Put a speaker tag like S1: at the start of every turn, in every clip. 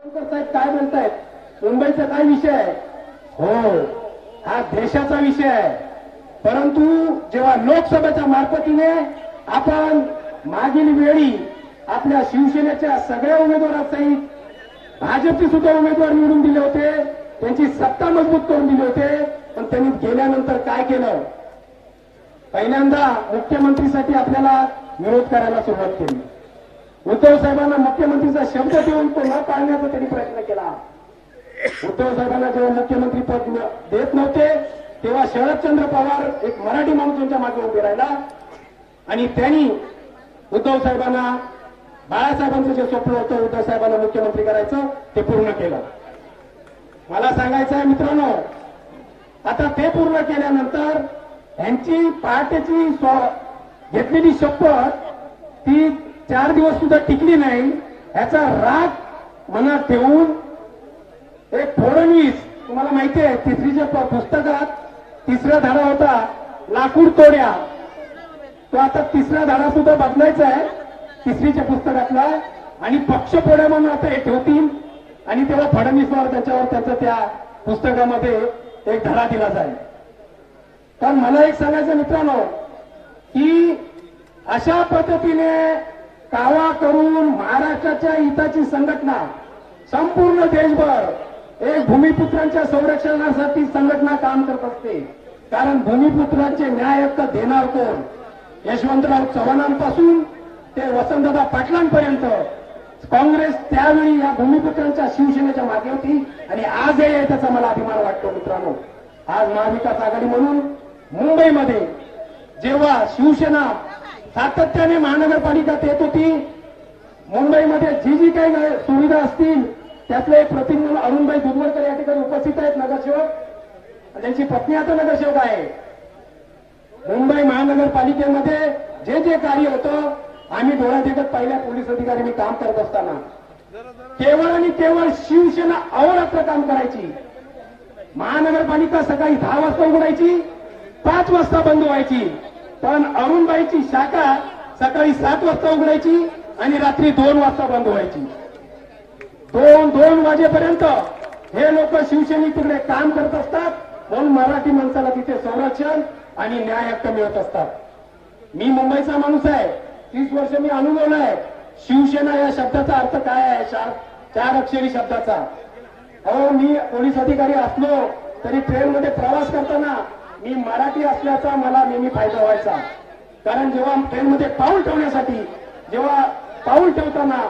S1: साहेब काय म्हणतायत, मुंबईचा काय विषय आहे? हो, हा देशाचा विषय आहे. परंतु जेव्हा लोकसभेच्या मार्फतीने आपण मागील वेळी आपल्या शिवसेनेच्या सगळ्या उमेदवारांसहित भाजपचे सुद्धा उमेदवार निवडून दिले होते, त्यांची सत्ता मजबूत करून दिले होते. पण त्यांनी गेल्यानंतर काय केलं? पहिल्यांदा मुख्यमंत्रीसाठी आपल्याला विरोध करायला सुरुवात केली. उद्धव साहेबांना मुख्यमंत्रीचा शब्द देऊन तो न पाळण्याचा त्यांनी प्रयत्न केला. उद्धव साहेबांना जेव्हा मुख्यमंत्री पद देत नव्हते तेव्हा शरदचंद्र पवार एक मराठी माणूस त्यांच्या मागे उभे राहिला आणि त्यांनी उद्धव साहेबांना, बाळासाहेबांचं जे स्वप्न होतं उद्धव साहेबांना मुख्यमंत्री करायचं ते पूर्ण केलं. मला सांगायचं आहे मित्रांनो, आता ते पूर्ण केल्यानंतर यांची पहाटेची घेतलेली शपथ ती 4 दिवस सुद्धा टिकली नाही. ह्याचा राग मनात ठेवून एक फडणवीस, तुम्हाला माहिती आहे तिसरीच्या पुस्तकात तिसरा धडा होता लाकूड तोड्या, तो आता तिसरा धडा सुद्धा बदलायचा आहे तिसरीच्या पुस्तकातला आणि पक्ष फोड्या म्हणून आता हे ठेवतील आणि तेव्हा फडणवीसवर त्यांच्या त्या पुस्तकामध्ये एक धडा दिला जाईल. तर मला एक सांगायचं मित्रांनो की अशा पद्धतीने कावा करून महाराष्ट्राच्या हिताची संघटना संपूर्ण देशभर एक भूमिपुत्रांच्या संरक्षणासाठी संघटना काम करत असते. कारण भूमिपुत्रांचे न्याय हक्क देणार कोण? यशवंतराव चव्हाणांपासून ते वसंतदादा पाटलांपर्यंत काँग्रेस त्यावेळी या भूमिपुत्रांच्या शिवसेनेच्या मागे होती आणि आजही आहे त्याचा मला अभिमान वाटतो. मित्रांनो, आज महाविकास आघाडी म्हणून मुंबईमध्ये जेव्हा शिवसेना सातत्याने महानगरपालिका देत होती, मुंबईमध्ये जी काही सुविधा असतील त्यातले एक प्रतिनिधी अरुणभाई दुधवडकर या ठिकाणी उपस्थित आहेत, नगरसेवक, त्यांची पत्नी आता नगरसेवक आहे. मुंबई महानगरपालिकेमध्ये जे जे कार्य होतं आम्ही डोळ्यात देखत पहिल्या पोलीस अधिकाऱ्यांनी काम करत असताना केवळ आणि केवळ शिवसेना अहोरात्र काम करायची. महानगरपालिका सकाळी 10 वाजता उघडायची, 5 वाजता बंद व्हायची. पण अरुणबाईची शाखा सकाळी 7 वाजता उघडायची आणि रात्री 2 वाजता बंद व्हायची. 2 वाजेपर्यंत हे लोक शिवसैनिक तिकडे काम करत असतात. म्हणून मराठी माणसाला तिथे संरक्षण आणि न्याय हक्क मिळत असतात. मी मुंबईचा माणूस आहे, 30 वर्ष मी अनुभवलाय शिवसेना या शब्दाचा अर्थ काय आहे, 4 अक्षरी शब्दाचा. अहो, मी पोलीस अधिकारी असलो तरी ट्रेनमध्ये प्रवास करताना मी मराठी असल्याचा मला नेहमी फायदा व्हायचा. कारण जेव्हा ट्रेनमध्ये पाऊल ठेवण्यासाठी जेव्हा पाऊल ठेवताना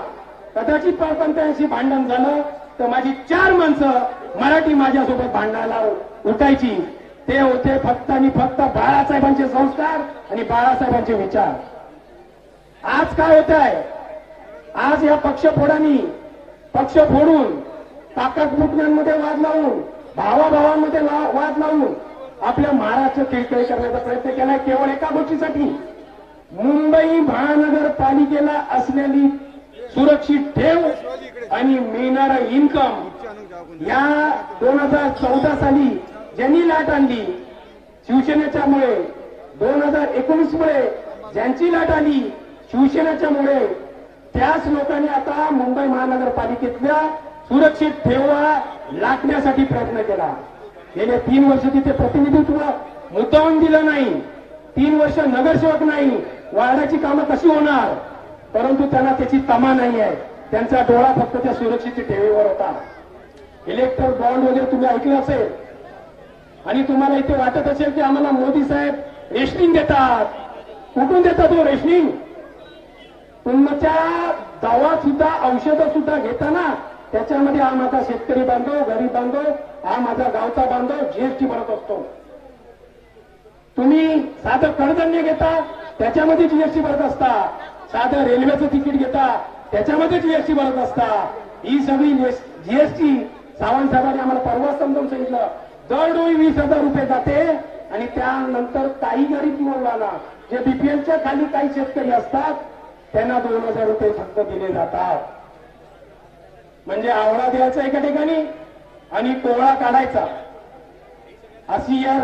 S1: कदाचित पालकांशी भांडण झालं तर माझी 4 माणसं मराठी माझ्यासोबत भांडायला उठायची. ते होते फक्त आणि फक्त बाळासाहेबांचे संस्कार आणि बाळासाहेबांचे विचार. आज काय होत आहे? आज या पक्षफोडांनी पक्ष फोडून काकापुतण्यांमध्ये वाद लावून भावाभावांमध्ये वाद लावून आपल्या महाराष्ट्र किळकिळी करण्याचा प्रयत्न केलाय केवळ एका गोष्टीसाठी, मुंबई महानगरपालिकेला असलेली सुरक्षित ठेव आणि मिळणारं इन्कम. या 2014 साली ज्यांनी लाट आणली शिवसेनेच्यामुळे, 2019 मुळे ज्यांची लाट आली शिवसेनेच्यामुळे, त्याच लोकांनी आता मुंबई महानगरपालिकेतल्या सुरक्षित ठेवा लाटण्यासाठी प्रयत्न केला. गेले 3 वर्ष तिथे प्रतिनिधित्व मुद्दावून दिलं नाही, 3 वर्ष नगरसेवक नाही, वार्डाची कामं कशी होणार? परंतु त्यांना त्याची तमा नाही आहे. त्यांचा डोळा फक्त त्या सुरक्षित ठेवीवर होता. इलेक्ट्रल बॉन्ड वगैरे तुम्ही ऐकलं असेल आणि तुम्हाला इथे वाटत असेल की आम्हाला मोदी साहेब रेशनिंग देतात. कुठून देतात तो रेशनिंग? तुमच्या दवा सुद्धा औषधं सुद्धा घेताना त्याच्यामध्ये हा माझा शेतकरी बांधव, गरीब बांधव, हा माझा गावचा बांधव जीएसटी भरत असतो. तुम्ही साधं कडधान्य घेता त्याच्यामध्ये जीएसटी भरत असता, साधं रेल्वेचं तिकीट घेता त्याच्यामध्ये जीएसटी भरत असता. ही सगळी जीएसटी सावंत साहेबांनी आम्हाला परवा समजावून सांगितलं. दरडोई 20,000 रुपये जाते आणि त्यानंतर काही गरीब मुलांना जे बीपीएलच्या खाली काही शेतकरी असतात त्यांना 2,000 रुपये फक्त दिले जातात. म्हणजे आवडा द्यायचा एका ठिकाणी आणि कोवळा काढायचा, अशी या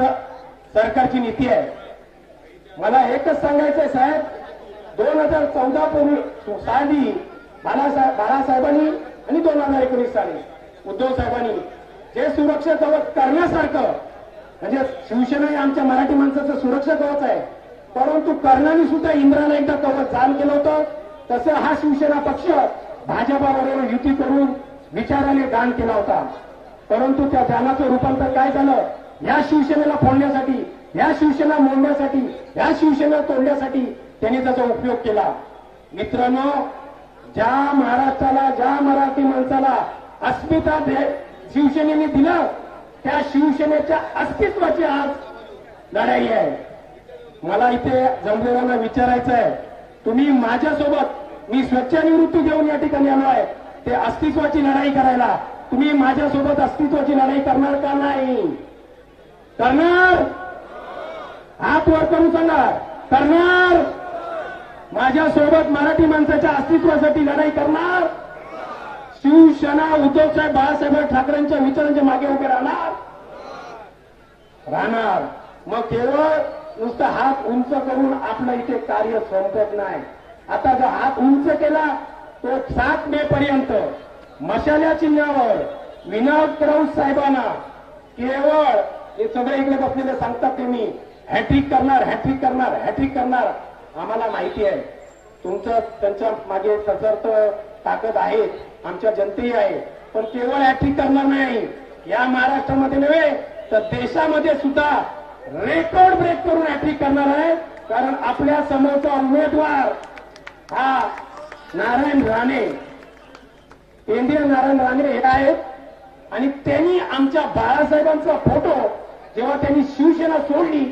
S1: सरकारची नीती आहे. मला एकच सांगायचंय साहेब, 2014 साली बाळासाहेबांनी आणि 2019 साली उद्धव साहेबांनी जे सुरक्षा कवच करण्यासारखं, म्हणजे शिवसेना ही आमच्या मराठी माणसाचं सुरक्षा कवच आहे, परंतु कर्णाने सुद्धा इंद्राला एकदा कवच दान केलं होतं, तसं हा शिवसेना पक्ष भाजपाबरोबर युती करून विचाराने दान केला होता. परंतु त्या दानाचं रूपांतर काय झालं? या शिवसेनेला फोडण्यासाठी, या शिवसेना मोडण्यासाठी, या शिवसेना तोडण्यासाठी त्यांनी त्याचा उपयोग केला. मित्रांनो, ज्या महाराष्ट्राला, ज्या मराठी माणसाला अस्मिता शिवसेनेने दिलं, त्या शिवसेनेच्या अस्तित्वाची आज लढाई आहे. मला इथे जमलेल्यांना विचारायचं आहे, तुम्ही माझ्यासोबत, मी स्वच्छनिवृत्ती घेऊन या ठिकाणी आलो आहे, ते अस्तित्वाची लढाई करायला तुम्ही माझ्यासोबत अस्तित्वाची लढाई करणार का नाही? करणार? हात वर करून सांगा, करणार? माझ्यासोबत मराठी माणसाच्या अस्तित्वासाठी लढाई करणार? शिवसेना उद्धवसाहेब बाळासाहेब ठाकरेंच्या विचारांच्या मागे उभे राहणार? राहणार. मग केवळ नुसतं हात उंच करून आपलं इथे कार्य संपत नाही. आता जो हात उंच केला तो 7 मे पर्यंत मशाल्या चिन्हावर विनायक राऊत साहेबांना केवळ, हे सगळे इकडे बसलेले सांगतात की मी हॅट्रिक करणार, हॅट्रिक करणार, हॅट्रिक करणार. आम्हाला माहिती आहे तुमचं त्यांच्या मागे सशर्त ताकद आहे, आमच्या जनतेही आहे, पण केवळ हॅट्रिक करणार नाही, या महाराष्ट्रामध्ये नव्हे तर देशामध्ये सुद्धा रेकॉर्ड ब्रेक करून हॅट्रिक करणार आहे. कारण आपल्या समोरचा उमेदवार हा नारायण राणे, केंद्रीय नारायण राणे हे आहेत, आणि त्यांनी आमच्या बाळासाहेबांचा फोटो जेव्हा त्यांनी शिवसेना सोडली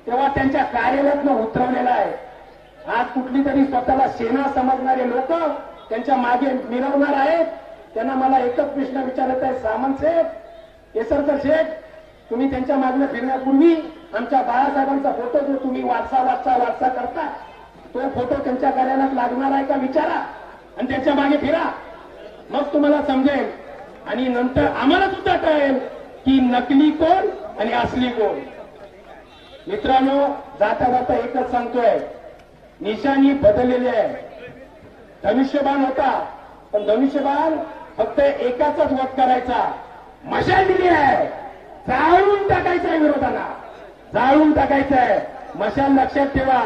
S1: तेव्हा त्यांच्या कार्यालयातनं उतरवलेला आहे. आज कुठली तरी स्वतःला सेना समजणारे लोक त्यांच्या मागे मिरवणार आहेत. त्यांना मला एकच प्रश्न विचारायचा आहे, सामंत शेठ, केसरकर शेठ, तुम्ही त्यांच्या मागणं फिरण्यापूर्वी आमच्या बाळासाहेबांचा फोटो जो तुम्ही वाटसा करता, तो फोटो त्यांच्या कार्यालयात लागणार आहे का विचारा आणि त्यांच्या मागे फिरा, मग तुम्हाला समजेल. आणि नंतर आम्हाला सुद्धा कळेल की नकली कोण आणि असली कोण. मित्रांनो, जाता जाता एकच सांगतोय, निशाणी बदललेली आहे. धनुष्यबाण होता, पण धनुष्यबाण फक्त एकाचाच वध करायचा. मशाल दिली आहे, जाळून टाकायचं आहे विरोधांना, जाळून टाकायचं आहे. मशाल लक्षात ठेवा,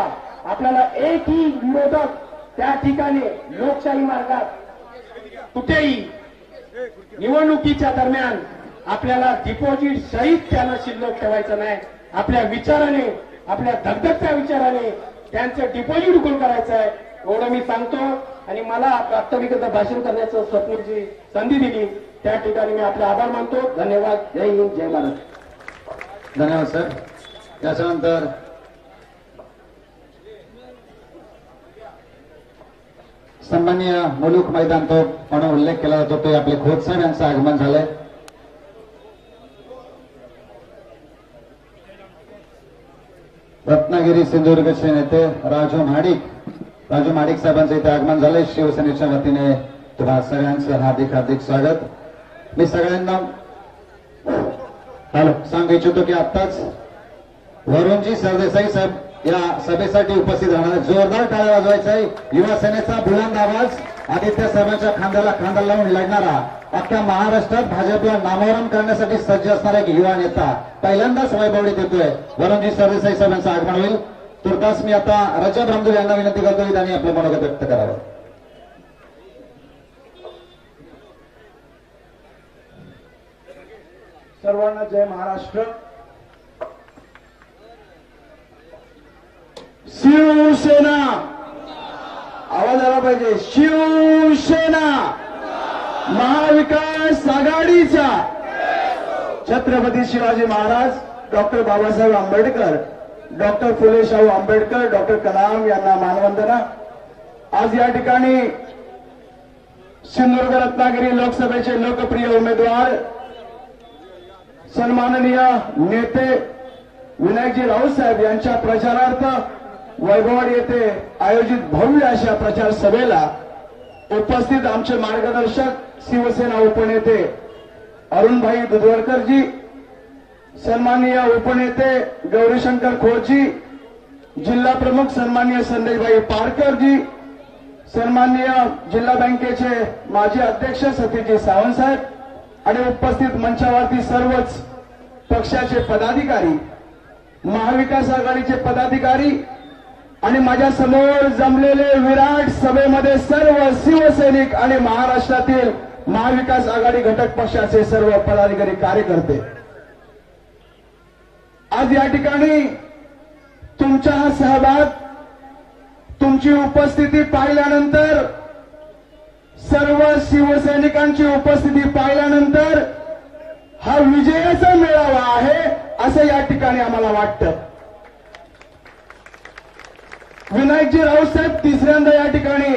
S1: आपल्याला एकही विरोधक त्या ठिकाणी लोकशाही मार्गात कुठेही निवडणुकीच्या दरम्यान आपल्याला डिपॉझिट सहित त्यांना शिल्लक ठेवायचं नाही. आपल्या विचाराने, आपल्या धगधगत्या विचाराने त्यांचं डिपॉझिट उकून करायचं आहे, एवढं मी सांगतो. आणि मला प्रास्ताविकता भाषण करण्याचं स्वप्नीची संधी दिली, त्या ठिकाणी मी आपले आभार मानतो. धन्यवाद. जय हिंद, जय महाराष्ट्र.
S2: धन्यवाद सर. त्याच्यानंतर सन्माननीय मुलूक मैदान तो म्हणून उल्लेख केला जातो ते आपले खोत साहेब यांचं आगमन झालंय. रत्नागिरी सिंधुदुर्गचे नेते राजू महाडिक साहेबांचं इथे आगमन झालंय. शिवसेनेच्या वतीने तुम्हा सगळ्यांचं हार्दिक हार्दिक स्वागत. मी सगळ्यांना सांगू इच्छितो की आत्ताच वरुणजी सरदेसाई साहेब या सभेसाठी उपस्थित राहणार. जोरदार टाळ्या वाजवायचा आहे. युवा सेनेचा बुलंद आवाज आदित्य साहेबांच्या खांद्याला खांदा लावून लढणारा, अख्ख्या महाराष्ट्रात भाजपला नामोहरम करण्यासाठी सज्ज असणारा एक युवा नेता पहिल्यांदाच वैभवडीत येतोय. वरुणजी सरदेसाई साहेबांचं आगमन होईल. तुर्तास मी आता रजब रामदूर यांना विनंती करतो की त्यांनी आपलं मनोगत व्यक्त करावं.
S3: सर्वांना जय महाराष्ट्र. शिवसेना, आवाज आला पाहिजे. शिवसेना महाविकास आघाडीचा Chhatrapati Shivaji Maharaj, doctor Babasaheb Ambedkar, doctor Phule Shahu Ambedkar, doctor Kalam यांना मानवंदना. आज या ठिकाणी सिंधुदुर्ग रत्नागिरी लोकसभेचे लोकप्रिय उमेदवार सन्माननीय नेते विनायकजी राऊत साहेब यांच्या प्रचारार्थ वैभववाडी येथे आयोजित भव्य अशा प्रचार सभेला उपस्थित आमचे मार्गदर्शक शिवसेना उपनेते अरुणभाई दुधवडकरजी, सन्माननीय उपनेते गौरीशंकर खोडजी, जिल्हा प्रमुख सन्माननीय संदेशभाई पारकरजी, सन्माननीय जिल्हा बँकेचे माजी अध्यक्ष सतीशजी सावंत साहेब आणि उपस्थित मंचावरती सर्वच पक्षाचे पदाधिकारी, महाविकास आघाडीचे पदाधिकारी आणि माझ्या समोर जमलेले विराट सभेमध्ये सर्व शिवसैनिक आणि महाराष्ट्रातील महाविकास आघाडी घटक पक्षाचे सर्व पदाधिकारी, कार्यकर्ते, आज या ठिकाणी तुमचा हा सहभाग, तुमची उपस्थिती पाहिल्यानंतर, सर्व शिवसैनिकांची उपस्थिती पाहिल्यानंतर हा विजयाचा मेळावा आहे असं या ठिकाणी आम्हाला वाटतं. विनायकजी राऊत साहेब तिसऱ्यांदा या ठिकाणी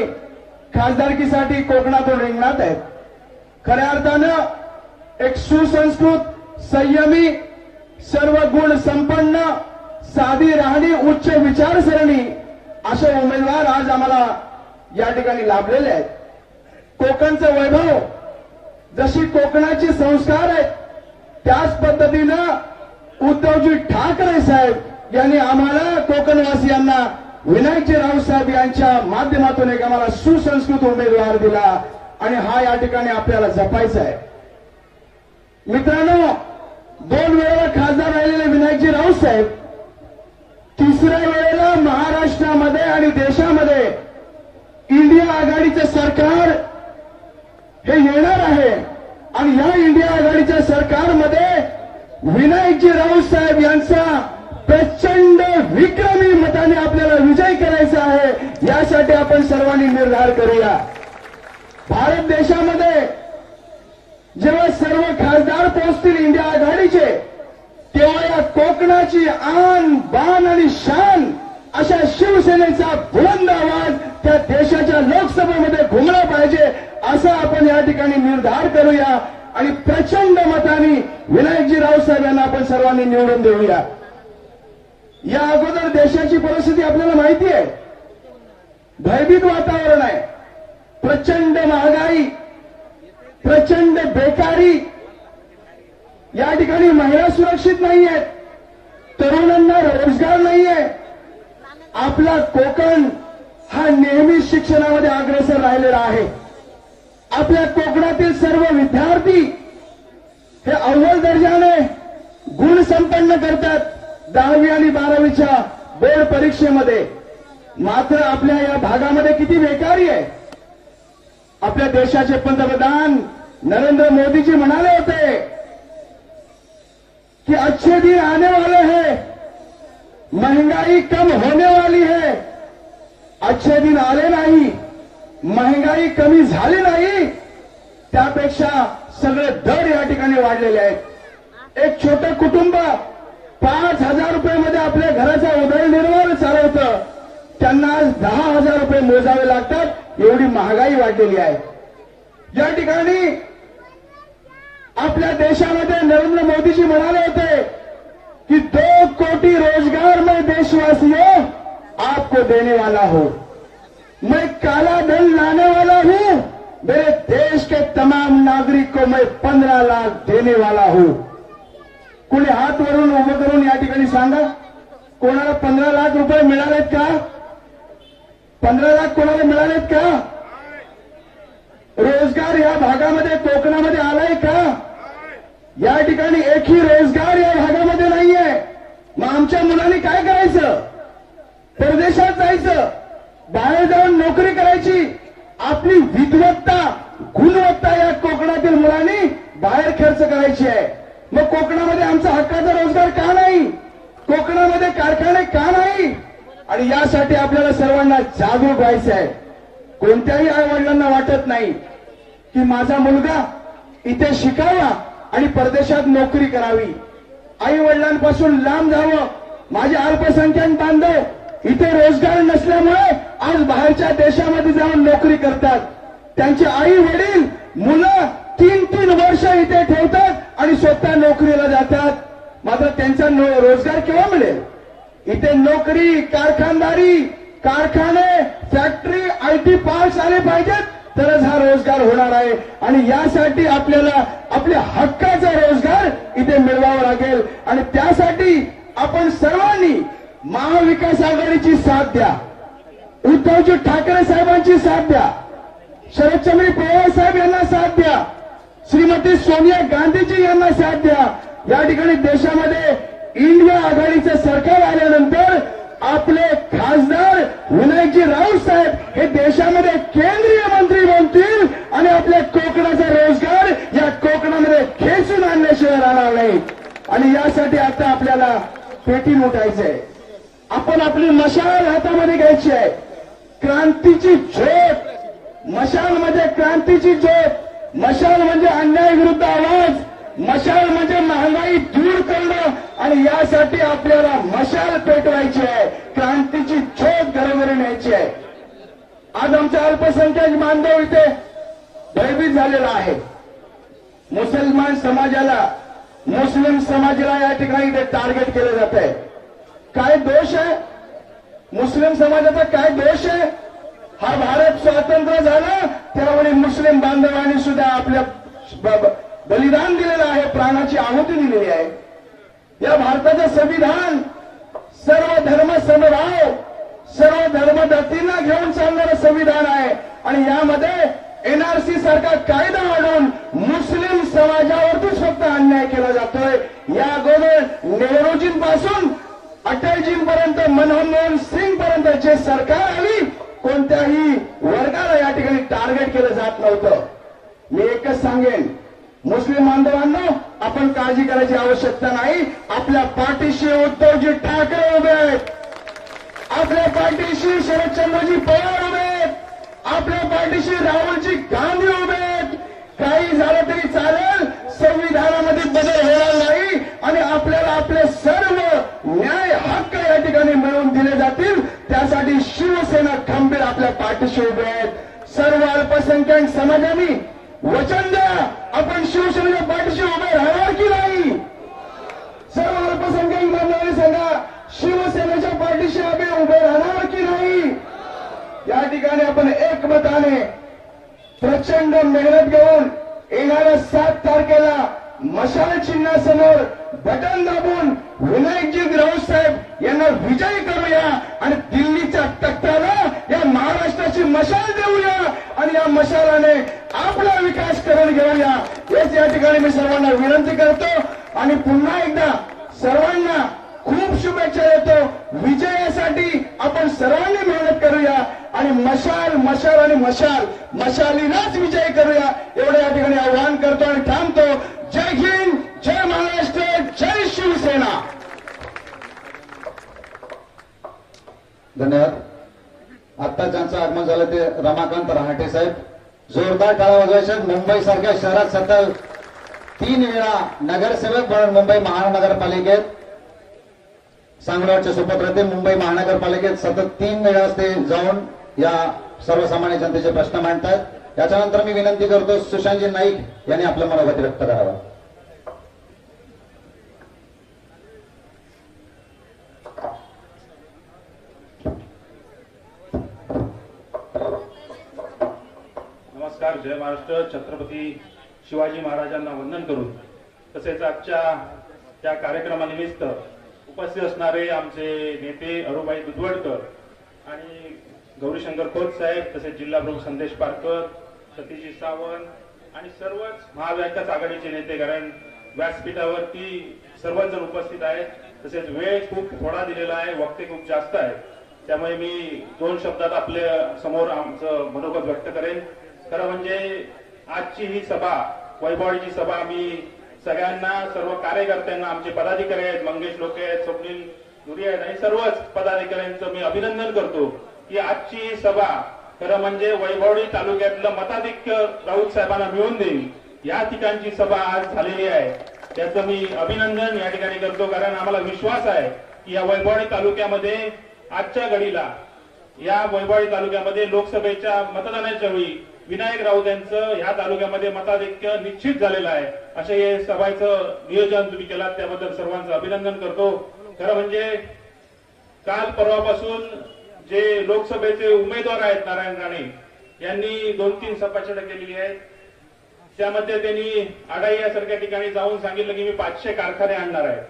S3: खासदारकीसाठी कोकणातून रिंगणात आहेत. खऱ्या अर्थानं एक सुसंस्कृत, संयमी, सर्व गुण संपन्न, साधी राहणी, उच्च विचारसरणी असे उमेदवार आज आम्हाला या ठिकाणी लाभलेले आहेत. कोकणचं वैभव, जशी कोकणाचे संस्कार आहेत, त्याच पद्धतीनं उद्धवजी ठाकरे साहेब यांनी आम्हाला कोकणवासियांना विनायकजी राऊत साहेब यांच्या माध्यमातून एक आम्हाला सुसंस्कृत उमेदवार दिला आणि हा या ठिकाणी आपल्याला जपायचा आहे. मित्रांनो, 2 वेळेला खासदार राहिलेले विनायकजी राऊत साहेब तिसऱ्या वेळेला महाराष्ट्रामध्ये आणि देशामध्ये इंडिया आघाडीचं सरकार हे येणार आहे आणि या इंडिया आघाडीच्या सरकारमध्ये विनायकजी राऊत साहेब यांचा प्रचंड विक्रमी मताने आपल्याला विजय करायचा आहे. यासाठी आपण सर्वांनी निर्धार करूया. भारत देशामध्ये जेव्हा सर्व खासदार पोहोचतील इंडिया आघाडीचे, तेव्हा या कोकणाची आन बान आणि शान अशा शिवसेनेचा बुलंद आवाज त्या देशाच्या लोकसभेमध्ये घुमला पाहिजे असा आपण या ठिकाणी निर्धार करूया आणि प्रचंड मताने विनायकजी राऊत साहेब यांना आपण सर्वांनी निवडून देऊया. या अगोदर देशाची परिस्थिती आपल्याला माहिती आहे. भयभीत वातावरण आहे, प्रचंड महागाई, प्रचंड बेकारी, या ठिकाणी महिला सुरक्षित नाही आहेत, तरुणांना रोजगार नाहीये. आपला कोकण हा नेहमी शिक्षणामध्ये अग्रेसर राहिलेला आहे. आपल्या कोकणातील सर्व विद्यार्थी हे अव्वल दर्जाने गुण संपन्न करतात 10वी आणि 12वीच्या बोर्ड परीक्षेमध्ये. मात्र आपल्या या भागामध्ये किती बेकारी आहे. आपल्या देशाचे पंतप्रधान नरेंद्र मोदीजी म्हणाले होते कि अच्छे दिन आने वाले हैं, महंगाई कम होने वाली है. अच्छे दिन आले नाही, महंगाई कमी झाली नाही, त्यापेक्षा सगळे दर या ठिकाणी वाढलेले आहेत. एक छोटं कुटुंब 5,000 रुपयामध्ये आपल्या घराचा उदरनिर्वाह चालवतं, त्यांना आज 10,000 रुपये मोजावे लागतात, एवढी महागाई वाढलेली आहे. या ठिकाणी आपल्या देशामध्ये नरेंद्र मोदीजी म्हणाले होते कि 2 कोटी रोजगार मैं देशवासियों आपको देने वाला हूं, मैं काला धन लाने वाला हूं, मेरे देश के तमाम नागरिक को मैं 15 लाख देने वाला हूं. कोणी हात वरून उभं करून या ठिकाणी सांगा, कोणाला 15 लाख रुपये मिळालेत का? 15 लाख कोणाला मिळालेत का? रोजगार या भागामध्ये, कोकणामध्ये आलाय का? या ठिकाणी एकही रोजगार या भागामध्ये नाहीये. मग आमच्या मुलांनी काय करायचं? परदेशात जायचं, बाहेर जाऊन नोकरी करायची. आपली विद्वत्ता, गुणवत्ता या कोकणातील मुलांनी बाहेर खर्च करायची आहे. मग कोकणामध्ये आमचा हक्काचा रोजगार का नाही? कोकणामध्ये कारखाने का नाही? आणि यासाठी आपल्याला सर्वांना जागरूक व्हायचं आहे. कोणत्याही आई वडिलांना वाटत नाही की माझा मुलगा इथे शिकावा आणि परदेशात नोकरी करावी, आई वडिलांपासून लांब जावं. माझे अल्पसंख्याक बांधव इथे रोजगार नसल्यामुळे आज बाहेरच्या देशामध्ये जाऊन नोकरी करतात. त्यांचे आई वडील मुलं 3-3 वर्ष इथे ठेवतात आणि स्वतः नोकरीला जातात. मात्र त्यांचा रोजगार केव्हा मिळेल? इथे नोकरी, कारखानदारी, कारखाने, फॅक्टरी, आयटी पार्क्स आले पाहिजेत, तरच हा रोजगार होणार आहे. आणि यासाठी आपल्याला आपल्या हक्काचा रोजगार इथे मिळवावा लागेल. आणि त्यासाठी आपण सर्वांनी महाविकास आघाडीची साथ द्या. उद्धवजी ठाकरे साहेबांची साथ द्या, शरदचंद्र पवार साहेब यांना साथ द्या, श्रीमती सोनिया गांधीजी यांना साथ द्या. या ठिकाणी देशामध्ये इंडिया आघाडीचं सरकार आल्यानंतर आपले खासदार विनायकजी राऊत साहेब हे देशामध्ये केंद्रीय मंत्री बनतील आणि आपल्या कोकणाचा रोजगार या कोकणामध्ये खेचून आणल्याशिवाय राहणार नाही. आणि यासाठी आता आपल्याला पेटी उठायचंय. आपण आपली मशाल हातामध्ये घ्यायची आहे. क्रांतीची ज्योत, मशाल म्हणजे क्रांतीची ज्योत, मशाल म्हणजे अन्याय विरुद्ध आवाज, मशाल म्हणजे महागाई दूर करणं. आणि यासाठी आपल्याला मशाल पेटवायची आहे, क्रांतीची ज्योत घरोघरी न्यायची आहे. आज आमचा अल्पसंख्याक बांधव इथे भयभीत झालेला आहे. मुसलमान समाजाला, मुस्लिम समाजाला या ठिकाणी इथे टार्गेट केलं जात आहे. काय दोष आहे मुस्लिम समाजाचा? काय दोष आहे? हा भारत स्वातंत्र्य झाला त्यावेळी मुस्लिम बांधवांनी सुद्धा आपल्या बलिदान दिलेलं आहे, प्राणाची आहुती दिलेली आहे. या भारताचं संविधान सर्व धर्म समभाव, सर्व धर्मदत्तींना घेऊन चालणारं संविधान आहे. आणि यामध्ये एनआरसी सारखा कायदा आणून मुस्लिम समाजावरतीच फक्त अन्याय केला जातोय. या अगोदर नेहरूजींपासून अटलजींपर्यंत, मनमोहन सिंग पर्यंत जे सरकार आली कोणत्याही वर्गाला या ठिकाणी टार्गेट केलं जात नव्हतं. मी एकच सांगेन, मुस्लिम बांधवांनो, आपण काळजी करायची आवश्यकता नाही. आपल्या पाठीशी उद्धवजी ठाकरे उभे आहेत, आपल्या पाठीशी शरदचंद्रजी पवार उभे आहेत, आपल्या पाठीशी राहुलजी गांधी उभे आहेत. काही झालं तरी चालेल, संविधानामध्ये बदल होणार नाही आणि आपल्याला आपले सर्व न्याय हक्क या ठिकाणी मिळवून दिले जातील. त्यासाठी शिवसेना खंबीर आपल्या पाठीशी उभे आहेत. सर्व अल्पसंख्याक समाजांनी वचन द्या, आपण शिवसेनेच्या पाठीशी उभे राहणार की नाही? सर्व अल्पसंख्याक बांधवांनी सांगा, शिवसेनेच्या पाठीशी आम्ही उभे राहणार की नाही? या ठिकाणी आपण एकमताने प्रचंड मेहनत घेऊन येणाऱ्या 7 तारखेला मशाल चिन्हासमोर बटन दाबून विनायकजी राऊत साहेब यांना विजयी करूया आणि दिल्लीच्या तख्ताला या महाराष्ट्राची मशाल देऊया आणि या मशालाने आपला विकास करून घेऊया. हेच या ठिकाणी मी सर्वांना विनंती करतो आणि पुन्हा एकदा सर्वांना खूप शुभेच्छा देतो. विजयासाठी आपण सर्वांनी मेहनत करूया आणि मशाल, मशाल आणि मशाल, मशालीलाच विजय करूया एवढं या ठिकाणी आवाहन करतो आणि थांबतो. जय हिंद, जय महाराष्ट्र, जय शिवसेना.
S2: धन्यवाद. आता ज्यांचं आगमन झालं ते रमाकांत रहाटे साहेब. जोरदार टाळ्या वाजवायच्या. मुंबई सारख्या शहरात सतत 3 वेळा नगरसेवक म्हणून मुंबई महानगरपालिकेत सांगोल्याचे सुपुत्र, मुंबई महानगरपालिकेत सतत 3 वेळा ते जाऊन या सर्वसामान्य जनतेचे प्रश्न मांडतात. याच्यानंतर मी विनंती करतो सुशांतजी नाईक यांनी आपलं मनोगत व्यक्त करावं.
S4: नमस्कार. जय महाराष्ट्र. छत्रपती शिवाजी महाराजांना वंदन करून तसेच आजच्या त्या कार्यक्रमानिमित्त उपस्थित असणारे आमचे नेते अरुबाई दुधवडकर आणि गौरीशंकर खोत साहेब, तसेच जिल्हा प्रमुख संदेश पारकर, सतीश सावंत आणि सर्वच महाविकास आघाडीचे नेते, कारण व्यासपीठावरती सर्वच जण उपस्थित आहेत. तसेच वेळ खूप थोडा दिलेला आहे, वक्ते खूप जास्त आहेत, त्यामुळे मी 2 शब्दात आपल्या समोर आमचं मनोगत व्यक्त करेन. खरं म्हणजे आजची ही सभा, वैभववाडीची सभा, मी सगळ्यांना, सर्व कार्यकर्त्यांना, आमचे पदाधिकारी आहेत, मंगेश लोके आहेत, स्वप्नील धुरी आहेत आणि सर्वच पदाधिकाऱ्यांचं मी अभिनंदन करतो की आजची ही सभा खरं म्हणजे वैभववाडी तालुक्यातलं मताधिक्य राऊत साहेबांना मिळवून देईल या ठिकाणची सभा आज झालेली आहे. त्याचं मी अभिनंदन या ठिकाणी करतो, कारण आम्हाला विश्वास आहे की या वैभववाडी तालुक्यामध्ये आजच्या घडीला या वैभववाडी तालुक्यामध्ये लोकसभेच्या मतदानाच्या वेळी विनायक राऊत यांचं ह्या तालुक्यामध्ये मताधिक्य निश्चित झालेलं आहे. असे हे सभाचं नियोजन तुम्ही केलात, त्याबद्दल सर्वांचं अभिनंदन करतो. खरं म्हणजे काल परवापासून जे लोकसभेचे उमेदवार आहेत नारायण राणे यांनी 2-3 सभाषणं केलेली आहेत. त्यामध्ये त्यांनी आडाई यासारख्या ठिकाणी जाऊन सांगितलं की मी 500 कारखाने आणणार आहे.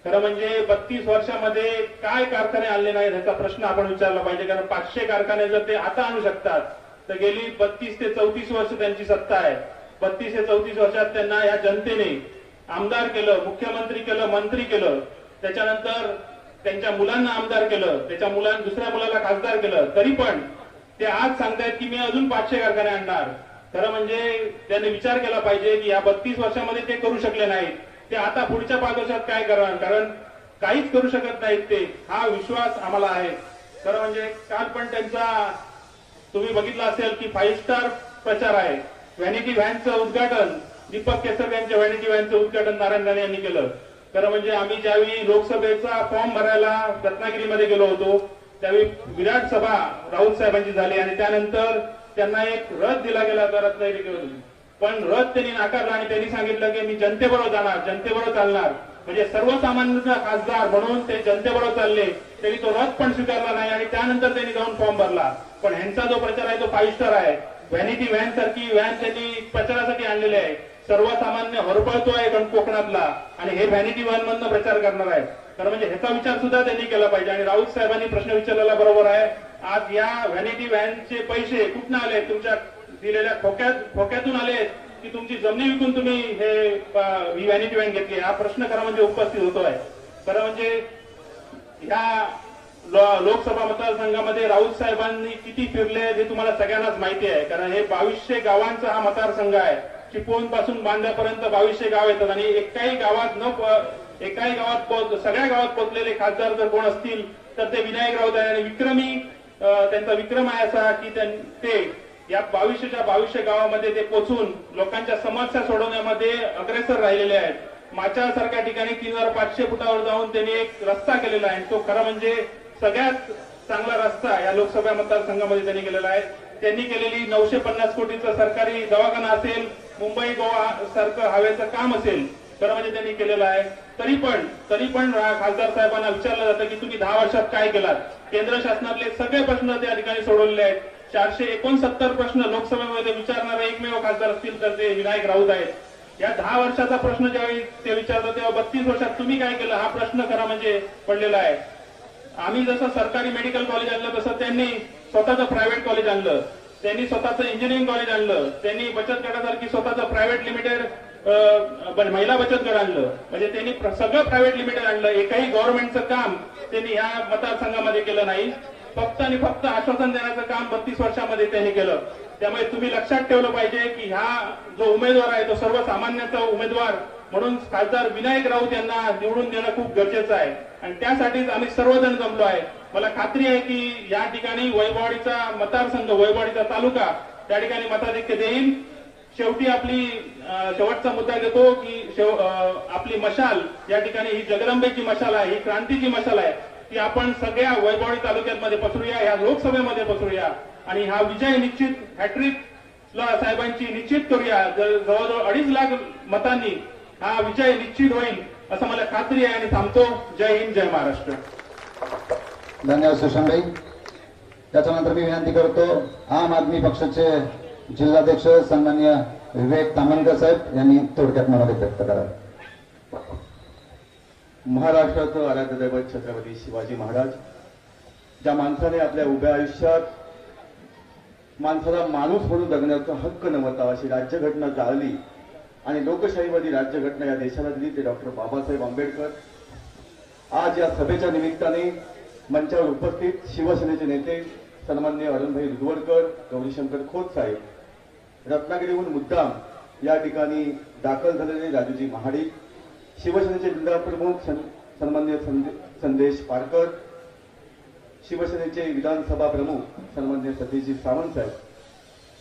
S4: खरं म्हणजे 32 वर्षामध्ये काय कारखाने आणले नाहीत ह्याचा प्रश्न आपण विचारला पाहिजे. कारण 500 कारखाने जर ते आता आणू शकतात तर गेली 32 ते 34 वर्ष त्यांची सत्ता आहे. 32 ते 34 वर्षात त्यांना या जनतेने आमदार केलं, मुख्यमंत्री केलं, मंत्री केलं, त्याच्यानंतर त्यांच्या मुलांना आमदार केलं, त्याच्या दुसऱ्या मुलाला खासदार केलं, तरी पण ते आज सांगतायत की मी अजून 500 कारखाने आणणार. खरं म्हणजे त्यांनी विचार केला पाहिजे की या 32 वर्षामध्ये ते करू शकले नाहीत, ते आता पुढच्या 5 वर्षात काय करणार, कारण काहीच करू शकत नाहीत ते, हा विश्वास आम्हाला आहे. खरं म्हणजे काल पण त्यांचा तुम्ही बघितलं असेल की 5 स्टार प्रचार आहे. व्हॅनिटी व्हॅनचं उद्घाटन दीपक केसर यांच्या व्हॅनिटी व्हॅनचं उद्घाटन नारायण राणे यांनी केलं. खरं म्हणजे आम्ही ज्यावेळी लोकसभेचा फॉर्म भरायला रत्नागिरीमध्ये गेलो होतो त्यावेळी विराट सभा राऊत साहेबांची झाली आणि त्यानंतर त्यांना एक रथ दिला गेला होता रत्नागिरीकडून, पण रथ त्यांनी नाकारला आणि त्यांनी सांगितलं की मी जनतेबरोबर जाणार, जनतेबरोबर चालणार. म्हणजे सर्वसामान्य खासदार म्हणून ते जनतेबरोबर चालले, त्यांनी तो रथ पण स्वीकारला नाही आणि त्यानंतर त्यांनी जाऊन फॉर्म भरला. पण ह्यांचा जो प्रचार आहे तो 5 स्टार आहे. व्हॅनिटी व्हॅन सारखी व्हॅन त्यांनी प्रचारासाठी आणलेली आहे. सर्वसामान्य हरपळतोय कोकणातला आणि हे व्हॅनिटी व्हॅन मधनं प्रचार करणार आहे. तर म्हणजे ह्याचा विचार सुद्धा त्यांनी केला पाहिजे. आणि राऊत साहेबांनी प्रश्न विचारलेला बरोबर आहे. आज या व्हॅनिटी व्हॅनचे पैसे कुठून आले? तुमच्या दिलेल्या खोक्यातून आले की तुमची जमिनी विकून तुम्ही ही व्हॅनिटी व्हॅन घेतली? हा प्रश्न खरा म्हणजे उपस्थित होतोय. खरं म्हणजे ह्या लोकसभा मतदारसंघामध्ये राऊत साहेबांनी किती फिरले हे तुम्हाला सगळ्यांनाच माहिती आहे. कारण हे 2200 गावांचा हा मतदारसंघ आहे. चिपळूण पासून बांद्यापर्यंत 2200 गाव येतात आणि एकाही गावात सगळ्या गावात पोहोचलेले खासदार जर कोण असतील तर ते विनायक राऊत आहे. आणि विक्रमी त्यांचा विक्रम आहे असा की ते या 2200 गावामध्ये ते पोहोचून लोकांच्या समस्या सोडवण्यामध्ये अग्रेसर राहिलेले आहेत. माचासारख्या ठिकाणी 3500 फुटावर जाऊन त्यांनी एक रस्ता केलेला आहे. तो खरा म्हणजे सगळ्यात चांगला रस्ता या लोकसभा मतदारसंघामध्ये त्यांनी केलेला आहे. त्यांनी केलेली 950 कोटीचा सरकारी दवाखाना असेल, मुंबई गोवा सारखं हवेचं काम असेल, खरं म्हणजे त्यांनी केलेलं आहे. तरी पण खासदार साहेबांना विचारलं जातं की तुम्ही 10 वर्षात काय केलात? केंद्र शासनातले सगळे प्रश्न त्या ठिकाणी सोडवलेले आहेत. 469 प्रश्न लोकसभेमध्ये विचारणारे एकमेव खासदार असतील तर ते विनायक राऊत आहेत. या 10 वर्षाचा प्रश्न ज्यावेळी ते विचारतात तेव्हा 32 वर्षात तुम्ही काय केलं हा प्रश्न खरा म्हणजे पडलेला आहे. आम्ही जसं सरकारी मेडिकल कॉलेज आणलं तसं त्यांनी स्वतःचं प्रायव्हेट कॉलेज आणलं, त्यांनी स्वतःचं इंजिनिअरिंग कॉलेज आणलं, त्यांनी बचत गटासारखी स्वतःचं प्रायव्हेट लिमिटेड महिला बचत गट आणलं. म्हणजे त्यांनी सगळं प्रायव्हेट लिमिटेड आणलं. एकही गव्हर्नमेंटचं काम त्यांनी ह्या मतदारसंघामध्ये केलं नाही. फक्त आणि फक्त आश्वासन देण्याचं काम 32 वर्षामध्ये त्यांनी केलं. त्यामुळे तुम्ही लक्षात ठेवलं पाहिजे की हा जो उमेदवार आहे तो सर्वसामान्याचा उमेदवार म्हणून खासदार विनायक राऊत यांना निवडून देणं खूप गरजेचं आहे. आणि त्यासाठीच आम्ही सर्वजण जमलो आहे. मला खात्री आहे की या ठिकाणी वैभववाडीचा मतदारसंघ, वैभववाडीचा तालुका त्या ठिकाणी मताधिक्य देईल. शेवटी आपली शेवटचा मुद्दा देतो की आपली मशाल या ठिकाणी ही जगदंबेची मशाल आहे, ही क्रांतीची मशाल आहे, ती आपण सगळ्या वैभववाडी तालुक्यामध्ये पसरूया, या लोकसभेमध्ये पसरूया आणि हा विजय निश्चित हॅट्रिक साहेबांची निश्चित करूया. जवळजवळ 2.5 लाख मतांनी हा विजय निश्चित होईल असं मला खात्री आहे. आणि थांबतो. जय हिंद, जय महाराष्ट्र.
S2: धन्यवाद सुशांतभाई. त्याच्यानंतर मी विनंती करतो आम आदमी पक्षाचे जिल्हाध्यक्ष सन्माननीय विवेक तामणकर साहेब यांनी थोडक्यात मनोगत व्यक्त करावं.
S3: महाराष्ट्राचं आराध्य दैवत छत्रपती शिवाजी महाराज, ज्या माणसाने आपल्या उभ्या आयुष्यात माणसाला माणूस म्हणून जगण्याचा हक्क नव्हता अशी राज्यघटना जाळली आणि लोकशाहीवादी राज्यघटना या देशाला दिली ते डॉक्टर बाबासाहेब आंबेडकर. आज या सभेच्या निमित्ताने मंचावर उपस्थित शिवसेनेचे नेते सन्माननीय अरुणभाई दुधवडकर, गौरीशंकर खोत साहेब, रत्नागिरीहून मुद्दाम या ठिकाणी दाखल झालेले राजूजी महाडिक, शिवसेनेचे जिल्हा प्रमुख सन्माननीय संदेश पारकर, शिवसेनेचे विधानसभा प्रमुख सन्माननीय सतीशजी सावंत साहेब,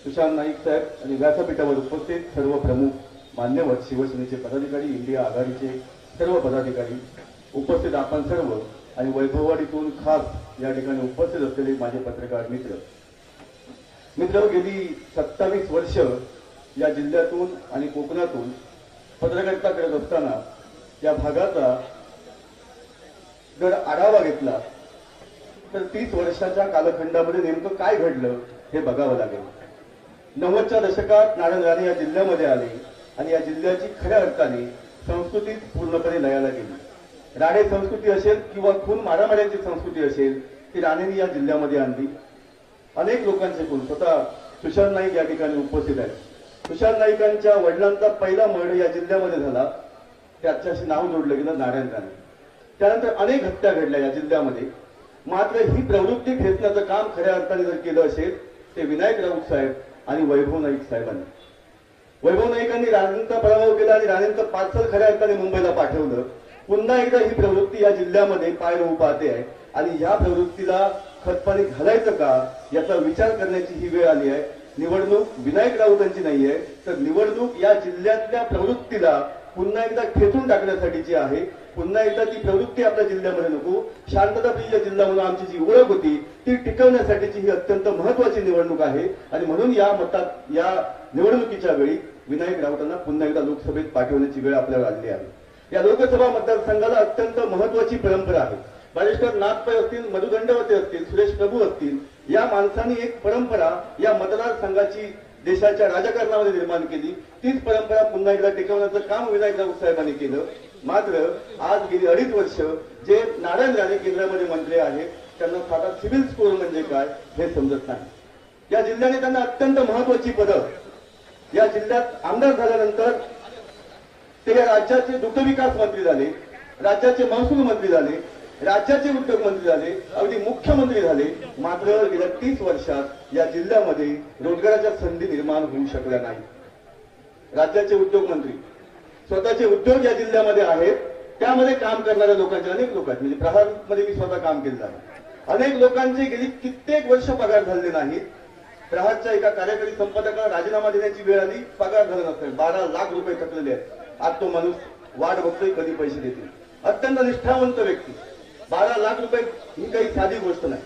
S3: सुशांत नाईक साहेब आणि व्यासपीठावर उपस्थित सर्व प्रमुख मान्यवर शिवसेनेचे पदाधिकारी, इंडिया आघाडीचे सर्व पदाधिकारी, उपस्थित आपण सर्व आणि वैभववाडीतून खास या ठिकाणी उपस्थित असलेले माझे पत्रकार मित्र, गेली 27 वर्ष या जिल्ह्यातून आणि कोकणातून पत्रकारिता करत असताना या भागाचा जर आढावा घेतला तर 30 वर्षाच्या कालखंडामध्ये नेमकं काय घडलं हे बघावं लागेल. 90च्या दशकात नारायण राणे या जिल्ह्यामध्ये आले आणि या जिल्ह्याची खऱ्या अर्थाने संस्कृती पूर्णपणे लयाला गेली. राणे संस्कृती असेल किंवा खून मारामाऱ्यांची संस्कृती असेल ती राणेंनी या जिल्ह्यामध्ये आणली. अनेक लोकांचे खून, स्वतः तुषार नाईक या ठिकाणी उपस्थित आहेत. तुषार नाईकांच्या वडिलांचा पहिला मर्डर या जिल्ह्यामध्ये झाला, त्याच्याशी नाव जोडलं गेलं नारायण राणे. त्यानंतर अनेक हत्या घडल्या या जिल्ह्यामध्ये. मात्र ही प्रवृत्ती ठेचण्याचं काम खऱ्या अर्थाने जर केलं असेल ते विनायक राऊत साहेब आणि वैभव नाईक साहेबांनी. वैभव नाईकांनी राणेंचा पराभव केला आणि राणेंचं पार्सल खऱ्या अर्थाने मुंबईला पाठवलं. पुन्हा एकदा ही प्रवृत्ती या जिल्ह्यामध्ये पाय रोवू पाहते आहे आणि या प्रवृत्तीला खतपाणी घालायचं का याचा विचार करण्याची ही वेळ आली आहे. निवडणूक विनायक राऊतांची नाहीये, तर निवडणूक या जिल्ह्यातल्या प्रवृत्तीला पुन्हा एकदा खेचून टाकण्यासाठीची आहे. पुन्हा एकदा ती प्रवृत्ती आपल्या जिल्ह्यामध्ये नको, शांतताप्रिय जिल्हा म्हणून आमची जी ओळख होती ती टिकवण्यासाठीची ही अत्यंत महत्वाची निवडणूक आहे. आणि म्हणून या निवडणुकीच्या वेळी विनायक राऊतांना पुन्हा एकदा लोकसभेत पाठवण्याची वेळ आपल्याला आलेली आहे. या लोकसभा मतदारसंघाला अत्यंत महत्वाची परंपरा आहे. बॅरिस्टर नाथपै असतील, मधु दंडवते असतील, सुरेश प्रभू असतील, या माणसांनी एक परंपरा या मतदारसंघाची देशाच्या राजकारणामध्ये निर्माण केली. तीच परंपरा पुन्हा एकदा टिकवण्याचं काम विनायक राऊत साहेबांनी केलं. मात्र आज गेली 2.5 वर्ष जे नारायण राणे केंद्रामध्ये मंत्री आहेत त्यांना साधा सिव्हिल स्कोर म्हणजे काय हे समजत नाही. या जिल्ह्याने त्यांना अत्यंत महत्वाची पदं, या जिल्ह्यात आमदार झाल्यानंतर ते या राज्याचे दुग्धविकास मंत्री झाले, राज्याचे महसूल मंत्री झाले, राज्याचे उद्योग मंत्री झाले, अगदी मुख्यमंत्री झाले. मात्र गेल्या 30 वर्षात या जिल्ह्यामध्ये रोजगाराच्या संधी निर्माण होऊ शकल्या नाही. राज्याचे उद्योग मंत्री, स्वतःचे उद्योग या जिल्ह्यामध्ये आहेत, त्यामध्ये काम करणाऱ्या लोकांचे अनेक लोक आहेत. म्हणजे प्रहारमध्ये मी स्वतः काम केलेलं आहे. अनेक लोकांचे गेली कित्येक वर्ष पगार झाले नाहीत. प्रहारच्या एका कार्यकारी संपादकाला राजीनामा देण्याची वेळ आली, पगार झाला नसेल, 12 लाख रुपये थकलेले आहेत. आज तो माणूस वाट बघतोय कधी पैसे देतील. अत्यंत निष्ठावंत व्यक्ती. 12 लाख रुपये ही काही साधी गोष्ट नाही.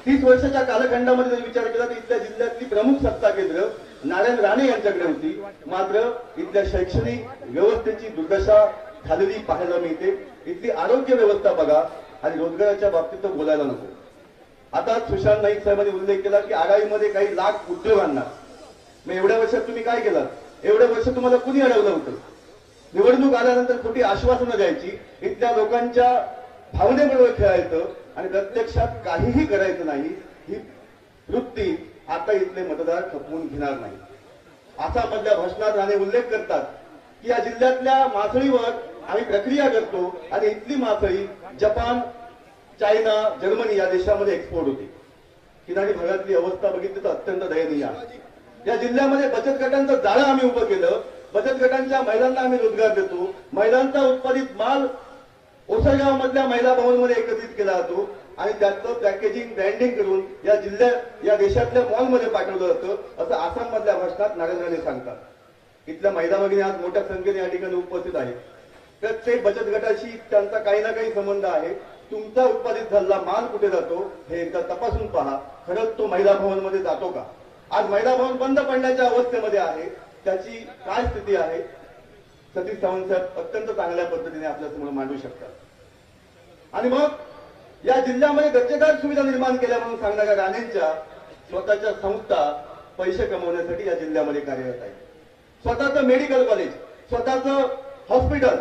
S3: 30 वर्षाच्या कालखंडामध्ये जर विचार केला तर इथल्या जिल्ह्यातली प्रमुख सत्ता केंद्र नारायण राणे यांच्याकडे होती. मात्र इथल्या शैक्षणिक व्यवस्थेची दुर्दशा झालेली पाहायला मिळते. इथली आरोग्य व्यवस्था बघा आणि रोजगाराच्या बाबतीत तर बोलायला नको. आता सुशांत नाईक साहेबांनी उल्लेख केला की आघाडीमध्ये काही लाख उद्योगांना. मग एवढ्या वर्षात तुम्ही काय केलं? एवढ्या वर्ष तुम्हाला कुणी अडवलं होतं? निवडणूक आल्यानंतर खोटी आश्वासनं द्यायची, इथल्या लोकांच्या भावनेबरोबर खेळायचं आणि प्रत्यक्षात काहीही करायचं नाही. ही वृत्ती आता इथले मतदार खपवून घेणार नाही. आसाममधल्या भाषणात राणे उल्लेख करतात की या जिल्ह्यातल्या मासळीवर आम्ही प्रक्रिया करतो आणि इथली मासळी जपान, चायना, जर्मनी या देशामध्ये एक्सपोर्ट होते. किनारी भागातली अवस्था बघितली तर अत्यंत दयनीय आहे. या जिल्ह्यामध्ये बचत गटांचं जाळं आम्ही उभं केलं. बचत गटांच्या महिलांना आम्ही रोजगार देतो. महिलांचा उत्पादित माल ओसरगाव मधल्या महिला भवनमध्ये एकत्रित केला जातो आणि त्याचं पॅकेजिंग, ब्रँडिंग करून या जिल्ह्यात, या देशातल्या मॉलमध्ये पाठवलं जातं, असं आसाम मधल्या भाषणात नारायण राणे सांगतात. इथल्या महिला भगिनी आज मोठ्या संख्येने या ठिकाणी उपस्थित आहेत. प्रत्येक बचत गटाशी त्यांचा काही ना काही संबंध आहे. तुमचा उत्पादित झालेला माल कुठे जातो हे एकदा तपासून पहा. खरंच तो महिला भवन मध्ये जातो का? आज महिला भवन बंद पडण्याच्या अवस्थेमध्ये आहे. त्याची काय स्थिती आहे? सतीश सावंत साहेब अत्यंत चांगल्या पद्धतीने आपल्यासमोर मांडू शकतात. आणि मग या जिल्ह्यामध्ये दर्जेदार सुविधा निर्माण केल्या म्हणून सांगणाऱ्या राणेंच्या स्वतःच्या संस्था पैसे कमवण्यासाठी या जिल्ह्यामध्ये कार्यरत आहेत. स्वतःचं मेडिकल कॉलेज, स्वतःचं हॉस्पिटल,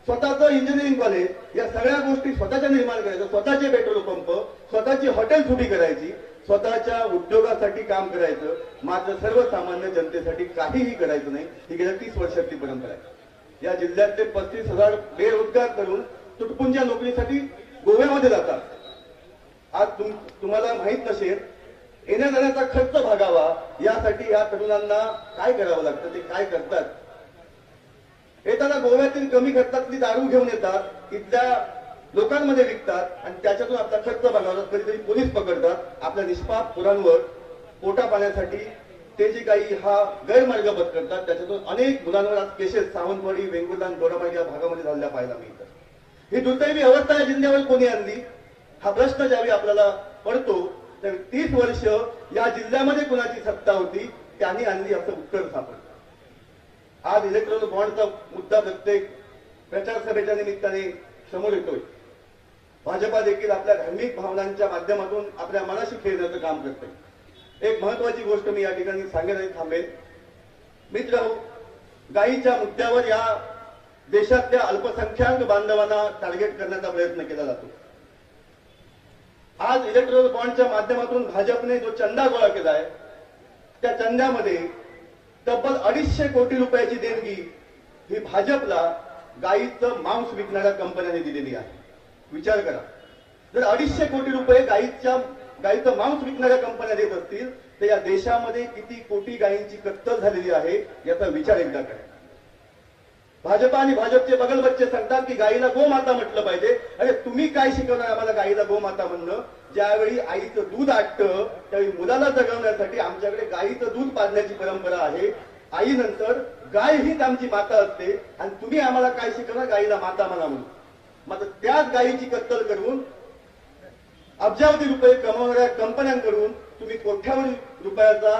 S3: स्वतःचं इंजिनिअरिंग कॉलेज, या सगळ्या गोष्टी स्वतःच्या निर्माण करायच्या. स्वतःचे पेट्रोल पंप, स्वतःची हॉटेल उभी करायची, स्वतःच्या उद्योगासाठी काम करायचं. मात्र सर्वसामान्य जनतेसाठी काहीही करायचं नाही. ही गेल्या 30 वर्षातली परंपरा आहे. या जिल्ह्यातले 35,000 बेरोजगार तरुण तुटपुंज्या नोकरीसाठी गोव्यामध्ये जातात. आज तुम्हाला माहित नसेल, येण्या जाण्याचा खर्च भागावा यासाठी या तरुणांना काय करावं लागतं, ते काय करतात. येताना गोव्यातील कमी खर्चातली दारू घेऊन येतात, इथल्या लोकांमध्ये विकतात आणि त्याच्यातून आपला खर्च भागवतात. कधीतरी पोलीस पकडतात. आपल्या निष्पाप पोरांवर पोटा पाण्यासाठी ते जे काही हा गैरमार्ग पत्करतात, त्याच्यातून अनेक मुलांवर आज केसेस सावंतवाडी, वेंगुर्ला आणि दोडामार्ग या भागामध्ये झालेल्या पाहायला मिळतात. ही दुर्दैवी अवस्था या जिल्ह्यावर कोणी आणली हा प्रश्न ज्यावेळी आपल्याला पडतो त्यावेळी 30 वर्ष या जिल्ह्यामध्ये कुणाची सत्ता होती त्यांनी आणली असं उत्तर सापडतं. आज इलेक्ट्रॉनिक बॉन्डचा मुद्दा प्रत्येक प्रचार सभेच्या निमित्ताने समोर येतोय. भाजपा देखील आपल्या धार्मिक भावनांच्या माध्यमातून आपल्या मनाशी खेळण्याचं काम करते. एक महत्वाची गोष्ट मी या ठिकाणी सांगेन आणि थांबेन. मित्र, गायीच्या मुद्द्यावर या
S5: देशातल्या अल्पसंख्याक बांधवांना टार्गेट करण्याचा प्रयत्न केला जातो. आज इलेक्ट्रॉल बॉन्डच्या माध्यमातून भाजपने जो चंदा गोळा केला आहे त्या चंद्यामध्ये तब्बल 250 कोटी रुपयाची देणगी ही भाजपला गाईचं मांस विकणाऱ्या कंपन्यांनी दिलेली आहे. विचार करा, जर 250 कोटी रुपये गाईचं मांस विकणाऱ्या कंपन्या देत असतील तर या देशामध्ये किती कोटी गायींची कत्तल झालेली आहे याचा विचार एकदा करा. भाजप आणि भाजपचे बगलबच्चे सांगतात की गाईला गोमाता म्हटलं पाहिजे. अरे तुम्ही काय शिकवणार आम्हाला गाईला गोमाता म्हणणं? ज्यावेळी आईचं दूध आटतं त्यावेळी मुलाला जगवण्यासाठी आमच्याकडे गाईचं दूध पाजण्याची परंपरा आहे. आईनंतर गाय हीच आमची माता असते आणि तुम्ही आम्हाला काय शिकवणार? गाईला माता म्हणा म्हणून. मात्र त्याच गायीची कत्तल करून अब्जावधी रुपये कमवणाऱ्या कंपन्यांकडून तुम्ही कोट्यावधी रुपयाचा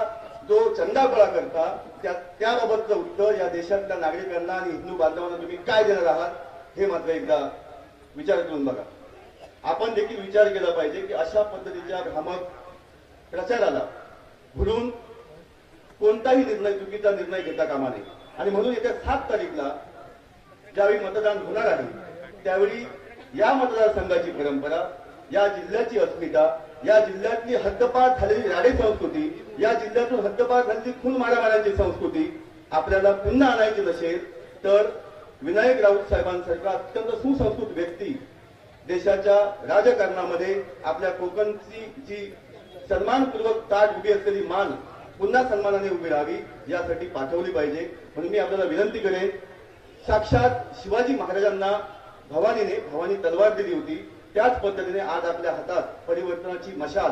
S5: जो चंदा गोळा करता त्याबाबतचं उत्तर या देशातल्या नागरिकांना आणि हिंदू बांधवांना तुम्ही काय देणार आहात हे मात्र एकदा विचार करून बघा. आपण देखील विचार केला पाहिजे की अशा पद्धतीच्या भ्रामक प्रचाराला भुलून कोणताही निर्णय, चुकीचा निर्णय घेता कामा नये. आणि म्हणून येत्या 7 तारीखला ज्यावेळी मतदान होणार आहे त्यावेळी या मतदारसंघाची परंपरा, या जिल्ह्याची अस्मिता, या जिल्ह्यातली हद्दपार झालेली राडे संस्कृती, या जिल्ह्यातून हद्दपार झालेली खून मारामारांची संस्कृती आपल्याला पुन्हा आणायची नसेल तर विनायक राऊत साहेबांसारखा अत्यंत सुसंस्कृत व्यक्ती देशाच्या राजकारणामध्ये आपल्या कोकणची जी सन्मानपूर्वक ताट उभी असलेली मान पुन्हा सन्मानाने उभी राहावी यासाठी पाठवली पाहिजे. म्हणून मी आपल्याला विनंती करेन, साक्षात शिवाजी महाराजांना भवानी तलवार दिली होती त्याच पद्धतीने आज आपल्या हातात परिवर्तनाची मशाल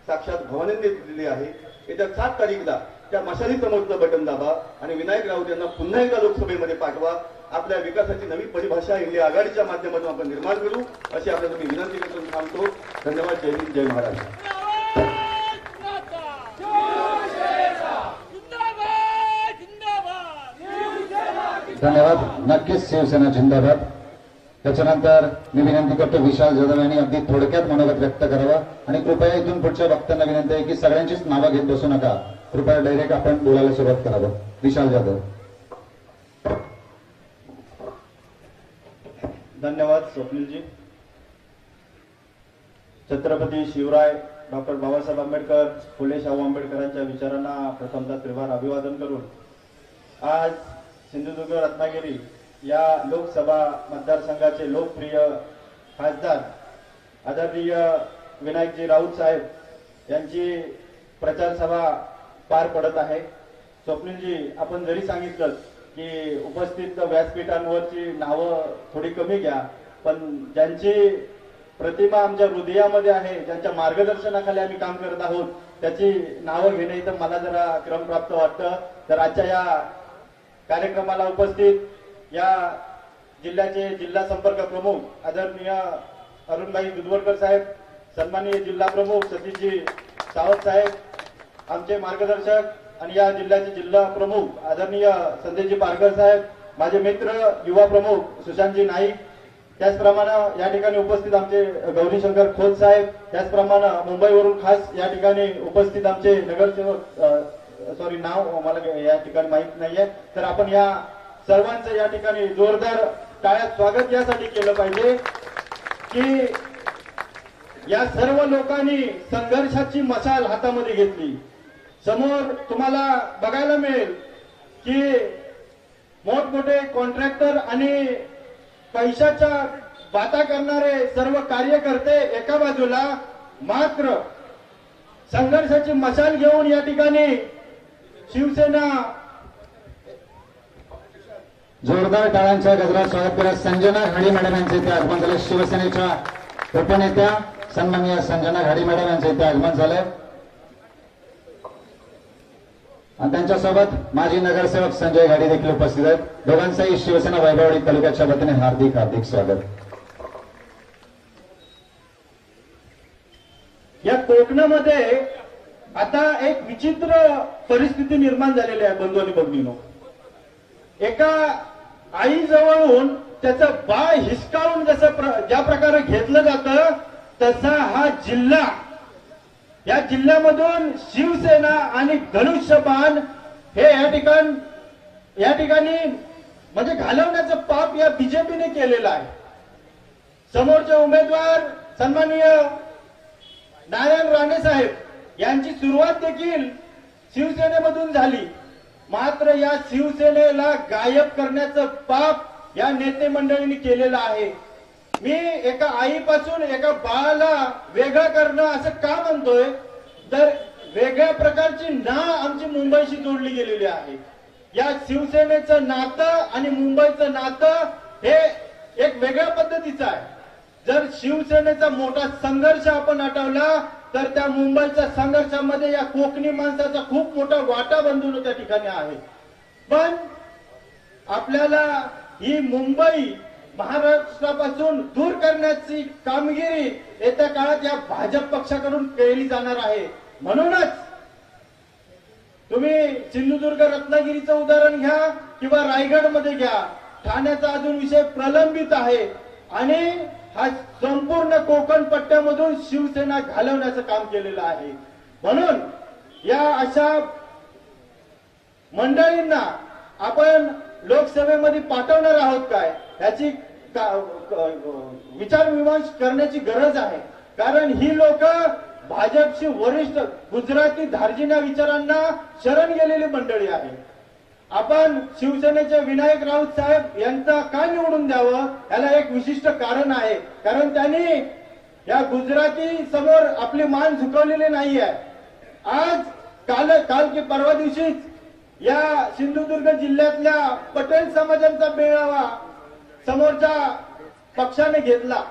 S5: साक्षात भवानीने दिलेली आहे. येत्या 7 तारीखला त्या मशाली समोरचं बटन दाबा आणि विनायक राऊत यांना पुन्हा एकदा लोकसभेमध्ये पाठवा. आपल्या विकासाची नवी परिभाषा इंडिया आघाडीच्या माध्यमातून आपण निर्माण करू अशी आपल्याला मी विनंती करून थांबतो. धन्यवाद. जय हिंद, जय महाराष्ट्र.
S2: धन्यवाद. नक्कीच शिवसेना जिंदाबाद. त्याच्यानंतर मी विनंती करतो विशाल जाधव यांनी अगदी थोडक्यात मनोगत व्यक्त करावं आणि कृपया इथून पुढच्या वक्त्यांना विनंती आहे की सगळ्यांचीच नावं घेत बसू नका. कृपया डायरेक्ट आपण बोलायला सुरुवात करावं. विशाल जाधव.
S6: धन्यवाद स्वप्नीलजी. छत्रपती शिवराय डॉक्टर बाबासाहेब आंबेडकर, फुले शाहू आंबेडकरांच्या विचारांना प्रथमतः त्रिवार अभिवादन करून आज सिंधुदुर्ग रत्नागिरी या लोकसभा मतदारसंघाचे लोकप्रिय खासदार आदरणीय विनायकजी राऊत साहेब यांची प्रचार सभा पार पडत आहे. स्वप्नीलजी, आपण जरी सांगितलं की उपस्थित व्यासपीठांवरची नावं थोडी कमी घ्या, पण ज्यांची प्रतिमा आमच्या हृदयामध्ये आहे, ज्यांच्या मार्गदर्शनाखाली आम्ही काम करत आहोत, त्याची नावं घेणे इथं मला जरा क्रमप्राप्त वाटतं. तर आजच्या या कार्यक्रमाला उपस्थित या जिल्ह्याचे जिल्हा संपर्क प्रमुख आदरणीय अरुणभाई दुधवडकर साहेब, सन्माननीय जिल्हा प्रमुख सतीशजी सावंत साहेब, आमचे मार्गदर्शक आणि या जिल्ह्याचे जिल्हा प्रमुख आदरणीय संदेशजी पारकर साहेब, माझे मित्र युवा प्रमुख सुशांतजी नाईक, त्याचप्रमाणे या ठिकाणी उपस्थित आमचे गौरीशंकर खोत साहेब, त्याचप्रमाणे मुंबईवरून खास या ठिकाणी उपस्थित आमचे नगरसेवक, सॉरी नाव मला या ठिकाणी माहित नाहीये, तर आपण या सर्वांचं या ठिकाणी जोरदार टाळ्यात स्वागत यासाठी केलं पाहिजे की या सर्व लोकांनी संघर्षाची मशाल हातामध्ये घेतली. समोर तुम्हाला बघायला मिळेल की मोठमोठे कॉन्ट्रॅक्टर आणि पैशाच्या बाता करणारे सर्व कार्यकर्ते एका बाजूला, मात्र संघर्षाची मशाल घेऊन या ठिकाणी शिवसेना.
S2: जोरदार टाळ्यांच्या गजरात स्वागत करत संजना घाडी मॅडम यांचे इथे आगमन झाले. शिवसेनेच्या उपनेत्या सन्माननीय संजना घाडी मॅडम यांचे इथे आगमन झाले आणि त्यांच्यासोबत माजी नगरसेवक संजय घाडी देखील उपस्थित आहेत. दोघांचंही शिवसेना वैभववाडी तालुक्याच्या वतीने हार्दिक हार्दिक स्वागत.
S6: या कोकणामध्ये आता एक विचित्र परिस्थिती निर्माण झालेली आहे बंधू आणि भगिनींनो. एका आईजवळून त्याचं बाळ हिसकावून ज्या प्रकारे घेतलं जातं तसा हा जिल्हा, या जिल्ह्यामधून शिवसेना आणि धनुष्यबाण हे या ठिकाणी म्हणजे घालवण्याचं पाप या बीजेपीने केलेलं आहे. समोरचे उमेदवार सन्माननीय नारायण राणे साहेब यांची सुरुवात देखील शिवसेनेमधून झाली, मात्र या शिवसेनेला गायब करण्याचं पाप या नेते मंडळींनी केलेलं आहे. मी एका आईपासून एका बाळाला वेगळं करणं असं का म्हणतोय, तर वेगळ्या प्रकारची नाळ आमची मुंबईशी जोडली गेलेली आहे. या शिवसेनेचं नातं आणि मुंबईचं नातं हे एक वेगळ्या पद्धतीचं आहे. जर शिवसेनेचा मोठा संघर्ष आपण आठवला तर त्या मुंबईच्या संघर्षामध्ये या कोकणी माणसाचा खूप मोठा वाटा बंधून त्या ठिकाणी आहे. पण आपल्याला ही मुंबई महाराष्ट्रापासून दूर करण्याची कामगिरी येत्या काळात या भाजप पक्षाकडून केली जाणार आहे. म्हणूनच तुम्ही सिंधुदुर्ग रत्नागिरीचं उदाहरण घ्या किंवा रायगडमध्ये घ्या, ठाण्याचा अजून विषय प्रलंबित आहे आणि हा संपूर्ण कोकण पट्ट्यामधून शिवसेना घालवण्याचं काम केलेलं आहे. म्हणून या अशा मंडळींना आपण लोकसभेमध्ये पाठवणार आहोत काय याची विचारविमर्श करण्याची गरज आहे. कारण ही लोक भाजपची वरिष्ठ गुजराती धार्जिण्या विचारांना शरण गेलेली मंडळी आहे. आपण शिवसेनेचे विनायक राऊत साहेब यांचा का निवडून द्यावं याला एक विशिष्ट कारण आहे. कारण त्यांनी या गुजराती समोर आपली मान झुकवलेली नाही आहे. आज काल की परवा दिवशीच या सिंधुदुर्ग जिल्ह्यातल्या पटेल समाजांचा मेळावा समोरच्या पक्षाने घेतला.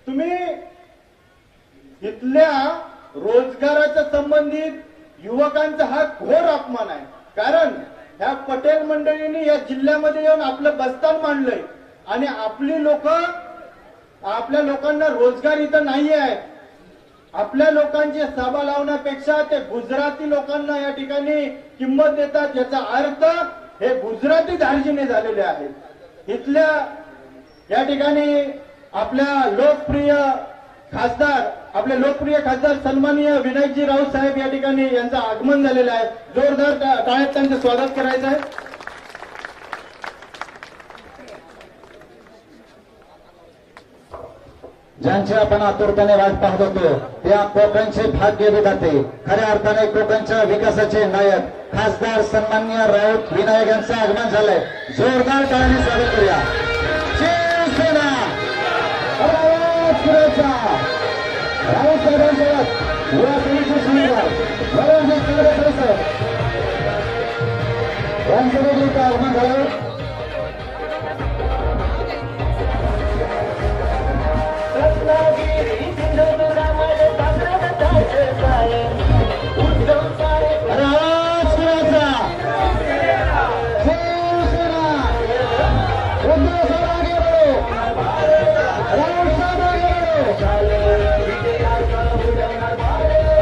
S6: तुम्ही इथल्या रोजगाराच्या संबंधित युवकांचा हा घोर अपमान आहे. कारण ह्या पटेल मंडळींनी या जिल्ह्यामध्ये येऊन आपलं बस्तान मांडलंय आणि आपल्या लोकांना रोजगार इथं नाही आहे. आपल्या लोकांची सभा लावण्यापेक्षा ते गुजराती लोकांना या ठिकाणी किंमत देतात. याचा अर्थ हे गुजराती धार्जिणे झालेले आहेत. इथल्या या ठिकाणी आपले लोकप्रिय खासदार सन्माननीय विनायकजी राऊत साहेब या ठिकाणी यांचं आगमन झालेलं आहे. जोरदार टाळ्यात त्यांचं स्वागत करायचं आहे.
S2: ज्यांची आपण आतुरतेने वाट पाहत होतो त्या कोकणचे भाग्य विधाते, खऱ्या अर्थाने कोकणच्या विकासाचे नायक खासदार सन्माननीय राऊत विनायक यांचं आगमन झालंय. जोरदार टाळ्याने स्वागत करूया. शिवसेना राऊत साहेबांसोबत युवा सेनेचे शिवराय वरणजी साहेब यांचं देखील आगमन झालं.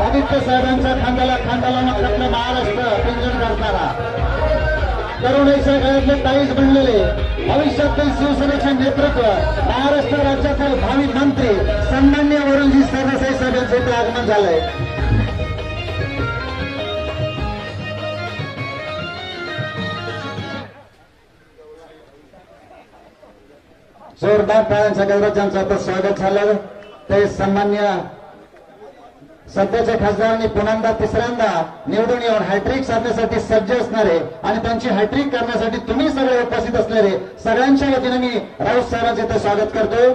S2: आदित्य साहेबांच्या खांद्याला खांदा लावून आपलं महाराष्ट्र पिंजून करणारा तरुणाईच्या काळातले ताईच बनलेले भविष्यातील शिवसेनेचे नेतृत्व महाराष्ट्र राज्याचे भावी मंत्री सन्माननीय वरुणजी सरदेसाई साहेब यांचे इथे आगमन झालंय. जोरदार टाळ्यांच्या गजरात ज्यांचं आता स्वागत झालं ते सन्माननीय सध्याच्या खासदारांनी पुन्हा तिसऱ्यांदा निवडून येऊन हॅट्रिक साधण्यासाठी सज्ज असणारे आणि त्यांची हॅट्रिक करण्यासाठी तुम्ही सगळे उपस्थित असणारे सगळ्यांच्या वतीने मी राऊत साहेबांचे इथे स्वागत करतो.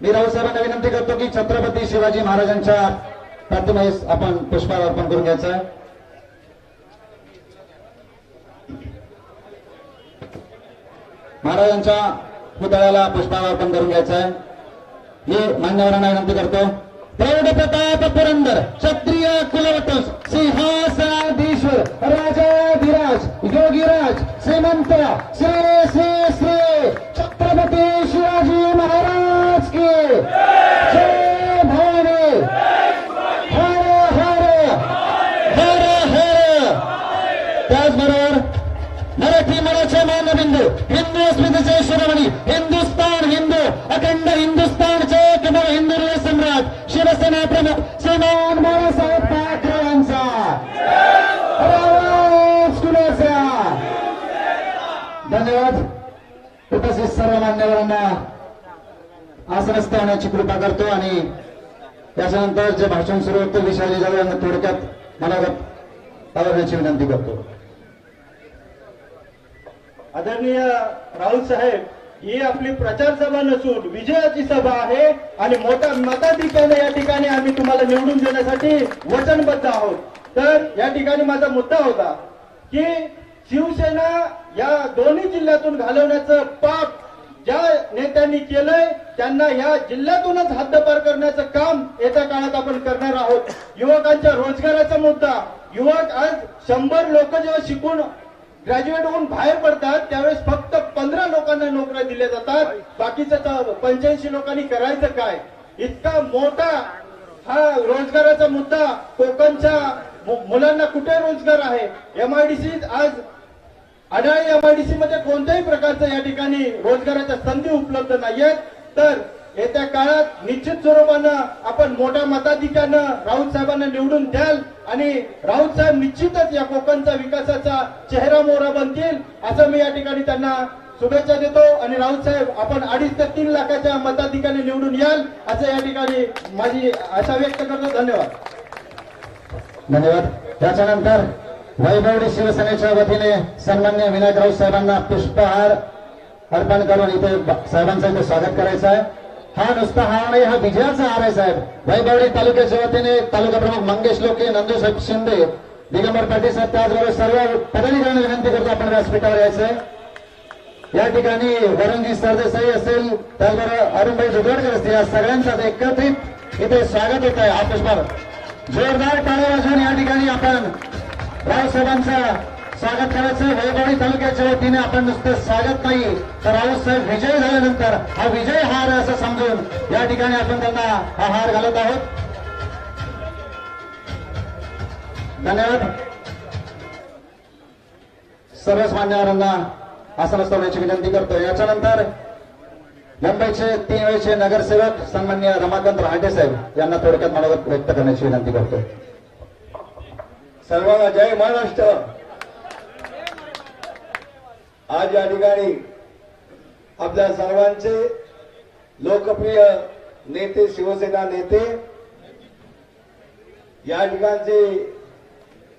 S2: मी राऊत साहेबांना विनंती करतो की छत्रपती शिवाजी महाराजांच्या प्रतिमेस आपण पुष्पार्पण करून घ्यायचं. महाराजांच्या पुतळ्याला पुष्पार्पण करून घ्यायचं आहे. मी मान्यवरांना विनंती करतो. प्रौढ प्रताप पुरंदर क्षत्रिय कुलवतंस सिंहासनाधीश्वर राजाधिराज योगीराज श्रीमंत श्री श्री श्री छत्रपती शिवाजी महाराज की जय भवानी. हर हर हर हर. त्याचबरोबर मराठी मनाचे मानबिंदू हिंदू अस्मितेचे शिरोमणी हिंदुस्तान हिंदू अखंड हिंदुस्तानचे एकमेव हिंदू सम्राट शिवसेना प्रमुख श्रीमान बाळासाहेब ठाकरे यांचा धन्यवाद. उपस्थित सर्व मान्यवरांना आसनस्थ होण्याची कृपा करतो आणि त्याच्यानंतर जे भाषण सुरू होतं विशाली जाधव यांना थोडक्यात मनागत आवडण्याची विनंती करतो.
S6: आदरणीय राऊत साहेब, ही आपली प्रचार सभा नसून विजयाची सभा आहे आणि मोठ्या मताधिक्याने या ठिकाणी आम्ही तुम्हाला निवडून देण्यासाठी वचनबद्ध आहोत. तर या ठिकाणी माझा मुद्दा होता की शिवसेना या दोन्ही जिल्ह्यातून घालवण्याचं पाप ज्या नेत्यांनी केलंय त्यांना या जिल्ह्यातूनच हद्दपार करण्याचं काम येत्या काळात आपण करणार आहोत. युवकांच्या रोजगाराचा मुद्दा, युवक आज 100 लोक जेव्हा शिकून ग्रॅज्युएट होऊन बाहेर पडतात त्यावेळेस फक्त 15 लोकांना नोकऱ्या दिल्या जातात, बाकीचं 85 लोकांनी करायचं काय? इतका मोठा हा रोजगाराचा मुद्दा. कोकणच्या मुलांना कुठे रोजगार आहे? MIDC आज अडाणी MIDC मध्ये कोणत्याही प्रकारचं या ठिकाणी रोजगाराच्या संधी उपलब्ध नाहीयेत. तर येत्या काळात निश्चित स्वरूपानं आपण मोठ्या मताधिक्यानं राऊत साहेबांना निवडून द्याल आणि राऊत साहेब निश्चितच या कोकणचा विकासाचा चेहरा मोहरा बनतील असं मी या ठिकाणी त्यांना शुभेच्छा देतो. आणि राऊत साहेब, आपण 2.5 ते 3 लाखाच्या मताधिक्याने निवडून याल असं या ठिकाणी माझी आशा व्यक्त करतो. धन्यवाद.
S2: धन्यवाद. त्याच्यानंतर वैभवडी शिवसेनेच्या वतीने सन्मान्य विनायक राऊत साहेबांना पुष्पहार अर्पण करून इथे साहेबांचं इथे स्वागत करायचं आहे. हा नुसता हार नाही, हा विजयाचा हार आहे साहेब. वैभवडी तालुक्याच्या वतीने तालुका प्रमुख मंगेश लोके, नंदूसाहेब शिंदे, दिगंबर पाटील साहेब, त्याचबरोबर सर्व पदाधिकाऱ्यांना विनंती करतो आपण व्यासपीठावर यायचंय. या ठिकाणी वरुणजी सरदेसाई असेल, त्याचबरोबर अरुणभाई दुधवडकर असतील, या सगळ्यांचं एकत्रित इथे स्वागत होत आहे. हा पुष्पहार जोरदार टाळ्या वाजवून या ठिकाणी आपण राऊत साहेबांचं स्वागत करायचं. वैभवडी तालुक्याच्या वतीने आपण नुसतं स्वागत नाही तर राऊत साहेब विजय झाल्यानंतर हा विजय हार असं समजून या ठिकाणी आपण त्यांना हा हार घालत आहोत. धन्यवाद. सर्वच मान्यवरांना आसनस्थ होण्याची विनंती करतो. याच्यानंतर मुंबईचे 3 वेळचे नगरसेवक सन्मान्य रमाकांत रहाटे साहेब यांना थोडक्यात मनोगत व्यक्त करण्याची विनंती करतो.
S3: सर्वांना जय महाराष्ट्र. आज या ठिकाणी आपल्या सर्वांचे लोकप्रिय नेते, शिवसेना नेते या ठिकाणचे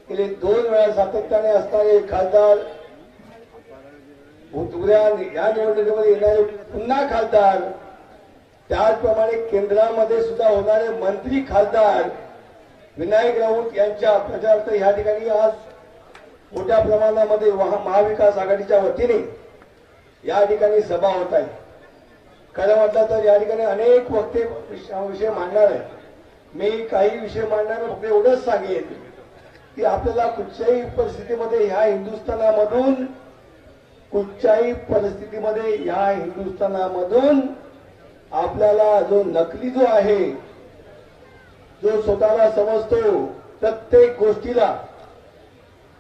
S3: गेले 2 वेळा सातत्याने असणारे खासदार, उद्या या निवडणुकीमध्ये येणारे पुन्हा खासदार, त्याचप्रमाणे केंद्रामध्ये सुद्धा होणारे मंत्री खासदार विनायक राऊत यांच्या प्रचारार्थ या ठिकाणी आज मोठ्या प्रमाणामध्ये महाविकास आघाडीच्या वतीने या ठिकाणी सभा होत आहे. खरं म्हटलं तर या ठिकाणी अनेक वक्ते विषय मांडणार आहे. मी काही विषय मांडणार, फक्त एवढंच सांगेन की आपल्याला कुठच्याही परिस्थितीमध्ये ह्या हिंदुस्थानामधून आपल्याला जो नकली जो आहे, जो स्वतःला समजतो प्रत्येक गोष्टीला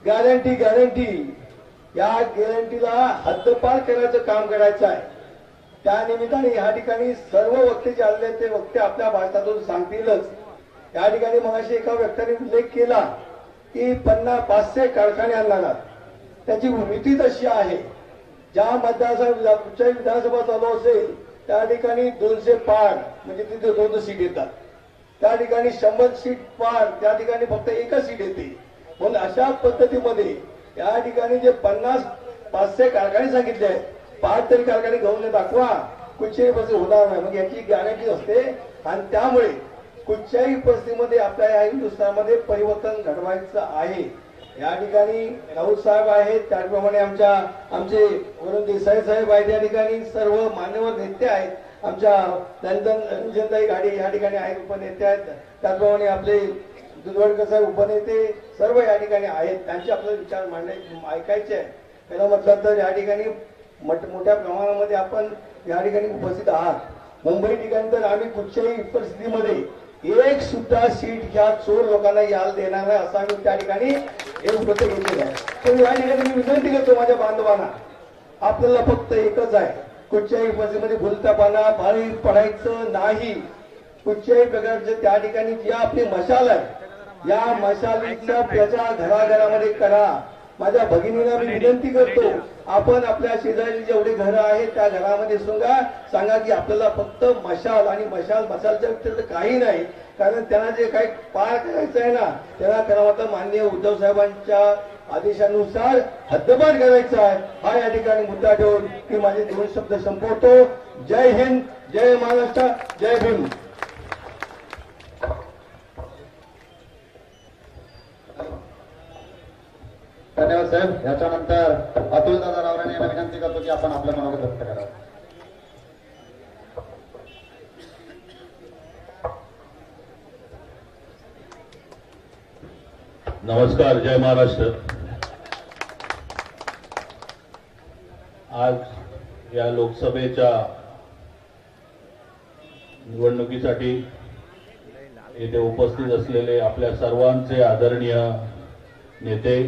S3: गॅरंटी या गॅरंटीला हद्दपार करायचं काम करायचं आहे. त्या निमित्ताने या ठिकाणी सर्व वक्ते जे आलेले ते वक्ते आपल्या भाषणातून सांगतीलच. या ठिकाणी मगाशी एका व्यक्तीने उल्लेख केला की 500 कारखाने आणणार. त्याची भूमिती तशी आहे, ज्या मतदारसंघ कुठच्याही विधानसभा चालू असेल त्या ठिकाणी 200 पार म्हणजे तिथे 2 सीट येतात. त्या ठिकाणी 100 सीट पार, त्या ठिकाणी फक्त 1 सीट येते. म्हणून अशा पद्धतीमध्ये या ठिकाणी जे 500 कारखाने सांगितले आहेत, 5 तरी कारखाने घेऊन दाखवा, कुठच्याही परिस्थिती होणार नाही. मग याची गॅरंटी असते आणि त्यामुळे कुठच्याही परिस्थितीमध्ये आपल्या या हिंदुस्थानमध्ये परिवर्तन घडवायचं आहे. या ठिकाणी राऊत साहेब आहेत, त्याचप्रमाणे आमचे वरुण देसाई साहेब आहेत, या ठिकाणी सर्व मान्यवर नेते आहेत. आमच्या रंजनताई गाडी या ठिकाणी आहेत, उपनेते आहेत. त्याचप्रमाणे आपले दुधवडकर साहेब उपनेते सर्व या ठिकाणी आहेत. त्यांचे आपले विचार ऐकायचे आहे. त्याला म्हटलं तर या ठिकाणी मोठ्या प्रमाणामध्ये आपण या ठिकाणी उपस्थित आहात. मुंबई ठिकाणी तर आम्ही कुठच्याही परिस्थितीमध्ये एक सुद्धा सीट ह्या चोर लोकांना यायला देणार नाही असं आम्ही त्या ठिकाणी हे उपस्थित घेतलेलं आहे. पण या ठिकाणी मी विनंती करतो माझ्या बांधवांना, आपल्याला फक्त एकच आहे, कुठच्याही परिस्थितीमध्ये भुलतापाना बाहेर पडायचं नाही. कुठच्याही प्रकारचे त्या ठिकाणी जी आपली मशाल आहे, या मशालीचा प्रचार घराघरामध्ये करा.
S5: माझ्या भगिनीला मी विनंती करतो, आपण आपल्या शेजारी जेवढे घरं आहेत त्या घरामध्ये सांगा की आपल्याला फक्त मशाल आणि मशालच्या व्यतिरिक्त काही नाही. कारण त्यांना जे काही पार करायचं आहे ना, त्यांना मात्र माननीय उद्धव साहेबांच्या आदेशानुसार हद्दपार करायचा आहे. हा या ठिकाणी मुद्दा ठेवून की माझे 2 शब्द संपवतो. जय हिंद, जय महाराष्ट्र, जय भीम.
S2: धन्यवाद साहेब. याच्यानंतर अतुल दादा रावराणे यांना विनंती करतो की आपण आपलं मनोगत व्यक्त करावं.
S7: नमस्कार, जय महाराष्ट्र. आज या लोकसभेच्या निवडणुकीसाठी येथे उपस्थित असलेले आपल्या सर्वांचे आदरणीय नेते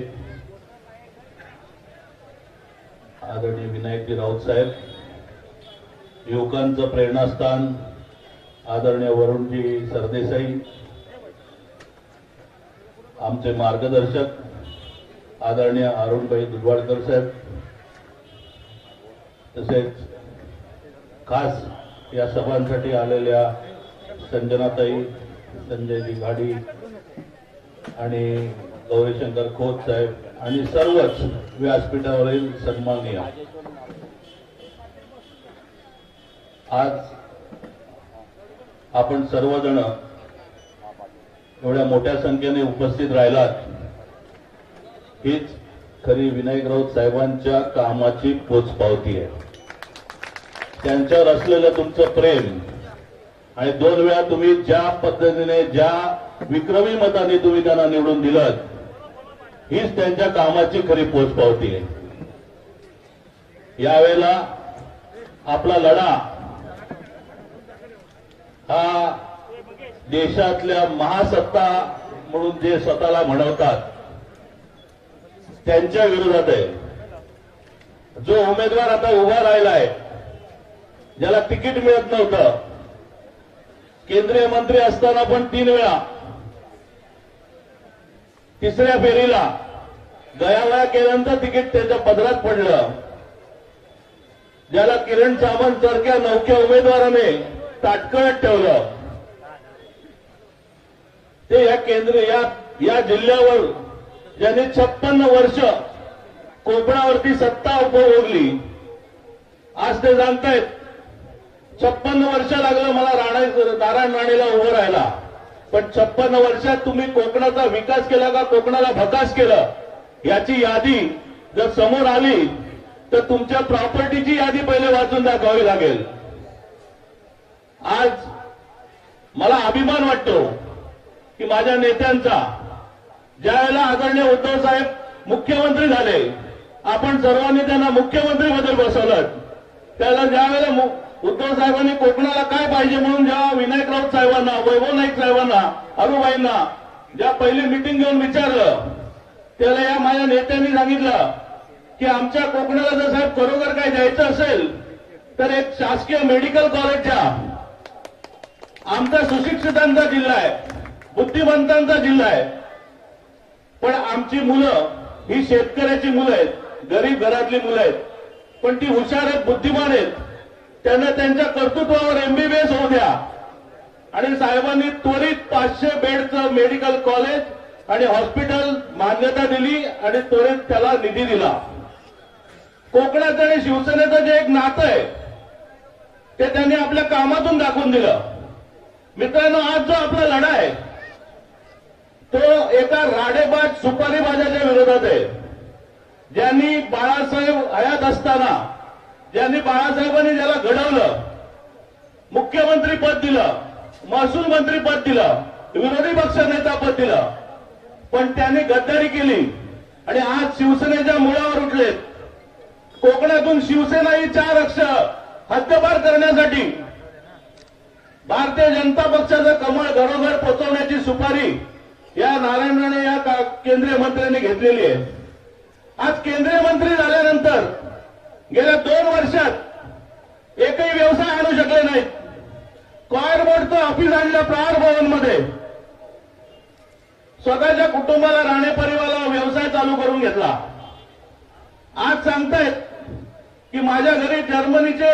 S7: आदरणीय विनायकजी राऊत साहेब, युवकांचं प्रेरणास्थान आदरणीय वरुणजी सरदेसाई, आमचे मार्गदर्शक आदरणीय अरुणभाई दुधवाडकर साहेब, तसेच खास या सभांसाठी आलेल्या संजनाताई, संजयजी घाडी आणि गौरीशंकर खोत साहेब आणि सर्वच व्यासपीठावरील सन्माननीय. आज आपण सर्वजण एवढ्या मोठ्या संख्येने उपस्थित राहिलात, हीच खरी विनायक राऊत साहेबांच्या कामाची पोचपावती आहे. त्यांच्यावर असलेलं तुमचं प्रेम आणि 2 वेळा तुम्ही ज्या पद्धतीने ज्या विक्रमी मताने तुम्ही त्यांना निवडून दिलं, हीच त्यांच्या कामाची खरी पोचपावती आहे. यावेळेला आपला लढा हा देशातल्या महासत्ता म्हणून जे स्वतःला म्हणवतात त्यांच्या विरोधात आहे. जो उमेदवार आता उभा राहिलाय, ज्याला तिकीट मिळत नव्हतं, केंद्रीय मंत्री असताना पण 3 वेळा, तिसऱ्या फेरीला गयावया केल्यानंतर तिकीट त्याच्या पदरात पडलं, ज्याला किरण सावंत सारख्या नवख्या उमेदवाराने ताटकळत ठेवलं, ते या जिल्ह्यावर ज्यांनी 56 वर्ष कोकणावरती सत्ता उपभोगली. आज ते सांगतायत 56 वर्ष लागलं मला नारायण राणेला उभं राहायला, पण 56 वर्षात तुम्ही कोकणाचा विकास केला का, कोकणाला भकास केलं, याची यादी जर समोर आली तर तुमच्या प्रॉपर्टीची यादी पहिले वाचून दाखवावी लागेल. आज मला अभिमान वाटतो की माझ्या नेत्यांचा, ज्यावेळेला आदरणीय उद्धव साहेब मुख्यमंत्री झाले, आपण सर्वांनी त्यांना मुख्यमंत्रीपदी बसवलं, त्याला ज्यावेळेला उद्धव साहेबांनी कोकणाला काय पाहिजे म्हणून जेव्हा विनायक राऊत साहेबांना, वैभव नाईक साहेबांना, अरुबाईंना ज्या पहिली मीटिंग घेऊन विचारलं, त्याला या माझ्या नेत्यांनी सांगितलं की आमच्या कोकणाला जर साहेब खरोखर काय द्यायचं असेल तर एक शासकीय मेडिकल कॉलेज द्या. आमचा सुशिक्षितांचा जिल्हा आहे, बुद्धिमंतांचा जिल्हा आहे, पण आमची मुलं ही शेतकऱ्याची मुलं आहेत, गरीब घरातली मुलं आहेत, पण ती हुशार आहेत, बुद्धिमान आहेत, त्यांना त्यांच्या कर्तृत्वावर MBBS होऊ द्या. आणि साहेबांनी त्वरित 500 बेडचं मेडिकल कॉलेज आणि हॉस्पिटल मान्यता दिली आणि त्वरित त्याला निधी दिला. कोकणाचं आणि शिवसेनेचं जे एक नातं आहे ते त्यांनी आपल्या कामातून दाखवून दिलं. मित्रांनो, आज जो आपला लढा आहे तो एका राडेबाज सुपारीबाजाच्या विरोधात आहे, ज्यांनी बाळासाहेब हयात असताना, ज्यांनी बाळासाहेबांनी ज्याला घडवलं, मुख्यमंत्री पद दिलं, महसूल मंत्री पद दिलं, विरोधी पक्ष नेता पद दिलं, पण त्यांनी गद्दारी केली आणि आज शिवसेनेच्या मुळावर उठलेत. कोकणातून शिवसेना ही 4 अक्ष हद्दपार करण्यासाठी भारतीय जनता पक्षाचं कमळ घरोघर पोहोचवण्याची सुपारी या नारायण राणे या केंद्रीय मंत्र्यांनी घेतलेली आहे. आज केंद्रीय मंत्री झाल्यानंतर गेल्या 2 वर्षात एकही व्यवसाय आणू शकले नाहीत. कॉयर बोर्डचं ऑफिस आणलं प्रहार भवनमध्ये, स्वतःच्या कुटुंबाला, राणे परिवाराला व्यवसाय चालू करून घेतला. आज सांगतायत की माझ्या घरी जर्मनीचे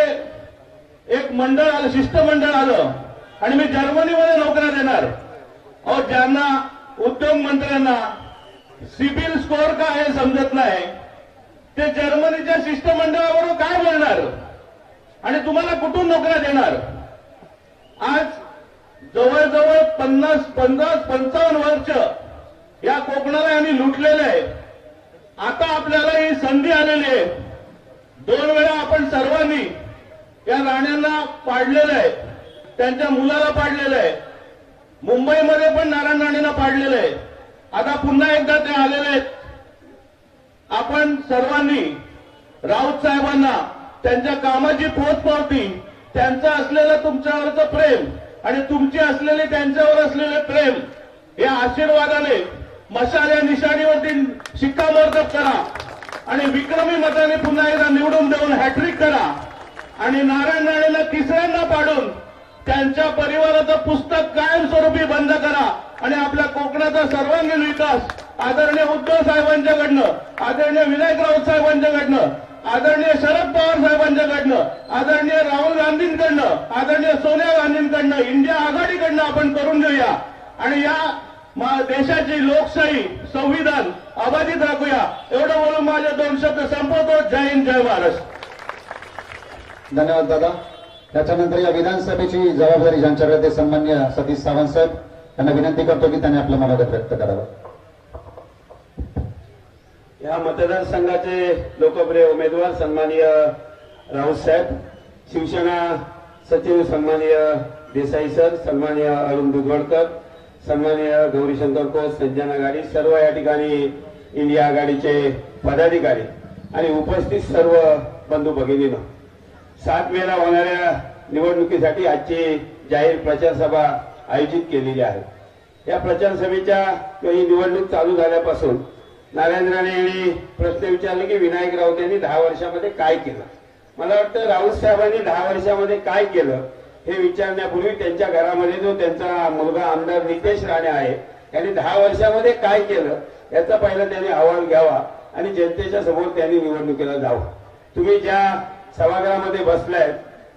S7: एक मंडळ आलं, शिष्टमंडळ आलं आणि मी जर्मनीमध्ये नोकऱ्या देणार. अहो, ज्यांना उद्योग मंत्र्यांना सिबिल स्कोअर काय हे समजत नाही, ते जर्मनीच्या शिष्टमंडळाबरोबर काय बोलणार आणि तुम्हाला कुठून नोकऱ्या देणार. आज जवळजवळ 50-55 वर्ष या कोकणाला यांनी लुटलेलं आहे. आता आपल्याला ही संधी आलेली आहे. 2 वेळा आपण सर्वांनी या राण्यांना पाडलेलं आहे, त्यांच्या मुलाला पाडलेलं आहे. मुंबईमध्ये पण नारायण राणेंना पाडलेलं आहे. आता पुन्हा एकदा ते आलेले आहेत. आपण सर्वांनी राऊत साहेबांना त्यांच्या कामाची पोचपावती, त्यांचं असलेलं तुमच्यावरचं प्रेम आणि तुमची असलेली त्यांच्यावर असलेले प्रेम या आशीर्वादाने मशाल या निशाणीवरती शिक्कामोर्तब करा आणि विक्रमी मताने पुन्हा एकदा निवडून देऊन हॅट्रिक करा आणि नारायण राणेंना तिसऱ्यांदा पाडून त्यांच्या परिवाराचं पुस्तक कायमस्वरूपी बंद करा आणि आपल्या कोकणाचा सर्वांगीण विकास आदरणीय उद्धव साहेबांच्याकडनं, आदरणीय विनायक राऊत साहेबांच्याकडनं, आदरणीय शरद पवार साहेबांच्याकडनं, आदरणीय राहुल गांधींकडनं, आदरणीय सोनिया गांधींकडनं, इंडिया आघाडीकडनं आपण करून घेऊया आणि या देशाची लोकशाही, संविधान अबाधित राखूया. एवढं बोलून माझे 2 शब्द संपवतो. जय हिंद, जय महाराष्ट्र.
S2: धन्यवाद दादा. त्याच्यानंतर या विधानसभेची जबाबदारी ज्यांच्याकडे ते सन्माननीय सतीश सावंत साहेब यांना विनंती करतो की त्यांनी आपलं मनोगत व्यक्त करावं.
S8: या मतदारसंघाचे लोकप्रिय उमेदवार सन्माननीय राऊत साहेब, शिवसेना सचिव सन्माननीय देसाई सर, सन्माननीय अरुण दुधवडकर, सन्माननीय गौरीशंकर खोत, संजना गाडी, सर्व या ठिकाणी इंडिया आघाडीचे पदाधिकारी आणि उपस्थित सर्व बंधू भगिनींनो, 7 मेला होणाऱ्या निवडणुकीसाठी आजची जाहीर प्रचार सभा आयोजित केलेली आहे. या प्रचार सभेच्या किंवा ही निवडणूक चालू झाल्यापासून नारायण राणे यांनी प्रश्न विचारले की विनायक राऊत यांनी 10 वर्षामध्ये काय केलं. मला वाटतं राऊत साहेबांनी 10 वर्षामध्ये काय केलं हे विचारण्यापूर्वी त्यांच्या घरामध्ये जो त्यांचा मुलगा आमदार नितेश राणे आहे त्यांनी 10 वर्षामध्ये काय केलं याचा पहिला त्यांनी अहवाल घ्यावा आणि जनतेच्या समोर त्यांनी निवडणुकीला जावं. तुम्ही ज्या सभागृहामध्ये बसलाय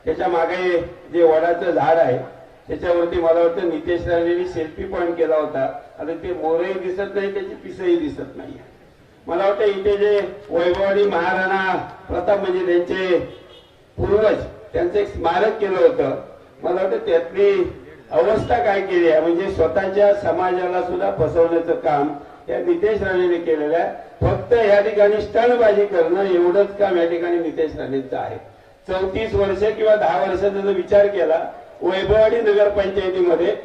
S8: त्याच्या मागे जे वडाचं झाड आहे त्याच्यावरती मला वाटतं नितेश राणेंनी सेल्फी पॉइंट केला होता. आता ते मोरही दिसत नाही, त्याची पिसही दिसत नाही. मला वाटतं इथे जे वैभववाडी महाराणा प्रताप म्हणजे त्यांचे पूर्वज त्यांचं एक स्मारक केलं होतं. मला वाटतं त्यातली अवस्था काय केली आहे म्हणजे स्वतःच्या समाजाला सुद्धा फसवण्याचं काम या नितेश राणेंनी केलेलं आहे. फक्त या ठिकाणी स्टंटबाजी करणं एवढंच काम या ठिकाणी नितेश राणेंचं आहे. 34 वर्ष किंवा 10 वर्षाचा जर विचार केला, वैभववाडी नगरपंचायतीमध्ये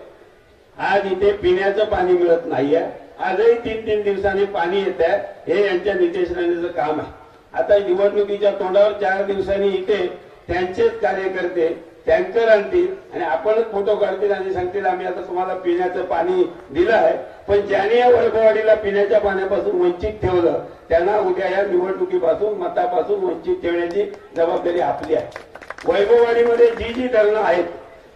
S8: आज इथे पिण्याचं पाणी मिळत नाहीये. आजही 3-3 दिवसांनी पाणी येत आहे. हे यांच्या नितेश राणेंचं काम आहे. आता निवडणुकीच्या तोंडावर 4 दिवसांनी इथे त्यांचेच कार्यकर्ते टँकर आणतील आणि आपणच फोटो काढतील आणि सांगतील आम्ही आता तुम्हाला पिण्याचं पाणी दिलं आहे. पण ज्याने या वैभववाडीला पिण्याच्या पाण्यापासून वंचित ठेवलं त्यांना उद्या या निवडणुकीपासून मतापासून वंचित ठेवण्याची जबाबदारी आपली आहे. वैभववाडीमध्ये जी धरणं आहेत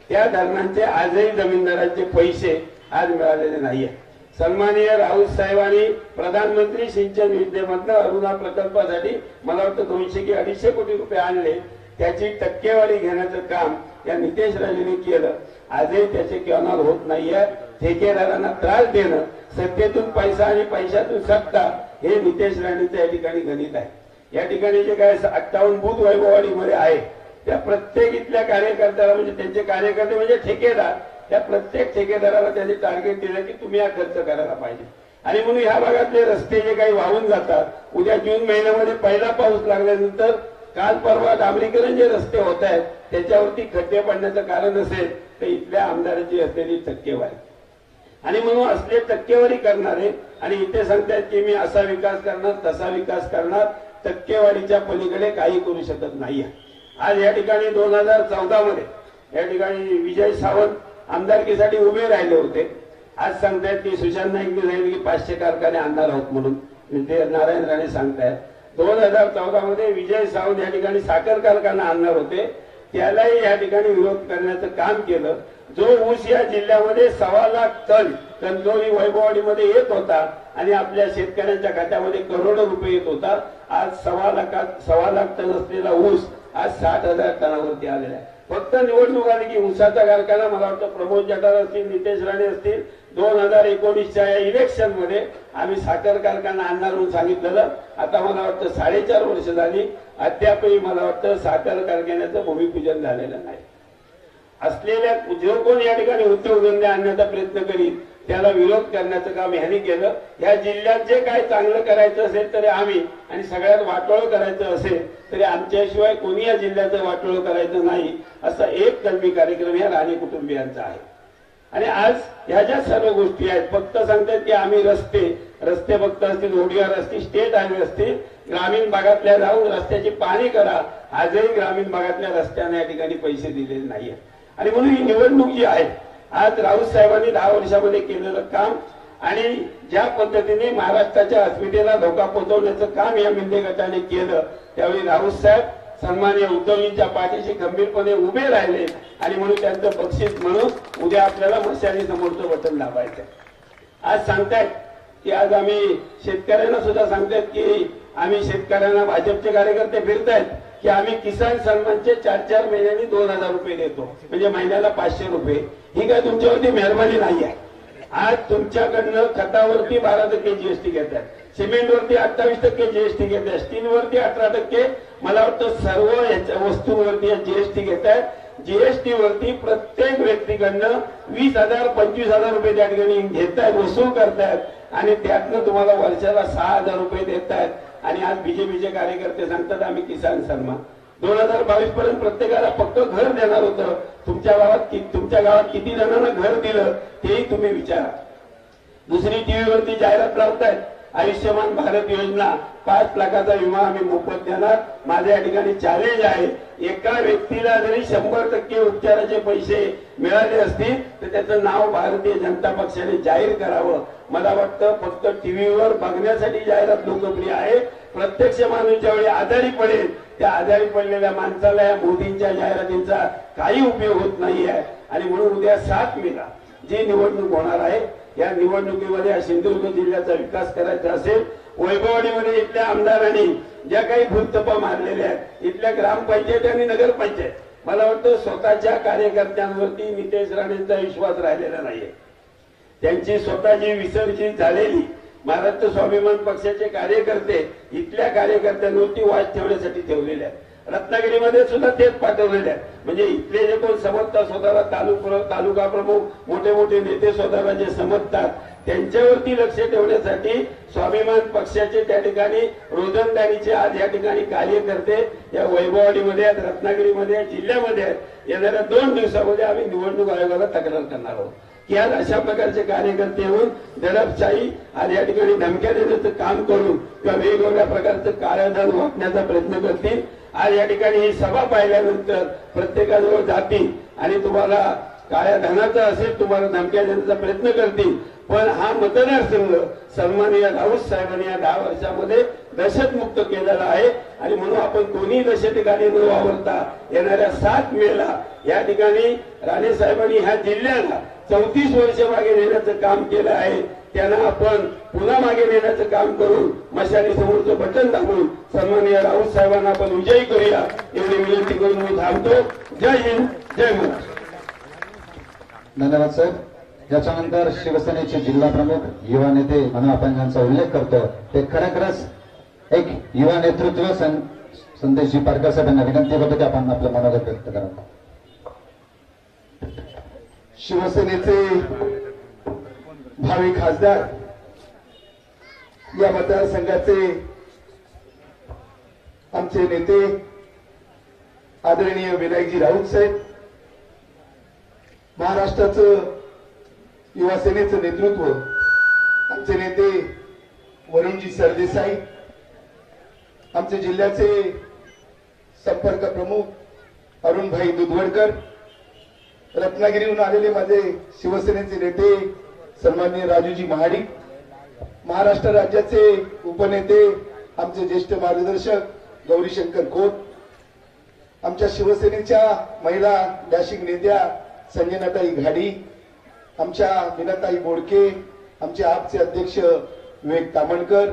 S8: त्या धरणांचे आजही जमीनदारांचे पैसे आज मिळालेले नाहीये. सन्माननीय राऊत साहेबांनी प्रधानमंत्री सिंचन योजनेमधनं अरुणा प्रकल्पासाठी मला वाटतं 200 की 250 कोटी रुपये आणले. त्याची टक्केवारी घेण्याचं काम या नितेश राणेंनी केलं. आजही त्याचे कॅनॉल होत नाहीये. ठेकेदारांना त्रास देणं, सत्तेतून पैसा आणि पैशातून सत्ता हे नितेश राणेंचं या ठिकाणी गणित आहे. या ठिकाणी जे काय 58 बूथ वैभववाडीमध्ये आहे त्या प्रत्येक इथल्या कार्यकर्त्याला म्हणजे त्यांचे कार्यकर्ते म्हणजे ठेकेदार, त्या प्रत्येक ठेकेदाराला त्यांनी टार्गेट दिलं की तुम्ही हा खर्च करायला पाहिजे. आणि म्हणून ह्या भागातले रस्ते जे काही वाहून जातात, उद्या जून महिन्यामध्ये पहिला पाऊस लागल्यानंतर काल परवा डांबरीकरण जे रस्ते होत आहेत त्याच्यावरती खड्डे पडण्याचं कारण असेल तर इथल्या आमदारांची असलेली टक्केवारी. आणि म्हणून असले टक्केवारी करणारे आणि इथे सांगतायत की मी असा विकास करणार तसा विकास करणार, टक्केवारीच्या पलीकडे काही करू शकत नाहीये. आज या ठिकाणी 2014 मध्ये या ठिकाणी विजय सावंत आमदारकीसाठी उभे राहिले होते. आज सांगतायत की सुशांत नाईकने सांगितलं की 500 कारखाने आणणार आहोत म्हणून ते नारायण राणे सांगतायत. 2014 मध्ये विजय सावंत या ठिकाणी साखर कारखाना आणणार होते त्यालाही या ठिकाणी विरोध करण्याचं काम केलं. जो ऊस या जिल्ह्यामध्ये 1.25 लाख टन कणकवली वैभववाडीमध्ये येत होता आणि आपल्या शेतकऱ्यांच्या खात्यामध्ये करोडो रुपये येत होता, आज 1.25 लाख टन असलेला ऊस आज 60,000 टनावरती आलेला आहे. फक्त निवडणूक आली की ऊसाचा कारखाना, मला वाटतं प्रमोद जठार असतील, नितेश राणे असतील, 2019च्या या इलेक्शन मध्ये आम्ही साखर कारखाना आणणार म्हणून सांगितलेलं. आता मला वाटतं 4.5 वर्ष झाली, अद्यापही मला वाटतं साखर कारखान्याचं भूमिपूजन झालेलं नाही. असलेल्या जो कोण या ठिकाणी उद्योगधंदे आणण्याचा प्रयत्न करीत त्याला विरोध करण्याचं काम ह्यांनी केलं. या जिल्ह्यात जे काय चांगलं करायचं असेल तरी आम्ही, आणि सगळ्यात वाटोळं करायचं असेल तरी आमच्याशिवाय कोणी या जिल्ह्याचं वाटोळं करायचं नाही, असा एक कलमी कार्यक्रम या राणे कुटुंबियांचा आहे. आणि आज ह्या ज्या सर्व गोष्टी आहेत, फक्त सांगतात की आम्ही रस्ते फक्त असतील, ओडीआर असतील, स्टेट हायवे असतील, ग्रामीण भागातल्या जाऊन रस्त्याची पाहणी करा. आजही ग्रामीण भागातल्या रस्त्यांना या ठिकाणी पैसे दिलेले नाहीये. आणि म्हणून ही निवडणूक जी आहे, आज राऊत साहेबांनी 10 वर्षामध्ये केलेलं काम आणि ज्या पद्धतीने महाराष्ट्राच्या अस्मितेला धोका पोहोचवण्याचं काम या मिंदे गटाने केलं, त्यावेळी राऊत साहेब सन्माननीय उद्धवजींच्या पाठीशी खंबीरपणे उभे राहिले. आणि म्हणून त्यांचं बक्षीस म्हणून उद्या आपल्याला मशाली समोरचं बटन दाबायचं. आज सांगतायत की आज आम्ही शेतकऱ्यांना सुद्धा सांगतायत की आम्ही शेतकऱ्यांना, भाजपचे कार्यकर्ते फिरतायत की आम्ही किसान सन्मानचे 4-4 महिन्यांनी 2,000 रुपये देतो, म्हणजे महिन्याला 500 रुपये. ही काय तुमच्यावरती मेहरबानी नाही आहे. आज तुमच्याकडनं खतावरती 12% जीएसटी घेतात, सिमेंटवरती 28% जीएसटी घेतात, स्टीलवरती 18%, मला वाटतं सर्व वस्तूंवरती जीएसटी घेतात. जीएसटी वरती प्रत्येक व्यक्तीकडनं 20,000 25,000 रुपये त्या ठिकाणी घेतायत, वसूल करतायत आणि त्यातनं तुम्हाला वर्षाला 6,000 रुपये देतायत. आणि आज बीजेपीचे कार्यकर्ते सांगतात आम्ही किसान सन्मान 2022 पर्यंत प्रत्येकाला पक्क घर देणार होतं. तुमच्या गावात किती जणांना घर दिलं तेही तुम्ही विचारा. दुसरी टीव्हीवरती जाहिरात लावतायत, आयुष्यमान भारत योजना, 5 लाखाचा विमा आम्ही मोफत देणार. माझ्या या ठिकाणी चॅलेंज आहे, एका व्यक्तीला जरी 100% उपचाराचे पैसे मिळाले असतील तर त्याचं नाव भारतीय जनता पक्षाने जाहीर करावं. मला वाटतं फक्त टीव्हीवर बघण्यासाठी जाहिरात लोकप्रिय आहे. प्रत्यक्ष माणूस ज्यावेळी आजारी पडेल, त्या आजारी पडलेल्या माणसाला या मोदींच्या जाहिरातींचा काही उपयोग होत नाही आहे. आणि म्हणून उद्या 7 मेला जी निवडणूक होणार आहे, या निवडणुकीमध्ये या सिंधुदुर्ग जिल्ह्याचा विकास करायचा असेल, वैभववाडीमध्ये इथल्या आमदारांनी ज्या काही भूलथप्पा मारलेल्या आहेत, इथल्या ग्रामपंचायत आणि नगरपंचायत, मला वाटतं स्वतःच्या कार्यकर्त्यांवरती नितेश राणेंचा विश्वास राहिलेला नाहीये. त्यांची स्वतःची विसर्जित झालेली महाराष्ट्र स्वाभिमान पक्षाचे कार्यकर्ते इथल्या कार्यकर्त्यांवरती वाच ठेवण्यासाठी ठेवलेले आहेत. रत्नागिरीमध्ये सुद्धा तेच पाठवलेले आहेत. म्हणजे इथले जे कोण समजतात, स्वतःला तालुका प्रमुख, मोठे मोठे नेते स्वतःला जे समजतात, त्यांच्यावरती लक्ष ठेवण्यासाठी स्वाभिमान पक्षाचे त्या ठिकाणी रोजंदारीचे आज या ठिकाणी कार्यकर्ते या वैभववाडीमध्ये आहेत, रत्नागिरीमध्ये, जिल्ह्यामध्ये आहेत. येणाऱ्या 2 दिवसामध्ये आम्ही निवडणूक आयोगाला तक्रार करणार आहोत की आज अशा प्रकारचे कार्यकर्ते येऊन दडपशाही आज या ठिकाणी धमक्या देण्याचं काम करून किंवा वेगवेगळ्या प्रकारचं काळधन वापरण्याचा प्रयत्न करतील. आज या ठिकाणी ही सभा पाहिल्यानंतर प्रत्येकाजवळ जातील आणि तुम्हाला काळ्या धनाचा असेल तुम्हाला धमक्या देण्याचा प्रयत्न करतील. पण हा मतदारसंघ सन्माननीय राऊत साहेबांनी या 10 वर्षामध्ये दहशतमुक्त केलेला आहे. आणि म्हणून आपण कोणी दहशतीखाली न वावरता येणाऱ्या 7 मेला या ठिकाणी राणे साहेबांनी ह्या जिल्ह्याला 34 वर्ष मागे नेण्याचं काम केलं आहे. त्यांना आपण पुन्हा मागे नेण्याचं काम करून मशाली समोरचं बटन दाबून सन्माननीय राऊत साहेबांना आपण विजयी करूया एवढी विनंती करून मी थांबतो. जय हिंद, जय महाराष्ट्र.
S2: धन्यवाद साहेब. याच्यानंतर शिवसेनेचे जिल्हा प्रमुख युवा नेते म्हणून आपण ज्यांचा उल्लेख करतो ते खरोखरच एक युवा नेतृत्व संदेशजी पारकर साहेबांना विनंती करतो की आपण आपलं मनोगत व्यक्त करा.
S3: शिवसेनेचे भावी खासदार, या मतदारसंघाचे आमचे नेते आदरणीय विनायकजी राऊत साहेब, महाराष्ट्राचं युवा सेनेचं नेतृत्व आमचे नेते वरुणजी सरदेसाई, आमचे जिल्ह्याचे संपर्क प्रमुख अरुणभाई दुधवडकर, रत्नागिरीहून आलेले माझे शिवसेनेचे नेते सन्माननीय राजूजी महाडिक, महाराष्ट्र राज्याचे उपनेते आमचे ज्येष्ठ मार्गदर्शक गौरीशंकर खोत, आमच्या शिवसेनेच्या महिला डॅशिंग नेत्या संजनाताई घाडी, आमच्या मीनाताई बोडके, आमचे आपचे अध्यक्ष विवेक तामणकर,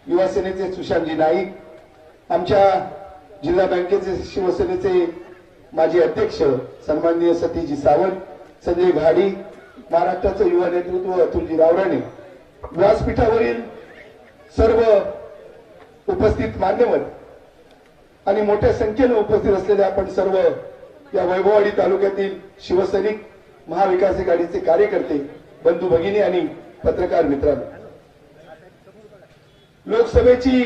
S3: युवा सेनेचे सुशांतजी नाईक, आमच्या जिल्हा बँकेचे शिवसेनेचे माजी अध्यक्ष सन्माननीय सतीजी सावंत, संजय घाडी, महाराष्ट्राचं युवा नेतृत्व अतुलजी रावराणे, व्यासपीठावरील सर्व उपस्थित मान्यवर आणि मोठ्या संख्येने उपस्थित असलेले आपण सर्व या वैभववाडी तालुक्यातील शिवसैनिक, महाविकास आघाडीचे कार्यकर्ते, बंधू भगिनी आणि पत्रकार मित्रांनो, लोकसभेची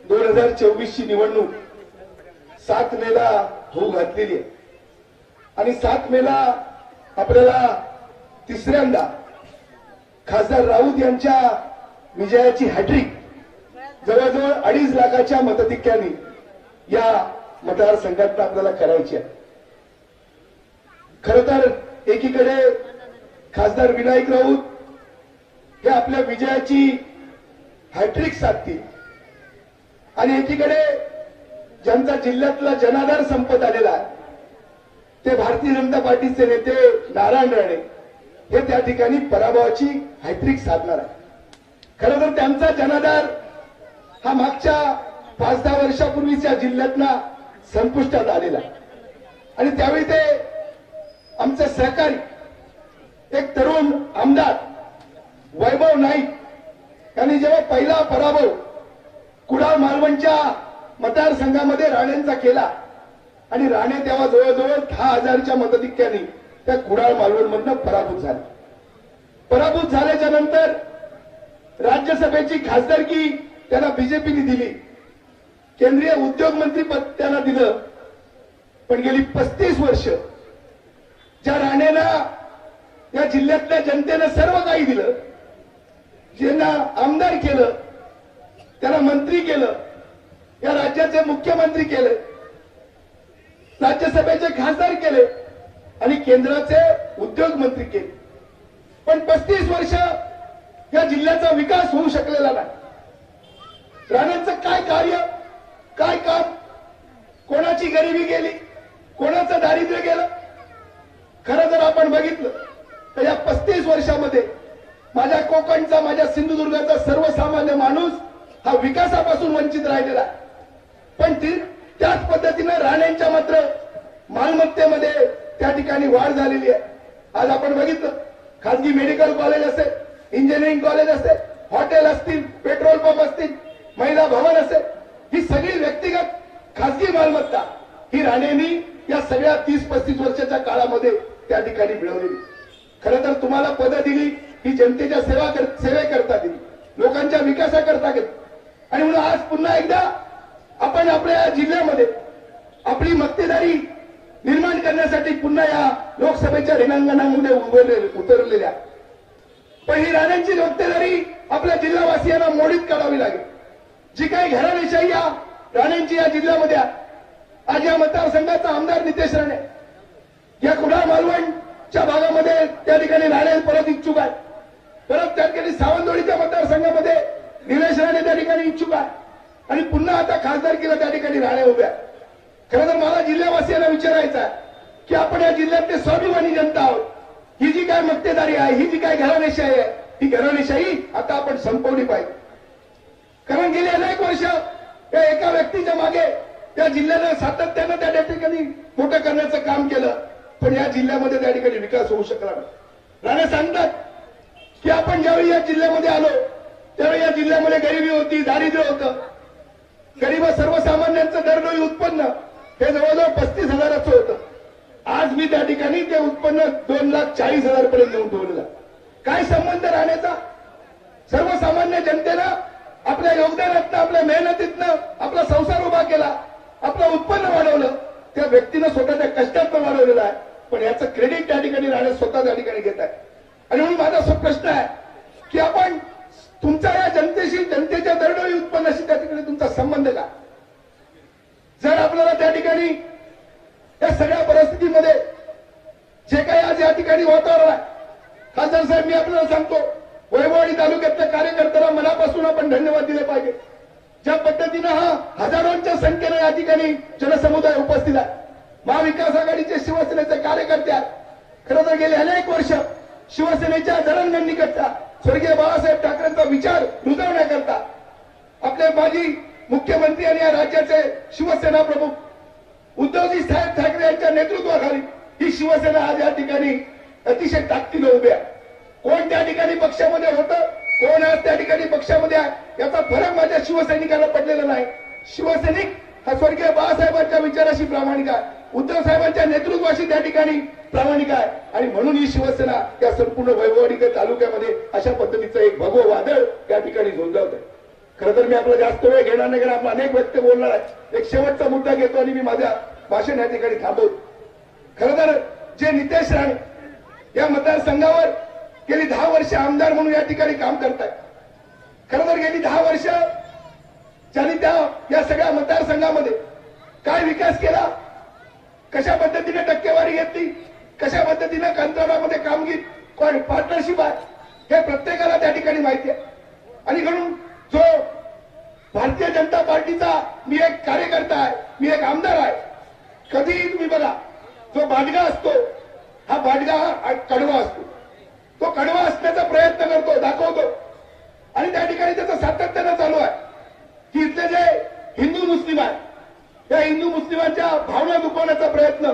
S3: 2024 ची निवडणूक 7 मेला होऊ घातलेली आहे आणि 7 मेला आपल्याला तिसऱ्यांदा खासदार राऊत यांच्या विजयाची हॅट्रिक जवळजवळ 2.5 लाखाच्या मताधिक्याने या मतदारसंघात आपल्याला करायची आहे. खरं तर एकीकडे खासदार विनायक राऊत हे आपल्या विजयाची हॅट्रिक साधतील आणि एकीकडे ज्यांचा जिल्ह्यातला जनाधार संपत आलेला आहे ते भारतीय जनता पार्टीचे नेते नारायण राणे हे त्या ठिकाणी पराभवाची हॅट्रिक साधणार आहे. खरं तर त्यांचा जनाधार हा मागच्या 5-10 वर्षापूर्वीच या जिल्ह्यातना संपुष्टात आलेला आहे आणि त्यावेळी ते आमचे सहकारी एक तरुण आमदार वैभव नाईक यांनी जेव्हा पहिला पराभव कुडाळ मालवणच्या मतदारसंघामध्ये राणेंचा केला आणि राणे तेव्हा जवळजवळ 10,000च्या मताधिक्याने त्या कुडाळ मालवणमधनं पराभूत झाले. पराभूत झाल्याच्या नंतर राज्यसभेची खासदारकी त्यांना बीजेपीने दिली, केंद्रीय उद्योग मंत्री पद त्यांना दिलं. पण गेली 35 वर्ष ज्या राणेला या जिल्ह्यातल्या जनतेनं सर्व काही दिलं, ज्यांना आमदार केलं, त्यांना मंत्री केलं, या राज्याचे मुख्यमंत्री केले, राज्यसभेचे खासदार केले आणि केंद्राचे उद्योग मंत्री केले, पण 35 वर्ष या जिल्ह्याचा विकास होऊ शकलेला नाही. राणेंचं काय कार्य, काय काम, कोणाची गरिबी गेली, कोणाचं दारिद्र्य गेलं? खरं जर आपण बघितलं तर या 35 वर्षामध्ये माझ्या कोकणचा, माझ्या सिंधुदुर्गाचा सर्वसामान्य माणूस हा विकासापासून वंचित राहिलेला आहे. पण त्याच पद्धतीनं राणेंच्या मात्र मालमत्तेमध्ये त्या ठिकाणी वाढ झालेली आहे. आज आपण बघितलं खासगी मेडिकल कॉलेज असेल, इंजिनिअरिंग कॉलेज असेल, हॉटेल असतील, पेट्रोल पंप असतील, महिला भवन असेल, ही सगळी व्यक्तिगत खासगी मालमत्ता ही राणेंनी या सगळ्या 30-35 वर्षाच्या काळामध्ये त्या ठिकाणी मिळवलेली. खरं तर तुम्हाला पदं दिली ही जनतेच्या सेवेकरता दिली, लोकांच्या विकासाकरता दिली आणि म्हणून आज पुन्हा एकदा आपण आपल्या जिल्ह्यामध्ये आपली मक्तेदारी निर्माण करण्यासाठी पुन्हा या लोकसभेच्या रिंगणामध्ये उतरलेल्या. पण ही राणेंची मक्तेदारी आपल्या जिल्हावासियांना मोडीत काढावी लागेल. जी काही घराणेशाही या राणेंची या जिल्ह्यामध्ये आज या मतदारसंघाचा आमदार नितेश राणे या कुडाळ मालवणच्या भागामध्ये त्या ठिकाणी राणे परत इच्छुक आहे. परत त्या ठिकाणी सावंतवाडीच्या मतदारसंघामध्ये निलेश राणे त्या ठिकाणी इच्छुक आहे आणि पुन्हा आता खासदारकीला त्या ठिकाणी राणे उभ्या. खरं तर मला जिल्ह्यावासियांना विचारायचं आहे की आपण या जिल्ह्यातले स्वाभिमानी जनता आहोत. ही जी काय मक्तेदारी आहे, ही जी काय घराणेशाही आहे, ही घराणेशाही आता आपण संपवली पाहिजे. कारण गेली अनेक वर्ष त्या एका व्यक्तीच्या मागे त्या जिल्ह्यानं सातत्यानं त्या ठिकाणी मोठं करण्याचं काम केलं, पण या जिल्ह्यामध्ये त्या ठिकाणी विकास होऊ शकला नाही. राणे सांगतात की आपण ज्यावेळी या जिल्ह्यामध्ये आलो त्यावेळी या जिल्ह्यामध्ये गरिबी होती, दारिद्र्य होतं. गरीब सर्वसामान्यांचं दरडोई उत्पन्न हे जवळजवळ 35,000चं होतं. आज मी त्या ठिकाणी ते उत्पन्न 2,40,000 पर्यंत नेऊन ठेवलेलं. काय संबंध राहण्याचा? सर्वसामान्य जनतेला आपल्या योगदानातनं, आपल्या मेहनतीतनं आपला संसार उभा केला, आपलं उत्पन्न वाढवलं, त्या व्यक्तीनं स्वतःच्या कष्टातनं वाढवलेलं आहे. पण याचं क्रेडिट त्या ठिकाणी राणे स्वतः त्या ठिकाणी घेत आहे. आणि म्हणून माझा प्रश्न आहे की आपण तुमच्या या जनतेशी, जनतेच्या दरडोई उत्पन्नाशी त्या ठिकाणी तुमचा संबंध का? जर आपल्याला त्या ठिकाणी या सगळ्या परिस्थितीमध्ये जे काही आज या ठिकाणी वातावरण आहे, खासदार साहेब मी आपल्याला सांगतो, वैभववाडी तालुक्यातल्या कार्यकर्त्यांना मनापासून आपण धन्यवाद दिले पाहिजे.
S1: ज्या पद्धतीनं हा हजारोंच्या संख्येने या ठिकाणी जनसमुदाय उपस्थित आहे. महाविकास आघाडीचे शिवसेनेचे कार्यकर्ते आहेत. खरं तर गेले अनेक वर्ष शिवसेनेच्या जडणघडणीकरता स्वर्गीय बाळासाहेब ठाकरेंचा विचार रुजवण्याकरता आपले माजी मुख्यमंत्री आणि या राज्याचे शिवसेना प्रमुख उद्धवजी साहेब ठाकरे यांच्या नेतृत्वाखाली ही शिवसेना आज या ठिकाणी अतिशय ताकदीने उभी आहे. कोण त्या ठिकाणी पक्षामध्ये होतं, कोण आज त्या ठिकाणी पक्षामध्ये आहे याचा फरक माझ्या शिवसैनिकांना पडलेला नाही. शिवसैनिक हा स्वर्गीय बाळासाहेबांच्या विचाराशी प्रामाणिक आहे, उद्धव साहेबांच्या नेतृत्वाशी त्या ठिकाणी प्रामाणिक आहे आणि म्हणून ही शिवसेना या संपूर्ण वैभववाडी तालुक्यामध्ये अशा पद्धतीचं एक भगवं वादळ या ठिकाणी झोंजवत आहे. खरं तर मी आपला जास्त वेळ घेणार नाही, कारण आपला अनेक व्यक्त बोलणार आहे. एक शेवटचा मुद्दा घेतो आणि मी माझ्या भाषण या ठिकाणी थांबवतो. खरं तर जे नितेश राणे या मतदारसंघावर गेली 10 वर्ष आमदार म्हणून या ठिकाणी काम करतायत. खरं तर गेली 10 वर्ष ज्यांनी या सगळ्या मतदारसंघामध्ये काय विकास केला, कशा पद्धतीने टक्केवारी घेतली, कशा पद्धतीने कंत्राटामध्ये कामगिरी पार्टनरशिप आहे हे प्रत्येकाला त्या ठिकाणी माहिती आहे. आणि म्हणून जो भारतीय जनता पार्टीचा मी एक कार्यकर्ता आहे, मी एक आमदार आहे, कधीही तुम्ही बघा जो बाडगा असतो हा बाडगा कडवा असतो. तो कडवा असण्याचा प्रयत्न करतो, दाखवतो आणि त्या ठिकाणी त्याचं सातत्यानं चालू आहे की इथले जे हिंदू मुस्लिम आहेत त्या हिंदू मुस्लिमांच्या भावना दुखवण्याचा प्रयत्न,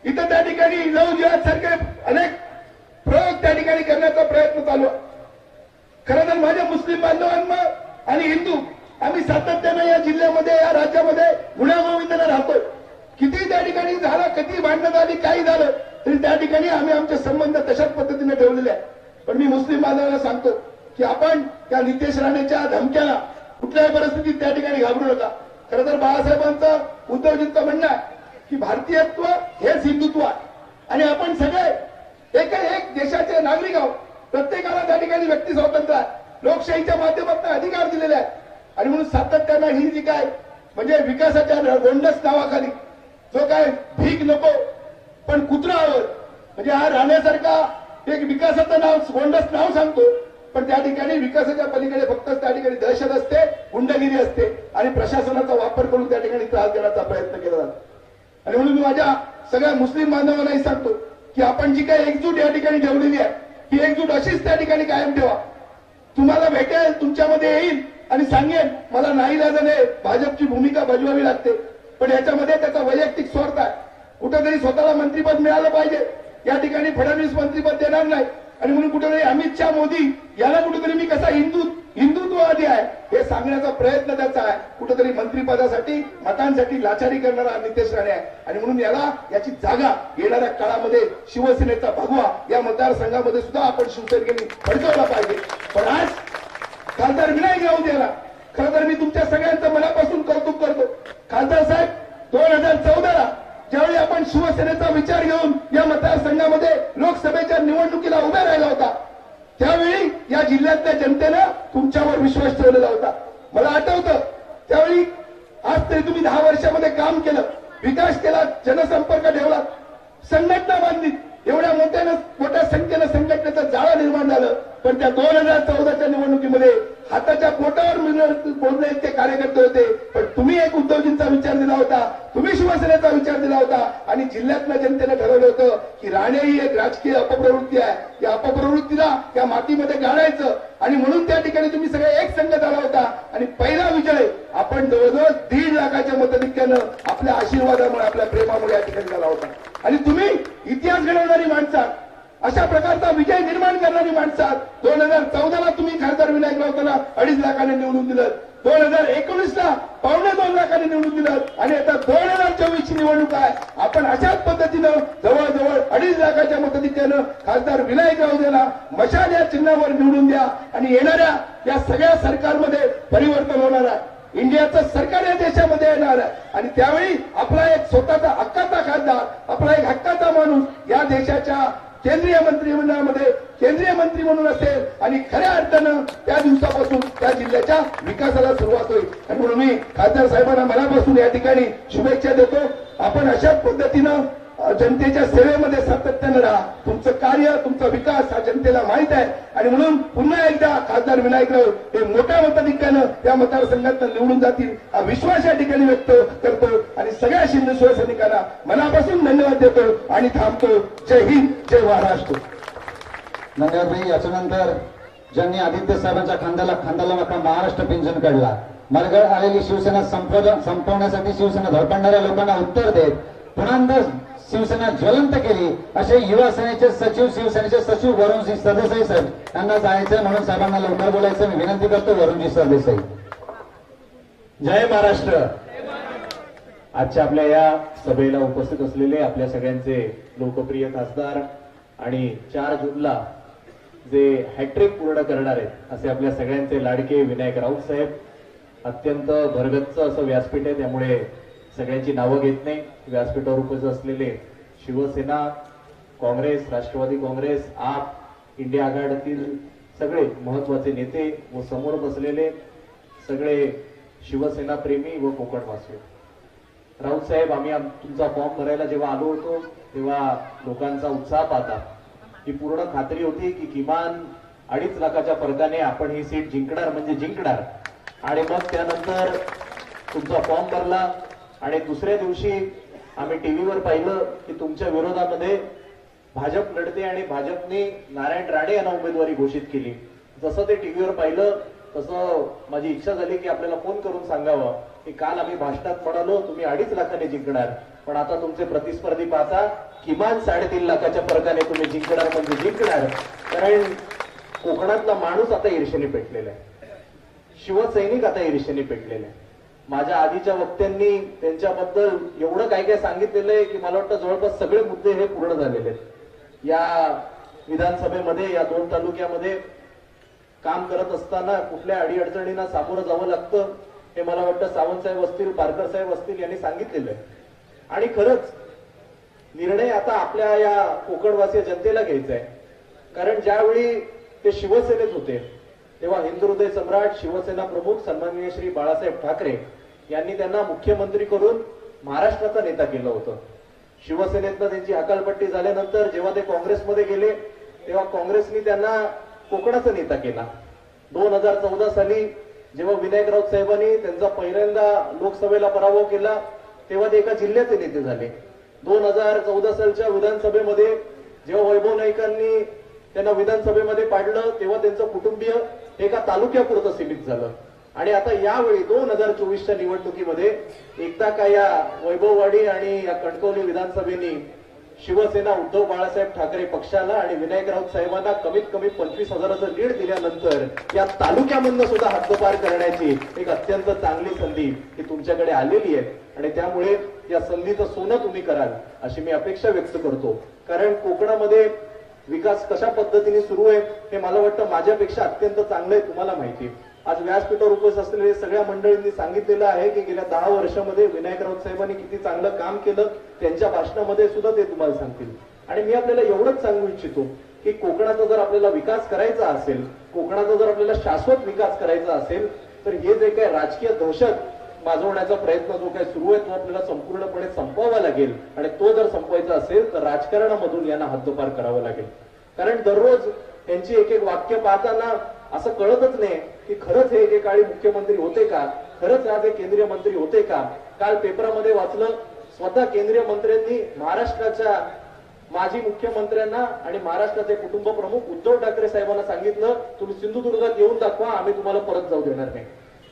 S1: इथं त्या ठिकाणी लव जिहाद सारखे अनेक प्रयोग त्या ठिकाणी करण्याचा प्रयत्न चालू आहे. खरं तर माझ्या मुस्लिम बांधवांना आणि हिंदू आम्ही सातत्यानं या जिल्ह्यामध्ये या राज्यामध्ये गुण्यागोविंदाने राहतोय. किती त्या ठिकाणी झालं, किती भांडणं झाली, काही झालं तरी त्या ठिकाणी आम्ही आमचे संबंध तशाच पद्धतीने ठेवलेले आहेत. पण मी मुस्लिम बांधवांना सांगतो की आपण त्या नितेश राणेच्या धमक्याला कुठल्याही परिस्थितीत त्या ठिकाणी घाबरू नका. खरं तर बाळासाहेबांचं उद्धवजींचं म्हणणं आहे की भारतीयत्व हेच हिंदुत्व आहे आणि आपण सगळे एक देशाचे नागरिक आहोत. प्रत्येकाला त्या ठिकाणी व्यक्ती स्वातंत्र्य आहे, लोकशाहीच्या माध्यमातून अधिकार दिलेले आहेत आणि म्हणून सातत्यानं ही जी काय म्हणजे विकासाच्या गोंडस नावाखाली जो काय भीक नको पण कुत्रावर म्हणजे हा राहण्यासारखा एक विकासाचं नाव गोंडस नाव सांगतो, पण त्या ठिकाणी विकासाच्या पलीकडे फक्त त्या ठिकाणी दहशत असते, गुंडगिरी असते आणि प्रशासनाचा वापर करून त्या ठिकाणी त्रास देण्याचा प्रयत्न केला जातो. आणि म्हणून मी माझ्या सगळ्या मुस्लिम बांधवांनाही सांगतो की आपण जी काही एकजूट या ठिकाणी ठेवलेली आहे ही एकजूट अशीच त्या ठिकाणी कायम ठेवा. तुम्हाला भेटेल, तुमच्यामध्ये येईल आणि सांगेन मला नाईलाजाने भाजपची भूमिका बजवावी लागते, पण याच्यामध्ये त्याचा वैयक्तिक स्वार्थ आहे. कुठेतरी स्वतःला मंत्रिपद मिळालं पाहिजे, या ठिकाणी फडणवीस मंत्रिपद देणार नाही आणि म्हणून कुठेतरी अमित शहा मोदी याला कुठेतरी मी कसा हिंदुत्ववादी आहे हे सांगण्याचा प्रयत्न त्याचा आहे. कुठेतरी मंत्रिपदासाठी मतांसाठी लाचारी करणारा नितेश राणे आहे आणि म्हणून याची जागा येणाऱ्या काळामध्ये शिवसेनेचा भगवा या मतदारसंघामध्ये सुद्धा आपण शिवसैनिकांनी फडकवला पाहिजे. पण आज खासदार विनायक राऊत याला खरं तर मी तुमच्या सगळ्यांचं मनापासून कौतुक करतो. खासदार साहेब 2014ला ज्यावेळी आपण शिवसेनेचा विचार घेऊन या मतदारसंघामध्ये लोकसभेच्या निवडणुकीला उभा राहिला होता त्यावेळी या जिल्ह्यातल्या जनतेनं तुमच्यावर विश्वास ठेवलेला होता. मला आठवतं त्यावेळी आज तरी तुम्ही 10 वर्षामध्ये काम केलं, विकास केला, जनसंपर्क ठेवला, संघटना बांधली, एवढ्या मोठ्या संख्येनं संघटनेचं जाळं निर्माण झालं. पण त्या 2014च्या निवडणुकीमध्ये हाताच्या पोटावर बोलणे ते कार्यकर्ते होते, पण तुम्ही एक उद्धवजींचा विचार दिला होता, तुम्ही शिवसेनेचा विचार दिला होता आणि जिल्ह्यातल्या जनतेनं ठरवलं होतं की राणे ही एक राजकीय अपप्रवृत्ती आहे, या अपप्रवृत्तीला या मातीमध्ये गाडायचं आणि म्हणून त्या ठिकाणी तुम्ही सगळे एक संघ झाला होता आणि पहिला विजय आपण जवळजवळ 1.5 लाखाच्या मताधिक्यानं आपल्या आशीर्वादामुळे आपल्या प्रेमामुळे या ठिकाणी झाला होता. आणि तुम्ही इतिहास घडवणारी माणसं, अशा प्रकारचा विजय निर्माण करणारी माणसं 2014ला तुम्ही खासदार विनायक राऊतांना 2.5 लाखाने निवडून दिलं, 2019ला 2.25 लाखाने निवडून दिलं आणि आता 2024ची निवडणूक आहे. आपण अशाच पद्धतीनं जवळजवळ 2.5 लाखाच्या मताधिक्यानं खासदार विनायक राऊत यांना मशाल या चिन्हावर निवडून द्या आणि येणाऱ्या या सगळ्या सरकारमध्ये परिवर्तन होणार आहे. इंडियाचं सरकार या देशामध्ये येणार आहे आणि त्यावेळी आपला एक स्वतःचा हक्काचा खासदार, आपला एक हक्काचा माणूस या देशाच्या केंद्रीय मंत्रिमंडळामध्ये केंद्रीय मंत्री म्हणून असेल आणि खऱ्या अर्थानं त्या दिवसापासून त्या जिल्ह्याच्या विकासाला सुरुवात होईल. आणि म्हणून मी खासदार साहेबांना मनापासून या ठिकाणी शुभेच्छा देतो. आपण अशाच पद्धतीनं
S3: जनतेच्या सेवेमध्ये सातत्यानं राहा. तुमचं कार्य, तुमचा विकास हा जनतेला माहित आहे आणि म्हणून पुन्हा एकदा खासदार विनायकराव हे मोठ्या मताधिक्यानं या मतदारसंघात निवडून जातील हा विश्वास या ठिकाणी व्यक्त करतो आणि सगळ्या शिंदे शिवसैनिकांना मनापासून धन्यवाद देतो आणि थांबतो. जय हिंद, जय महाराष्ट्र.
S2: धन्यवाद भाई. याच्यानंतर ज्यांनी आदित्य साहेबांच्या खांद्याला मात्र महाराष्ट्र पिंजन काढला, मरगळ आलेली शिवसेना संपवण्यासाठी शिवसेना धडपडणाऱ्या लोकांना उत्तर देत पुन्हा शिवसेना ज्वलंत केली असे युवा सेनेचे शिवसेनेचे सचिव वरुणजी सरदेसाई साहेब यांना जायचंय, म्हणून साहेबांना लवकर बोलायचं मी विनंती करतो. वरुणजी सरदेसाई.
S9: जय महाराष्ट्र. आजच्या आपल्या या सभेला उपस्थित असलेले आपल्या सगळ्यांचे लोकप्रिय खासदार आणि 4 जूनला जे हॅट्रिक पूर्ण करणार आहेत असे आपल्या सगळ्यांचे लाडके विनायक राऊत साहेब. अत्यंत भरगच्च असं व्यासपीठ आहे, त्यामुळे सगळ्यांची नावं घेत नाही. व्यासपीठावर उपस्थित असलेले शिवसेना, काँग्रेस, राष्ट्रवादी काँग्रेस, आप, इंडिया आघाडीतील सगळे महत्वाचे नेते व समोर बसलेले सगळे शिवसेना प्रेमी व कोकणवासी. राऊत साहेब, आम्ही तुमचा फॉर्म भरायला जेव्हा आलो होतो तेव्हा लोकांचा उत्साह पाहता ही पूर्ण खात्री होती की किमान 2.5 लाखाच्या फरकाने आपण ही सीट जिंकणार म्हणजे जिंकणार. आणि मग त्यानंतर तुमचा फॉर्म भरला आणि दुसऱ्या दिवशी आम्ही टीव्हीवर पाहिलं की तुमच्या विरोधामध्ये भाजप लढते आणि भाजपने नारायण राणे यांना उमेदवारी घोषित केली. जसं ते टीव्हीवर पाहिलं तसं माझी इच्छा झाली की आपल्याला फोन करून सांगावं की काल आम्ही भाषणात म्हणालो तुम्ही 2.5 लाखाने जिंकणार, पण आता तुमचे प्रतिस्पर्धी पाहता किमान 3.5 लाखाच्या फरकाने तुम्ही जिंकणार म्हणजे जिंकणार. कारण कोकणातला माणूस आता ईर्षेने पेटलेला आहे, शिवसैनिक आता ईर्षेने पेटलेला आहे. माझ्या आधीच्या वक्त्यांनी त्यांच्याबद्दल एवढं काय काय सांगितलेलं आहे की मला वाटतं जवळपास सगळे मुद्दे हे पूर्ण झालेले आहेत. या विधानसभेमध्ये या 2 तालुक्यामध्ये काम करत असताना कुठल्या अडीअडचणींना सामोरं जावं लागतं हे मला वाटतं सावंत साहेब असतील, पारकर साहेब असतील यांनी सांगितलेलं आहे. आणि खरंच निर्णय आता आपल्या या कोकणवासीय जनतेला घ्यायचा आहे. कारण ज्यावेळी ते शिवसेनेत होते तेव्हा हिंदुहृदय सम्राट, शिवसेना प्रमुख सन्माननीय श्री बाळासाहेब ठाकरे यांनी त्यांना मुख्यमंत्री करून महाराष्ट्राचा नेता केलं होतं. शिवसेनेतनं त्यांची हकालपट्टी झाल्यानंतर जेव्हा ते काँग्रेसमध्ये गेले तेव्हा काँग्रेसनी त्यांना कोकणाचा नेता केला. 2014 साली जेव्हा विनायक राऊत साहेबांनी त्यांचा पहिल्यांदा लोकसभेला पराभव केला तेव्हा ते एका जिल्ह्याचे नेते झाले. 2014 सालच्या विधानसभेमध्ये जेव्हा वैभव नाईकांनी त्यांना विधानसभेमध्ये पाडलं तेव्हा त्यांचं कुटुंबीय एका तालुक्यापुरतं सीमित झालं. आणि आता यावेळी 2024च्या निवडणुकीमध्ये एकदा का या वैभववाडी आणि या कणकवली विधानसभेनी शिवसेना उद्धव बाळासाहेब ठाकरे पक्षाला आणि विनायक राऊत साहेबांना कमीत कमी 25,000चं लीड दिल्यानंतर या तालुक्यामधनं सुद्धा हद्दपार करण्याची एक अत्यंत चांगली संधी ही तुमच्याकडे आलेली आहे. आणि त्यामुळे या संधीचं सोनं तुम्ही कराल अशी मी अपेक्षा व्यक्त करतो. कारण कोकणामध्ये विकास कशा पद्धतीने सुरू आहे हे मला वाटतं माझ्यापेक्षा अत्यंत चांगलं आहे, तुम्हाला माहिती आहे. आज व्यासपीठावर उपस्थित असलेले सगळ्या मंडळींनी सांगितलेलं आहे की गेल्या 10 वर्षामध्ये विनायक राऊत साहेबांनी किती चांगलं काम केलं त्यांच्या भाषणामध्ये सुद्धा ते तुम्हाला सांगतील. आणि मी आपल्याला एवढंच सांगू इच्छितो की कोकणाचा जर आपल्याला विकास करायचा असेल, कोकणाचा जर आपल्याला शाश्वत विकास करायचा असेल तर हे जे काही राजकीय दहशत माजवण्याचा प्रयत्न जो काही सुरू आहे तो आपल्याला संपूर्णपणे संपवावा लागेल. आणि तो जर संपवायचा असेल तर राजकारणामधून यांना हद्दपार करावं लागेल. कारण दररोज त्यांची एक एक वाक्य पाहताना असं कळतच नाही की खरंच हे एकेकाळी मुख्यमंत्री होते का, खरंच आज हे केंद्रीय मंत्री होते का. काल पेपरामध्ये वाचलं स्वतः केंद्रीय मंत्र्यांनी महाराष्ट्राच्या माजी मुख्यमंत्र्यांना आणि महाराष्ट्राचे कुटुंब प्रमुख उद्धव ठाकरे साहेबांना सांगितलं तुम्ही सिंधुदुर्गात येऊन दाखवा, आम्ही तुम्हाला परत जाऊ देणार नाही.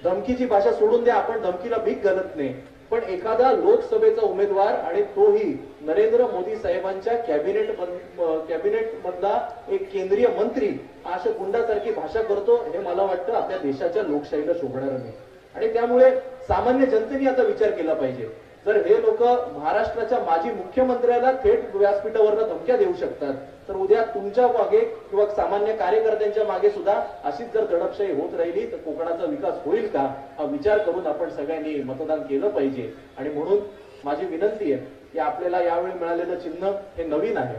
S9: धमकीची भाषा सोडून द्या, आपण धमकीला भीक घालत नाही. पण एखादा लोकसभेचा उमेदवार आणि तोही नरेंद्र मोदी साहेबांच्या कॅबिनेट मधला एक केंद्रीय मंत्री अशा गुंडासारखी भाषा करतो हे मला वाटतं आपल्या देशाच्या लोकशाहीला शोभणार नाही. आणि त्यामुळे सामान्य जनतेने आता विचार केला पाहिजे. जर हे लोक महाराष्ट्राच्या माजी मुख्यमंत्र्याला थेट व्यासपीठावरनं धमक्या देऊ शकतात तर उद्या तुमच्या मागे किंवा सामान्य कार्यकर्त्यांच्या मागे सुद्धा अशीच जर दडपशाही होत राहिली तर कोकणाचा विकास होईल का हा विचार करून आपण सगळ्यांनी मतदान केलं पाहिजे. आणि म्हणून माझी विनंती आहे की आपल्याला यावेळी मिळालेलं चिन्ह हे नवीन आहे,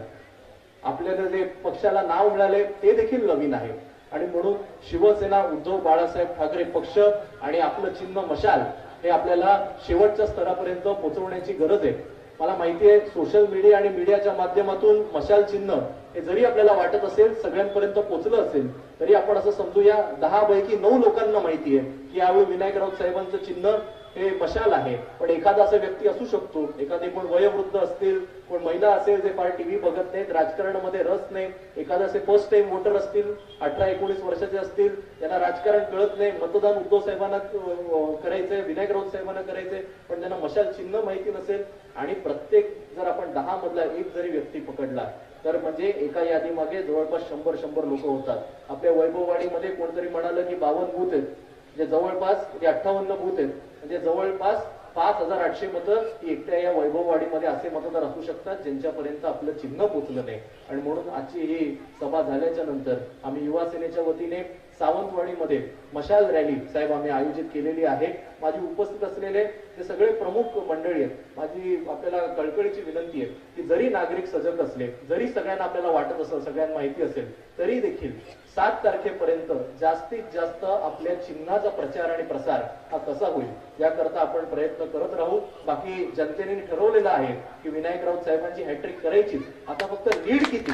S9: आपल्याला जे पक्षाला नाव मिळाले ते देखील नवीन आहे. आणि म्हणून शिवसेना उद्धव बाळासाहेब ठाकरे पक्ष आणि आपलं चिन्ह मशाल हे आपल्याला शेवटच्या स्तरापर्यंत पोहोचवण्याची गरज आहे. मला माहिती आहे सोशल मीडिया आणि मीडियाच्या माध्यमातून मशाल चिन्ह हे जरी आपल्याला वाटत असेल सगळ्यांपर्यंत पोहोचलं असेल तरी आपण असं समजूया 10 पैकी 9 लोकांना माहिती आहे की यावेळी विनायक राऊत साहेबांचं चिन्ह हे मशाल आहे. पण एखादा असा व्यक्ती असू शकतो, एखादे कोण वयोवृद्ध असतील, कोण महिला असेल जे फार टीव्ही बघत नाहीत, राजकारणामध्ये रस नाही, एखादा असे फर्स्ट टाइम वोटर असतील, 18-19 वर्षाचे असतील, त्यांना राजकारण कळत नाही, मतदान उद्धव साहेबांना करायचंय, विनायक राऊत साहेबांना करायचंय, पण त्यांना मशाल चिन्ह माहिती नसेल आणि प्रत्येक जर आपण 10 मधला एक जरी व्यक्ती पकडला तर म्हणजे एका यादीमागे जवळपास 100 लोक होतात. आपल्या वैभववाडीमध्ये कोणतरी म्हणालं की 52 बूथ आहेत, म्हणजे जवळपास 58 बूथ आहेत, म्हणजे जवळपास 5800 मतं ही एकट्या या वैभववाडीमध्ये असे मतदार असू शकतात ज्यांच्यापर्यंत आपलं चिन्ह पोचलं नाही. आणि म्हणून आजची ही सभा झाल्याच्या नंतर आम्ही युवा सेनेच्या वतीने सावंतवाडीमध्ये मशाल रॅली साहेब आम्ही आयोजित केलेली आहे. माझी उपस्थित असलेले ते सगळे प्रमुख मंडळी आहेत. माझी आपल्याला कळकळीची विनंती आहे की जरी नागरिक सजग असले, जरी सगळ्यांना आपल्याला वाटत असेल, सगळ्यांना माहिती असेल, तरी देखील 7 तारखेपर्यंत जास्तीत जास्त आपल्या चिन्हाचा प्रचार आणि प्रसार हा कसा होईल याकरता आपण प्रयत्न करत राहू. बाकी जनतेने ठरवलेलं आहे की विनायक राऊत साहेबांची हॅट्रिक करायचीच, आता फक्त लीड किती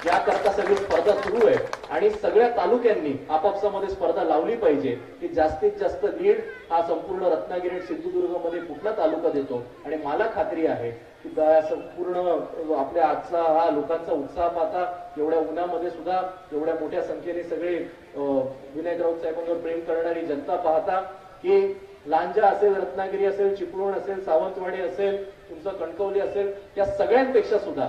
S9: याकरता सगळी स्पर्धा सुरू आहे आणि सगळ्या तालुक्यांनी आपापसामध्ये स्पर्धा लावली पाहिजे की जास्तीत जास्त लीड हा संपूर्ण रत्नागिरी सिंधुदुर्ग मध्ये कुठला तालुका देतो. आणि मला खात्री आहे की संपूर्ण आपल्या आजचा हा लोकांचा उत्साह पाहता, एवढ्या उन्हामध्ये सुद्धा एवढ्या मोठ्या संख्येने सगळे विनायक राऊत साहेबांवर प्रेम करणारी जनता पाहता की लांजा असेल, रत्नागिरी असेल, चिपळूण असेल, सावंतवाडी असेल, तुमचं कणकवली असेल, या सगळ्यांपेक्षा सुद्धा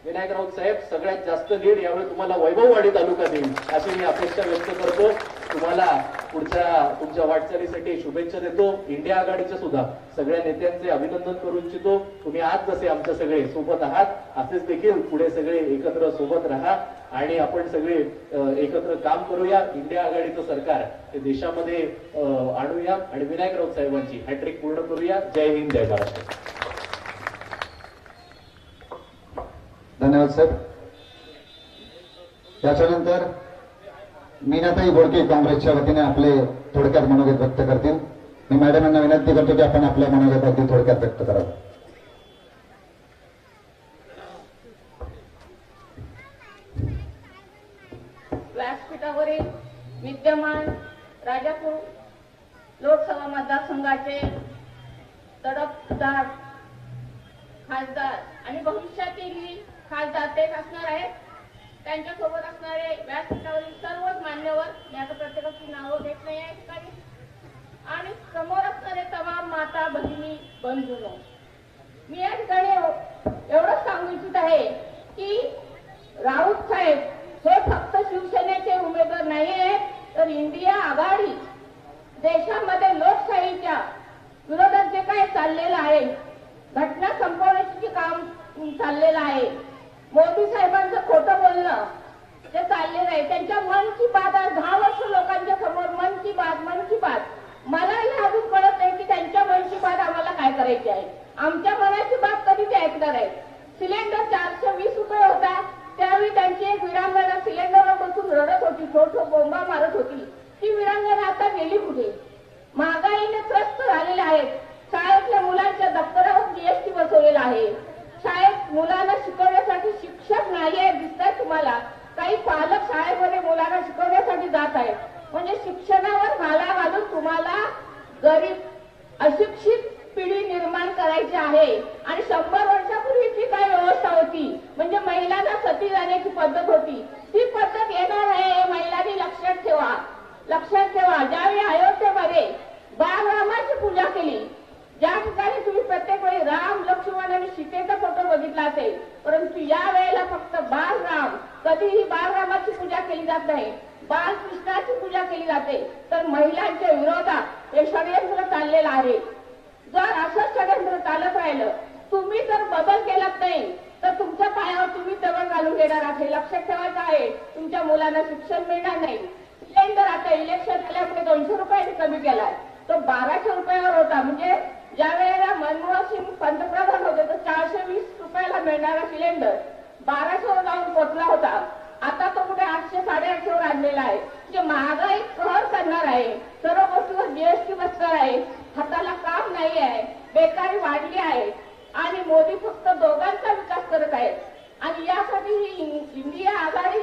S9: विनायक राऊत साहेब सगळ्यात जास्त लीड यावेळी तुम्हाला वैभववाडी तालुका देईल अशी मी अपेक्षा व्यक्त करतो. तुम्हाला पुढच्या तुमच्या वाटचालीसाठी शुभेच्छा देतो. इंडिया आघाडीच्या सुद्धा सगळ्या नेत्यांचे अभिनंदन करू इच्छितो. तुम्ही आज जसे आमच्या सगळे सोबत आहात असेच देखील पुढे सगळे एकत्र सोबत राहा आणि आपण सगळे एकत्र काम करूया. इंडिया आघाडीचं सरकार हे देशामध्ये आणूया आणि विनायक राऊत साहेबांची हॅट्रिक पूर्ण करूया. जय हिंद, जय महाराष्ट्र.
S2: धन्यवाद साहेब. त्याच्यानंतर मीनाताई बोडके काँग्रेसच्या वतीने आपले थोडक्यात मनोगत व्यक्त करतील. मी मॅडम यांना विनंती करतो की आपण आपल्या मनोगत अगदी थोडक्यात व्यक्त करावं.
S10: व्यासपीठावरील विद्यमान राजापूर लोकसभा मतदारसंघाचे तडफदार खासदार आणि भविष्यातील खासदार तेच असणार आहेत. त्यांच्यासोबत असणारे व्यासपीठावरील सर्वच मान्यवर, मी आता प्रत्येकाची नावं घेत नाही या ठिकाणी, आणि समोर असणारे तमाम माता भगिनी बंधूंनो, मी या ठिकाणी एवढंच सांगू इच्छित आहे की राऊत साहेब हे फक्त शिवसेनेचे उमेदवार नाही आहेत, तर इंडिया आघाडी देशामध्ये लोकशाहीच्या विरोधात जे काही चाललेलं आहे, घटना संपवण्याचे काम चाललेलं आहे, मोदी साहेबांचं खोटं बोलणं जे चाललेलं आहे, त्यांच्या मन की बात 10 वर्ष लोकांच्या समोर मन की बात. मला हे अजून कळत नाही की त्यांच्या मन की बात आम्हाला काय करायची आहे. आमच्या मनाची बात कधी ते ऐकणार आहे. सिलेंडर 420 रुपये होता, त्यावेळी त्यांची एक विरांगना सिलेंडरवर बसून रडत होती, छोट बोंबा मारत होती. ती विरांगना आता गेली कुठे? महागाईने त्रस्त झालेले आहेत. शाळेतल्या मुलांच्या दप्तरावर जीएसटी बसवलेला आहे. शाळेत मुलांना शिकवण्यासाठी शिक्षक नाहीये दिसतात तुम्हाला. काही पालक शाळेमध्ये मुलांना शिकवण्यासाठी जात आहेत. म्हणजे शिक्षणावर घाला घालून तुम्हाला गरीब अशिक्षित पिढी निर्माण करायची आहे. आणि 100 वर्षापूर्वीची काय व्यवस्था होती, म्हणजे महिलांना सती जाण्याची पद्धत होती, ती पद्धत येणार आहे हे महिलांनी लक्षात ठेवा. ज्यावेळी अयोध्येमध्ये बाळरामाची पूजा केली, ज्या ठिकाणी तुम्ही प्रत्येक वेळी राम, लक्ष्मण आणि सीतेचा फोटो बघितला असेल, परंतु या वेळेला फक्त बाळराम, कधीही बाळरामाची पूजा केली जात नाही, बाळकृष्णाची पूजा केली जाते. तर महिलांच्या विरोधात हे षडयंत्र चाललेलं आहे. जर असं षडयंत्र चालत राहिलं, तुम्ही जर बदल केलात नाही तर तुमच्या पायावर तुम्ही दगड घालून घेणार आहे. लक्षात ठेवायचं आहे. तुमच्या मुलांना शिक्षण मिळणार नाही. सिलेंडर आता इलेक्शन झाल्यामुळे 200 रुपयांनी कमी केलाय, तो 1200 रुपयावर होता. म्हणजे ज्या वेळेला मनमोहन सिंग पंतप्रधान होते तर 420 रुपयाला मिळणारा सिलेंडर 1200 जाऊन पोहोचला होता. आता तो कुठे 800 850 वर आणलेला आहे. म्हणजे महागाई कहर करणार आहे. सर्व गोष्टीवर जीएसटी बसणार आहे. हाताला काम नाही आहे. बेकारी वाढली आहे. आणि मोदी फक्त दोघांचा विकास करत आहेत आणि यासाठी ही इंडिया आघाडी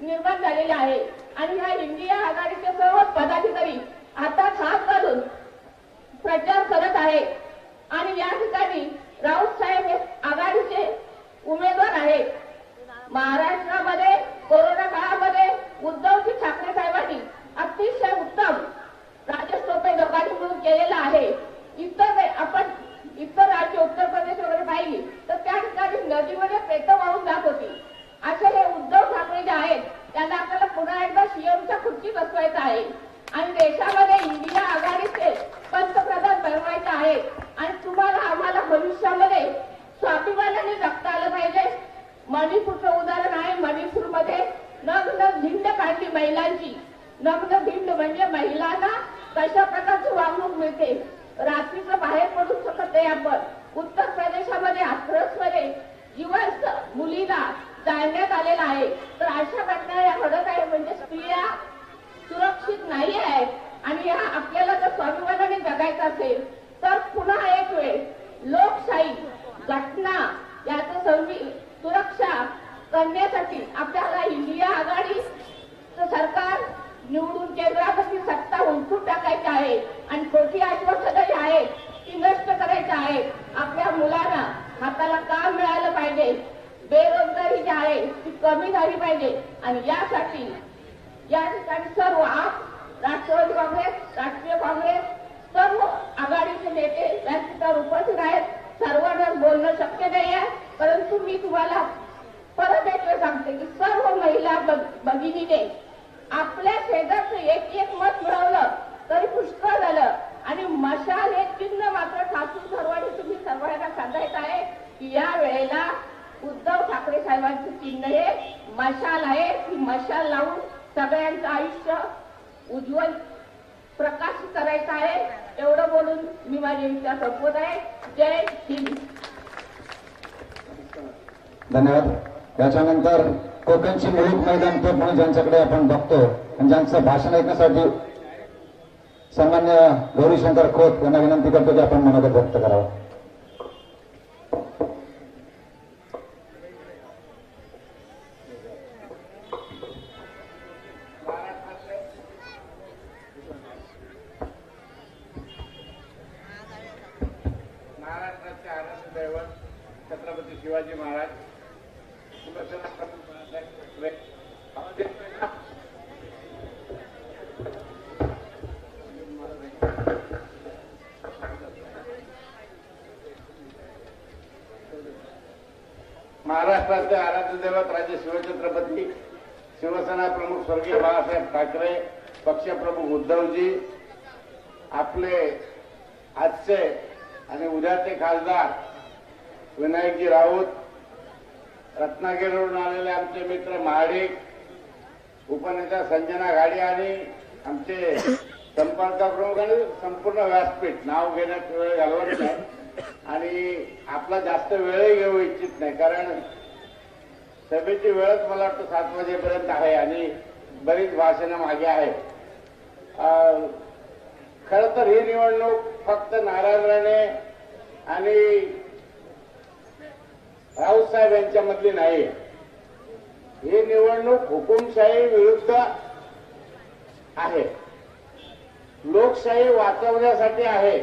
S10: निर्माण झालेली आहे आणि ह्या इंडिया आघाडीचे सर्व पदाधिकारी हातात हात घालून प्रचार करत आहेत आणि या ठिकाणी राऊत साहेब हे आघाडीचे उमेदवार आहेत. महाराष्ट्रामध्ये कोरोना काळामध्ये उद्धवजी ठाकरे साहेबांनी अतिशय उत्तम राजेश टोपे दोघांनी मिळून केलेला आहे. इतर राज्य उत्तर प्रदेश वगैरे पाहिली तर त्या ठिकाणी नदीमध्ये पेटं वाहून जात होती. असे हे उद्धव ठाकरे जे आहेत त्यांना आपल्याला पुन्हा एकदा सीएमच्या खुर्चीत बसवायचं आहे आणि देशामध्ये इंडिया आघाडीचे पंतप्रधान बनवायचे आहे आणि तुम्हाला आम्हाला भविष्यामध्ये स्वाभिमानाने जगता आलं पाहिजे. मणिपूरचं उदाहरण आहे. मणिपूरमध्ये नग्न धिंड काढली महिलांची. नग्न धिंड म्हणजे महिलांना कशा प्रकारची वागणूक मिळते. रात्रीचं बाहेर पडू शकत नाही आपण. उत्तर प्रदेशामध्ये हाथरसमध्ये जिवंत मुलीला जाळण्यात आलेला आहे. तर अशा घटना या घडत आहे म्हणजे स्त्रिया सुरक्षित नाही आहेत आणि या आपल्याला जर स्वाभिमानाने जगायचं असेल तर पुन्हा एक वेळ लोकशाही घटना याचं सुरक्षा करण्यासाठी आपल्याला इंडिया आघाडीचं सरकार निवडून केंद्रामध्ये सत्ता उलटून टाकायची आहे आणि खोटी आश्वासनं जी आहेत ती नष्ट करायची आहे. आपल्या मुलांना हाताला काम मिळालं पाहिजे. बेरोजगारी जी आहे ती कमी झाली पाहिजे आणि यासाठी या ठिकाणी सर्व आप राष्ट्रवादी काँग्रेस, राष्ट्रीय काँग्रेस सर्व आघाडीचे नेते व्यासपीठावर उपस्थित आहेत. सर्वांना बोलणं शक्य नाही आहे परंतु मी तुम्हाला परत एकदा सांगते की सर्व महिला भगिनीने आपल्या शेजारचं एक मत मिळवलं तरी पुष्कळ झालं आणि मशाल हे चिन्ह मात्र ठाकूर सर्वांनी तुम्ही सर्वांना सांगायचं आहे की या वेळेला उद्धव ठाकरे साहेबांचं चिन्ह हे मशाल आहे. ही मशाल लावून सगळ्यांचं आयुष्य उज्ज्वल प्रकाशित करायचं आहे. एवढं बोलून मी माझे विचार संपवत आहे. जय हिंद.
S2: धन्यवाद. याच्यानंतर कोकणची मुलूक मैदान पे म्हणून ज्यांच्याकडे आपण बघतो आणि ज्यांचं भाषण ऐकण्यासाठी सन्मान्य गौरीशंकर खोत यांना विनंती करतो की आपण मनोगत व्यक्त करावं.
S8: महाराष्ट्राचे आराध्य दैवत छत्रपती शिवाजी महाराज महाराष्ट्राचे आराध्य दैवत राजे शिवछत्रपती शिवसेना प्रमुख स्वर्गीय बाळासाहेब ठाकरे, पक्षप्रमुख उद्धवजी, आपले आजचे आणि उद्याचे खासदार विनायकजी राऊत, रत्नागिरीवरून आलेले आमचे मित्र महाडिक, उपनेता संजना घाडी आणि आमचे संपर्क प्रमुख आणि संपूर्ण व्यासपीठ नाव घेण्यात वेळ घालवत नाही आणि आपला जास्त वेळही घेऊ इच्छित नाही कारण सभेची वेळच मला वाटतं 7 वाजेपर्यंत आहे आणि बरीच भाषणं मागे आहेत. खरं तर ही निवडणूक फक्त नारायण राणे आणि राऊत साहेब यांच्यामधली नाही. ही निवडणूक हुकुमशाही विरुद्ध आहे. लोकशाही वाचवण्यासाठी आहे.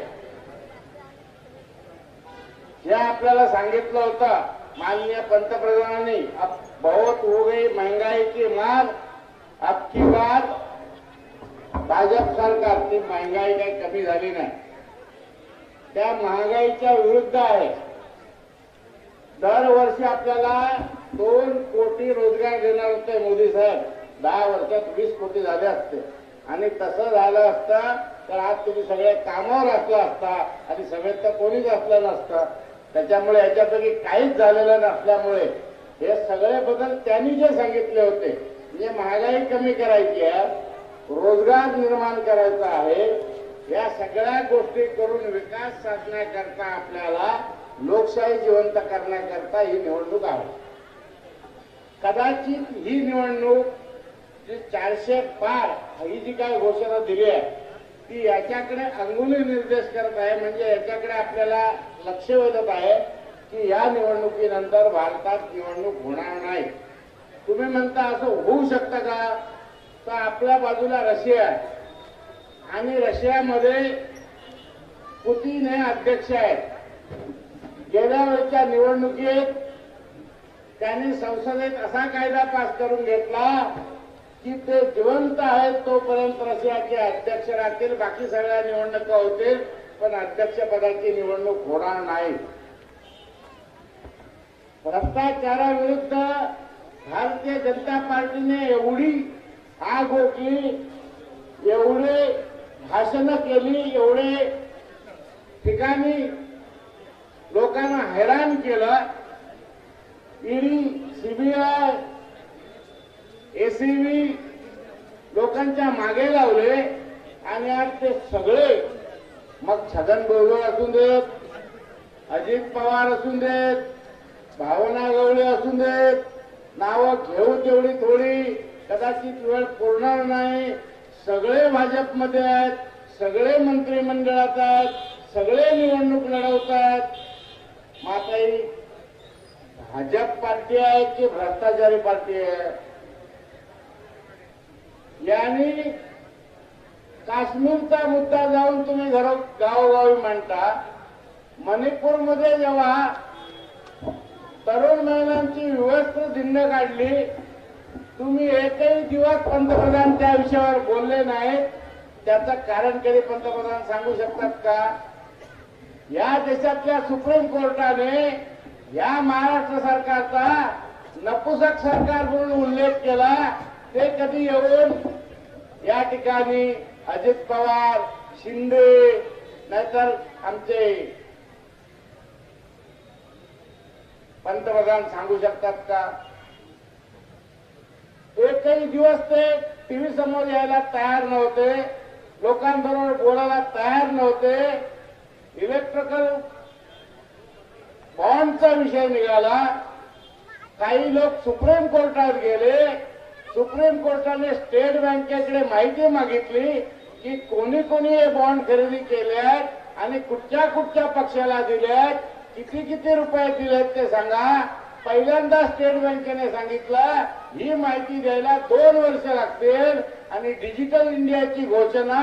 S8: जे आपल्याला सांगितलं होतं माननीय पंतप्रधानांनी, अब बहुत हो गई महंगाई की मार, अब की बार भाजप सरकार, ती महंगाई काही कमी झाली नाही. त्या महागाईच्या विरुद्ध आहे. दरवर्षी आपल्याला 2 कोटी रोजगार देणार होते मोदी साहेब. 10 वर्षात 20 कोटी झाले असते आणि तसं झालं असतं तर आज तुम्ही सगळे कामावर असला असता आणि सभेत तर कोणीच असलं नसतं. त्याच्यामुळे याच्यापैकी काहीच झालेलं नसल्यामुळे हे सगळे बदल त्यांनी जे सांगितले होते म्हणजे महागाई कमी करायची आहे, रोजगार निर्माण करायचा आहे, या सगळ्या गोष्टी करून विकास साधण्याकरता आपल्याला लोकशाही जिवंत करण्याकरता ही निवडणूक आहे. कदाचित ही निवडणूक जी 400 पार ही जी काही घोषणा दिली आहे ती याच्याकडे अंगुली निर्देश करत आहे. म्हणजे याच्याकडे आपल्याला लक्ष वेधत आहे
S11: की या निवडणुकीनंतर भारतात निवडणूक होणार नाही. तुम्ही म्हणता असं होऊ शकतं का? तर आपल्या बाजूला रशिया आहे आणि रशियामध्ये पुतीन हे अध्यक्ष आहेत. गेल्या वेळच्या निवडणुकीत त्यांनी संसदेत असा कायदा पास करून घेतला की ते जिवंत आहेत तोपर्यंत रशियाचे अध्यक्ष राहतील, बाकी सगळ्या निवडणुका होतील, पण अध्यक्षपदाची निवडणूक होणार नाही. भ्रष्टाचाराविरुद्ध भारतीय जनता पार्टीने एवढी आग ओकली, एवढे भाषणं केली, एवढे ठिकाणी लोकांना हैराण केलं. ईडी, सीबीआय, एसीबी लोकांच्या मागे लावले आणि आज ते सगळे, मग छगन भुजबळ असून देत, अजित पवार असून देत, भावना गवळी असून देत, नावं घेऊ तेवढी थोडी, कदाचित वेळ पुरणार नाही, सगळे भाजपमध्ये आहेत, सगळे मंत्रिमंडळात आहेत, सगळे निवडणूक लढवतात. माता ही भाजप पार्टी आहे की भ्रष्टाचारी पार्टी आहे? यांनी काश्मीरचा मुद्दा जाऊन तुम्ही गावोगावी मांडता. मणिपूरमध्ये जेव्हा तरुण महिलांची व्यवस्थित दिंड काढली, तुम्ही एकही दिवस पंतप्रधान त्या विषयावर बोलले नाहीत. त्याचं कारण कधी पंतप्रधान सांगू शकतात का? या देशातल्या सुप्रीम कोर्टाने या महाराष्ट्र सरकारचा नपुसक सरकार म्हणून उल्लेख केला. ते कधी येऊन या ठिकाणी अजित पवार, शिंदे, नाहीतर आमचे पंतप्रधान सांगू शकतात का? एकही दिवस ते टीव्ही समोर यायला तयार नव्हते, लोकांबरोबर बोलायला तयार नव्हते. इलेक्ट्रिकल बॉन्डचा विषय निघाला, काही लोक सुप्रीम कोर्टात गेले. सुप्रीम कोर्टाने स्टेट बँकेकडे माहिती मागितली की कोणी कोणी हे बॉन्ड खरेदी केले आहेत आणि कुठच्या कुठच्या पक्षाला दिले आहेत, किती किती रुपये दिलेत ते सांगा. पहिल्यांदा स्टेट बँकेने सांगितलं ही माहिती द्यायला 2 वर्ष लागतील आणि डिजिटल इंडियाची घोषणा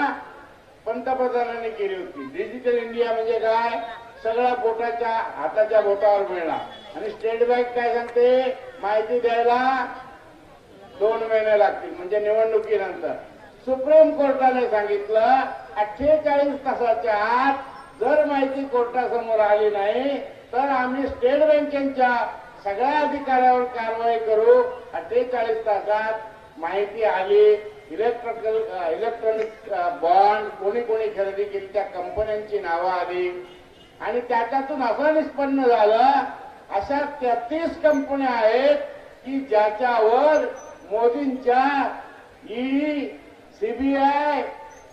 S11: पंतप्रधानांनी केली होती. डिजिटल इंडिया म्हणजे काय? सगळा बोटाच्या हाताच्या बोटावर मिळणार. आणि स्टेट बँक काय सांगते? माहिती द्यायला 2 महिने लागतील, म्हणजे निवडणुकीनंतर. सुप्रीम कोर्टाने सांगितलं 48 तासाच्या आत जर माहिती कोर्टासमोर आली नाही तर आम्ही स्टेट बँकेच्या सगळ्या अधिकाऱ्यावर कारवाई करू. 48 तासात माहिती आली. इलेक्ट्रॉनिक बॉन्ड कोणी कोणी खरेदी केली त्या कंपन्यांची नावं आली आणि त्याच्यातून असं निष्पन्न झालं अशा 33 कंपन्या आहेत की ज्याच्यावर मोदींच्या ईडी, सीबीआय,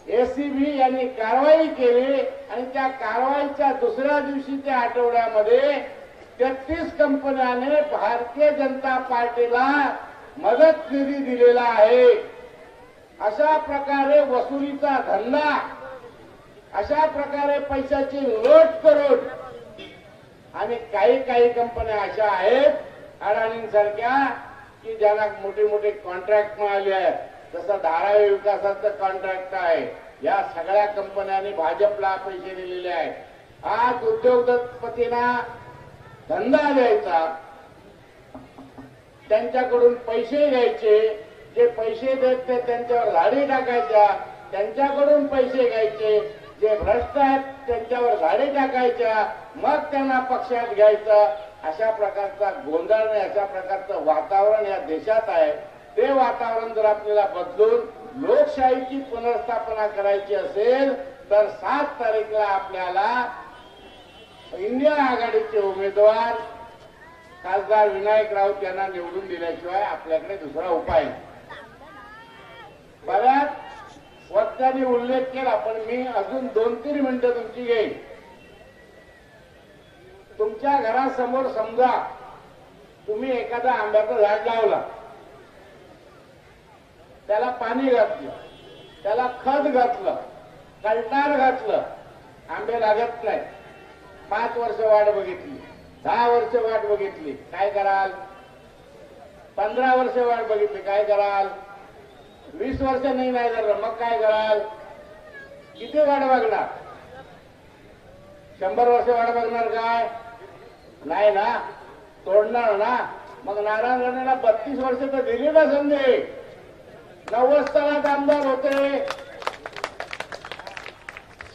S11: एसीबी यांनी कारवाई केली आणि त्या कारवाईच्या दुसऱ्या दिवशीच्या आठवड्यामध्ये 33 कंपन्याने भारतीय जनता पार्टीला मदत निधी दिलेला आहे. अशा प्रकारे वसुलीचा धंदा, अशा प्रकारे पैशाची लूट करून आणि काही कंपन्या अशा आहेत अडाणींसारख्या की ज्यांना मोठे मोठे कॉन्ट्रॅक्ट मिळाले आहेत. जसं धारावी विकासाचं कॉन्ट्रॅक्ट आहे. या सगळ्या कंपन्यांनी भाजपला पैसे दिलेले आहेत. आज उद्योगपतींना धंदा द्यायचा, त्यांच्याकडून पैसे घ्यायचे, जे पैसे देत ते त्यांच्यावर झाडी टाकायच्या, त्यांच्याकडून पैसे घ्यायचे, जे भ्रष्ट आहेत त्यांच्यावर झाडी टाकायच्या, मग त्यांना पक्षात घ्यायचं. अशा प्रकारचा गोंधळ आणि अशा प्रकारचं वातावरण या देशात आहे. ते वातावरण जर आपल्याला बदलून लोकशाहीची पुनर्स्थापना करायची असेल तर 7 तारीखला आपल्याला इंडिया आघाडीचे उमेदवार खासदार विनायक राऊत यांना निवडून दिल्याशिवाय आपल्याकडे दुसरा उपाय नाही. बऱ्याच वक्त्यांनी उल्लेख केला पण मी अजून 2-3 मिनिटं तुमची घेईन. तुमच्या घरासमोर समजा तुम्ही एखादा आंब्याचं झाड लावला, त्याला पाणी घातलं, त्याला खत घातलं, कल्टार घातलं, आंबे लागत नाही. 5 वर्ष वाट बघितली. 10 वर्ष वाट बघितली, काय कराल? 15 वर्ष वाट बघितली, काय कराल? 20 वर्ष नाही झालं, मग काय कराल? किती वाट बघणार? 100 वर्ष वाट बघणार काय? नाही ना, तोडणार ना. मग नारायण राणेला 32 वर्ष तर दिली ना संधी. 90 सालात आमदार होते,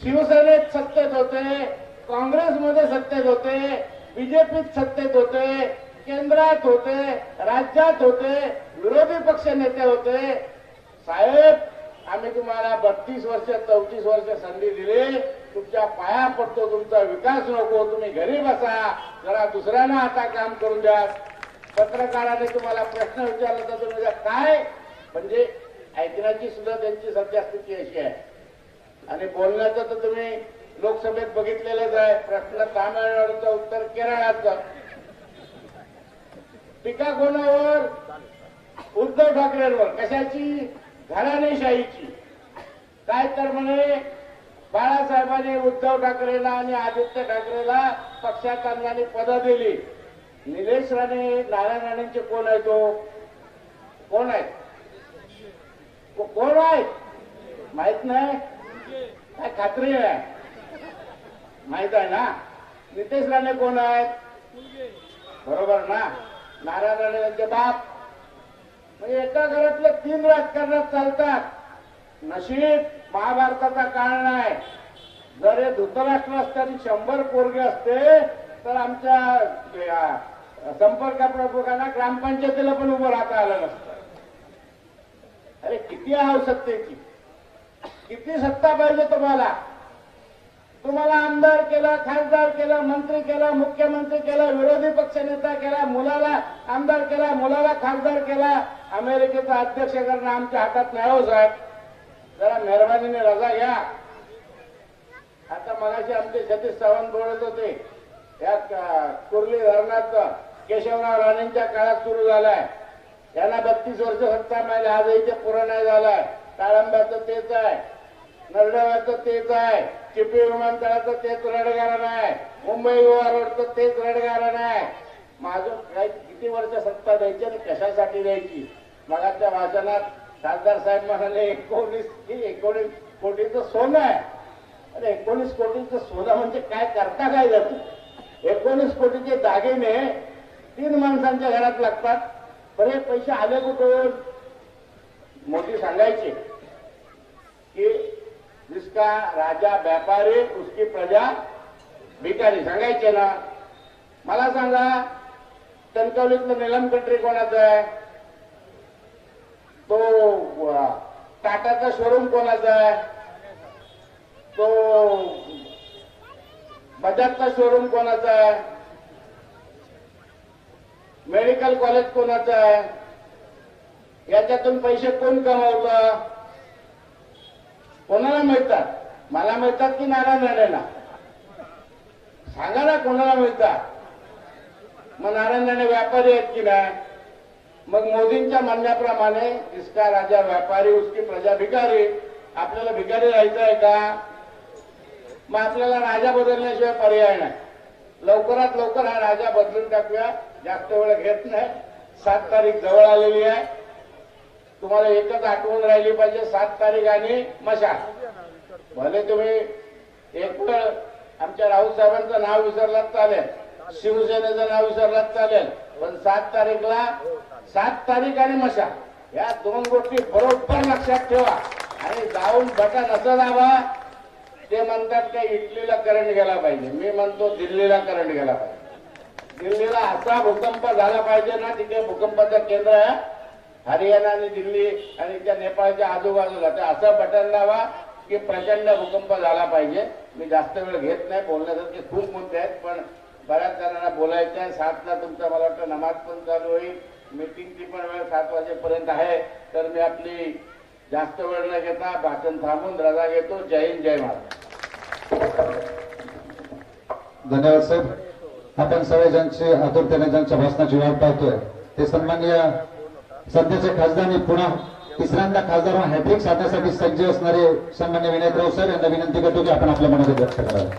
S11: शिवसेनेत सत्तेत होते, काँग्रेसमध्ये सत्तेत होते, बीजेपीत सत्तेत होते, केंद्रात होते, राज्यात होते, विरोधी पक्ष नेते होते. साहेब, आम्ही तुम्हाला 32 वर्ष 34 वर्ष संधी दिली. तुमच्या पाया पडतो, तुमचा विकास नको, तुम्ही घरी बसा, जरा दुसऱ्यांना आता काम करून द्या. पत्रकाराने तुम्हाला प्रश्न विचारला तर तुम्ही काय, म्हणजे ऐकण्याची सुद्धा त्यांची सध्या स्थिती अशी आहे. आणि बोलण्याचं तर तुम्ही लोकसभेत बघितलेलंच आहे. प्रश्न तामिळनाडूचं, उत्तर केरळाचं. टीका कोणावर? उद्धव ठाकरेंवर. कशाची? घराणेशाहीची. काय तर म्हणे बाळासाहेबांनी उद्धव ठाकरेला आणि आदित्य ठाकरेला पक्षात आणण्याने पदं दिली. निलेश राणे, नारायण राणेंचे कोण आहे? तो कोण आहे? कोण आहे माहित नाही? काय खात्री आहे? माहित आहे ना? नितेश राणे कोण आहेत? बरोबर ना? नारायण राणे यांचे बाप. म्हणजे एका घरातले 3 राजकारणात चालतात. नशीब महाभारताचा काळ नाही. जर हे धृतराष्ट्र असताना 100 पोरगे असते तर आमच्या संपर्क प्रमुखांना ग्रामपंचायतीला पण उभं राहता आलं नसतं. अरे किती आहे सत्तेची? किती सत्ता पाहिजे तुम्हाला? तुम्हाला आमदार केला, खासदार केला, मंत्री केला, मुख्यमंत्री केला, विरोधी पक्ष नेता केला, मुलाला आमदार केला, मुलाला खासदार केला. अमेरिकेचा अध्यक्ष करणं आमच्या हातात नाही हो साहेब. जरा मेहरबानीने रजा घ्या. आता मगाशी आमचे सतीश सावंत बोलत होते, या कुर्ली धरणात केशवराव राणेंच्या काळात सुरू झालाय. यांना 32 वर्ष सत्ता मिळाली, आजही ते पुरं नाही झालाय. ताळंब्याचं तेच आहे, नरडव्याचं तेच आहे, चिपी विमानतळाचं तेच रडगारण आहे, मुंबई गोवा रोडचं तेच रडगारण आहे. माझं काय किती वर्ष सत्ता द्यायची आणि कशासाठी द्यायची? मगाच्या भाषणात खासदार साहेब म्हणाले 19 कोटीचं सोनं आहे. अरे 19 कोटीचं सोनं म्हणजे काय करता काय जातं? 19 कोटीचे दागिने 3 माणसांच्या घरात लागतात. बरे पैसे आले कुठून? मोदी सांगायचे की जिसका राजा व्यापारी उसकी प्रजा भिकारी, सांगायचे ना. मला सांगा, कणकवलीतलं नीलम कंट्री कोणाचा आहे? तो टाटाचा शोरूम कोणाचा आहे? तो बजाजचा शोरूम कोणाचा आहे? मेडिकल कॉलेज कोणाचं आहे? याच्यातून पैसे कोण कमावतं? कोणाला मिळतात? मला मिळतात की नारायण राणेला? सांगा ना, कोणाला मिळतात? मग नारायण राणे व्यापारी आहेत की नाही? मग मोदींच्या म्हणण्याप्रमाणे जिसका राजा व्यापारी उसकी प्रजा भिकारी. आपल्याला भिकारी राहायचं आहे का? मग आपल्याला राजा बदलण्याशिवाय पर्याय नाही. लवकरात लवकर हा राजा बदलून टाकूया, जास्त वेळ घेत नाही. 7 तारीख जवळ आलेली आहे. तुम्हाला एकच आठवण राहिली पाहिजे, 7 तारीख आणि मशाल. भले तुम्ही एक वेळ आमच्या राऊत साहेबांचं नाव विसरलात चालेल, शिवसेनेचं नाव विसरलात चालेल, पण 7 तारीखला 7 तारीख आणि मशाल या 2 गोष्टी बरोबर लक्षात ठेवा. आणि जाऊन बटन असं दाबा. ते म्हणतात का इटलीला करंट गेला पाहिजे, मी म्हणतो दिल्लीला करंट गेला पाहिजे. दिल्लीला असा भूकंप झाला पाहिजे ना, तिथे भूकंपाचं केंद्र आहे. हरियाणा आणि दिल्ली आणि त्या नेपाळच्या आजूबाजूला ते असं बटन दाबा की प्रचंड भूकंप झाला पाहिजे. मी जास्त वेळ घेत नाही, बोलण्यासारखे खूप मुद्दे आहेत, पण बऱ्याच जणांना बोलायचं आहे. 7ला तुमचं मला वाटतं नमाज पण चालू होईल, मीटिंगची पण वेळ 7 वाजेपर्यंत आहे. तर मी आपली जास्त वेळ न घेता भाषण थांबून रजा घेतो. जय हिंद, जय महाराज.
S2: धन्यवाद साहेब. आपण सगळे ज्यांचे आतुरतेने ज्यांच्या भाषणाची वाट पाहतोय ते सन्माननीय सध्याचे खासदार पुन्हा 3ऱ्यांदा खासदार हॅट्रिक साधण्यासाठी सज्ज असणारे सन्मान्य विनायकराव सर यांना विनंती करतो की आपण आपल्या मनात व्यक्त करावे.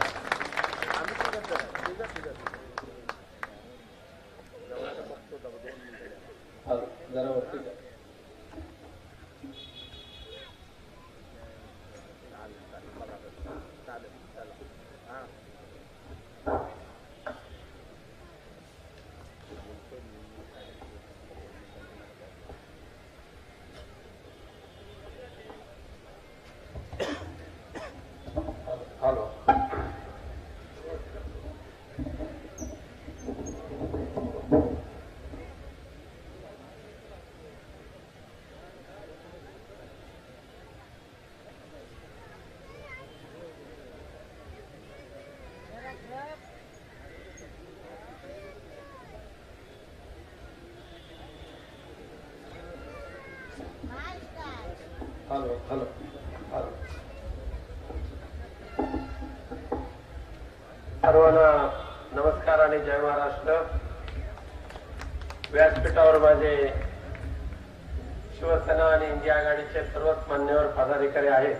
S8: सर्वांना नमस्कार आणि जय महाराष्ट्र. व्यासपीठावर माझे शिवसेना आणि इंडिया आघाडीचे सर्वच मान्यवर पदाधिकारी आहेत.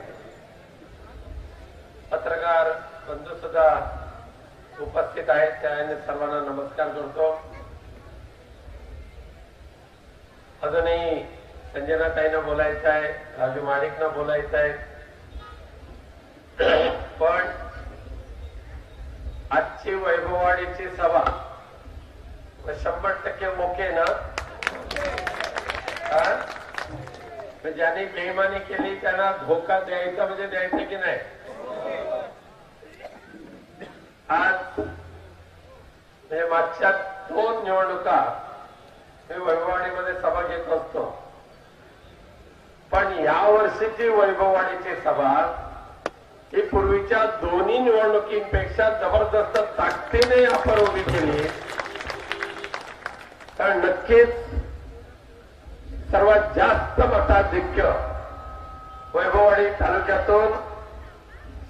S8: पत्रकार बंधू सुद्धा उपस्थित आहेत. त्याने सर्वांना नमस्कार करतो. अजूनही संजनाताईंना बोलायचं आहे, राजू महाडिकनं बोलायचं आहे, पण आजची वैभववाडीची सभा 100% मोके ना. ज्यांनी बेईमानी केली त्यांना धोका द्यायचा म्हणजे द्यायचं की नाही. आज म्हणजे मागच्या 2 निवडणुका मी वैभववाडीमध्ये सभा घेत असतो, पण या वर्षीची वैभववाडीची सभा ही पूर्वीच्या दोन्ही निवडणुकींपेक्षा जबरदस्त ताकदीने आपण उभी केली. कारण नक्कीच सर्वात जास्त मताधिक्य वैभववाडी तालुक्यातून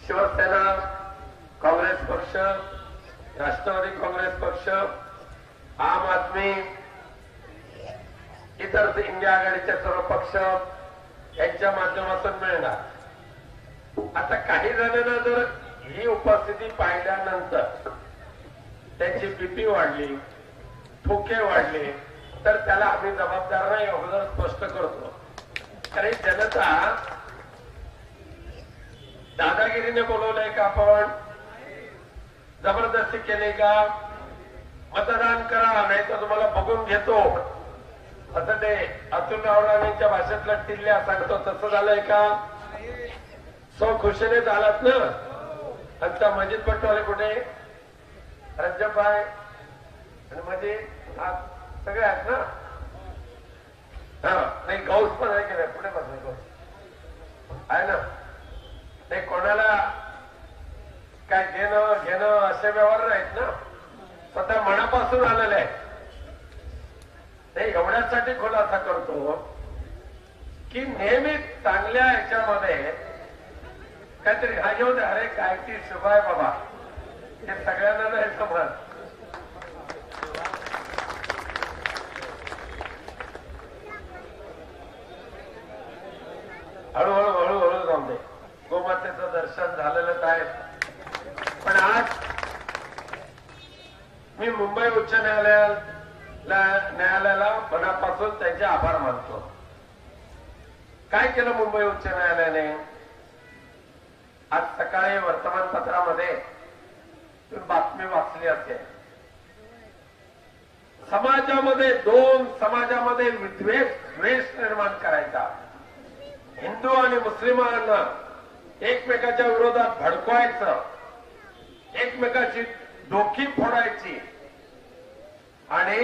S8: शिवसेना, काँग्रेस पक्ष, राष्ट्रवादी काँग्रेस पक्ष, आम आदमी, इतर इंडिया आघाडीचे सर्व पक्ष यांच्या माध्यमातून मिळणार. आता काही जणांना जर ही उपस्थिती पाहिल्यानंतर त्यांची बीपी वाढली, ठोके वाढले, तर त्याला आम्ही जबाबदार नाही, अगोदर स्पष्ट करतो. कारण जनता दादागिरीने बोलवलंय का, आपण जबरदस्ती केली का, मतदान करा नाही तर तुम्हाला बघून घेतो असं ते अतुल रावराणेंच्या भाषेतला टिल्ल्या सांगतो, तसं झालंय का. सो खुशीने झालात ना. आता मजीद पटवाले कुठे, रज्जभाई आणि मजीद सगळे आहेत ना. हा नाही, गौस पण आहे की नाही, पुढे बसले गौस आहे ना. नाही कोणाला काय घेणं असे व्यवहार नाहीत ना, स्वतः मनापासून आलेले आहे. नाही एवढ्यासाठी खुलासा करतो की नेहमी चांगल्या ह्याच्यामध्ये काहीतरी हा घेऊन द्या. अरे काय ती शुभ आहे बाबा, हे सगळ्यांना नाही समज. हळूहळू जाऊन दे. गोमातेचं दर्शन झालेलंच आहे. पण आज मी मुंबई उच्च न्यायालयाला मनापासून त्यांचे आभार मानतो. काय केलं मुंबई उच्च न्यायालयाने. आज सकाळी वर्तमानपत्रामध्ये बातमी वाचली असेल, समाजामध्ये द्वेष निर्माण करायचा, हिंदू आणि मुस्लिमांना एकमेकाच्या विरोधात भडकवायचं, एकमेकाची डोकी फोडायची आणि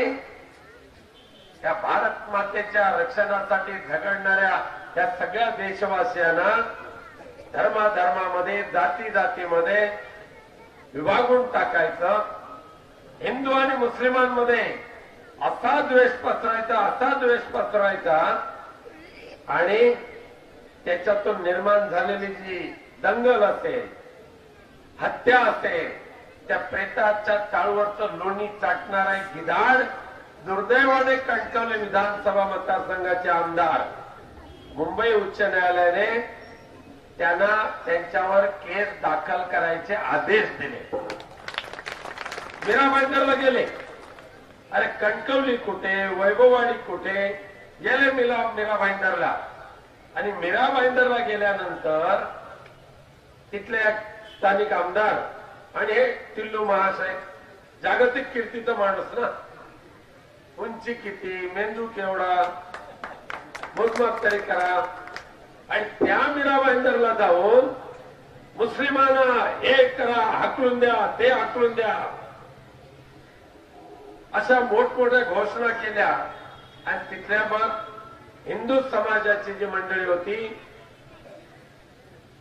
S8: त्या भारत मातेच्या रक्षणासाठी झगडणाऱ्या या सगळ्या देशवासियांना धर्माधर्मामध्ये, जातीमध्ये विभागून टाकायचं, हिंदू आणि मुस्लिमांमध्ये असा द्वेष पसरवायचा आणि त्याच्यातून निर्माण झालेली जी दंगल असेल, हत्या असेल, त्या प्रेताच्या चाळूवरचं लोणी चाटणारा एक गिधाड दुर्दैवाने कणकवली विधानसभा मतदारसंघाचे आमदार मुंबई उच्च न्यायालयाने त्यांना त्यांच्यावर केस दाखल करायचे आदेश दिले. मीरा भाईंदरला गेले. अरे कणकवली कुठे, वैभववाडी कुठे, गेले मीरा भाईंदरला. आणि मीरा भाईंदरला गेल्यानंतर तिथले स्थानिक आमदार आणि हे टिल्लू महाशय, जागतिक कीर्तीचा माणूस ना, उंची किती, मेंदू केवढा, मोजमाप तरी करा. आणि त्या मीरा भाईंदरला जाऊन मुस्लिमांना हे करा, हाकलून द्या, ते हाकलून द्या, अशा मोठमोठ्या घोषणा केल्या. आणि तिथल्या मग हिंदू समाजाची जी मंडळी होती,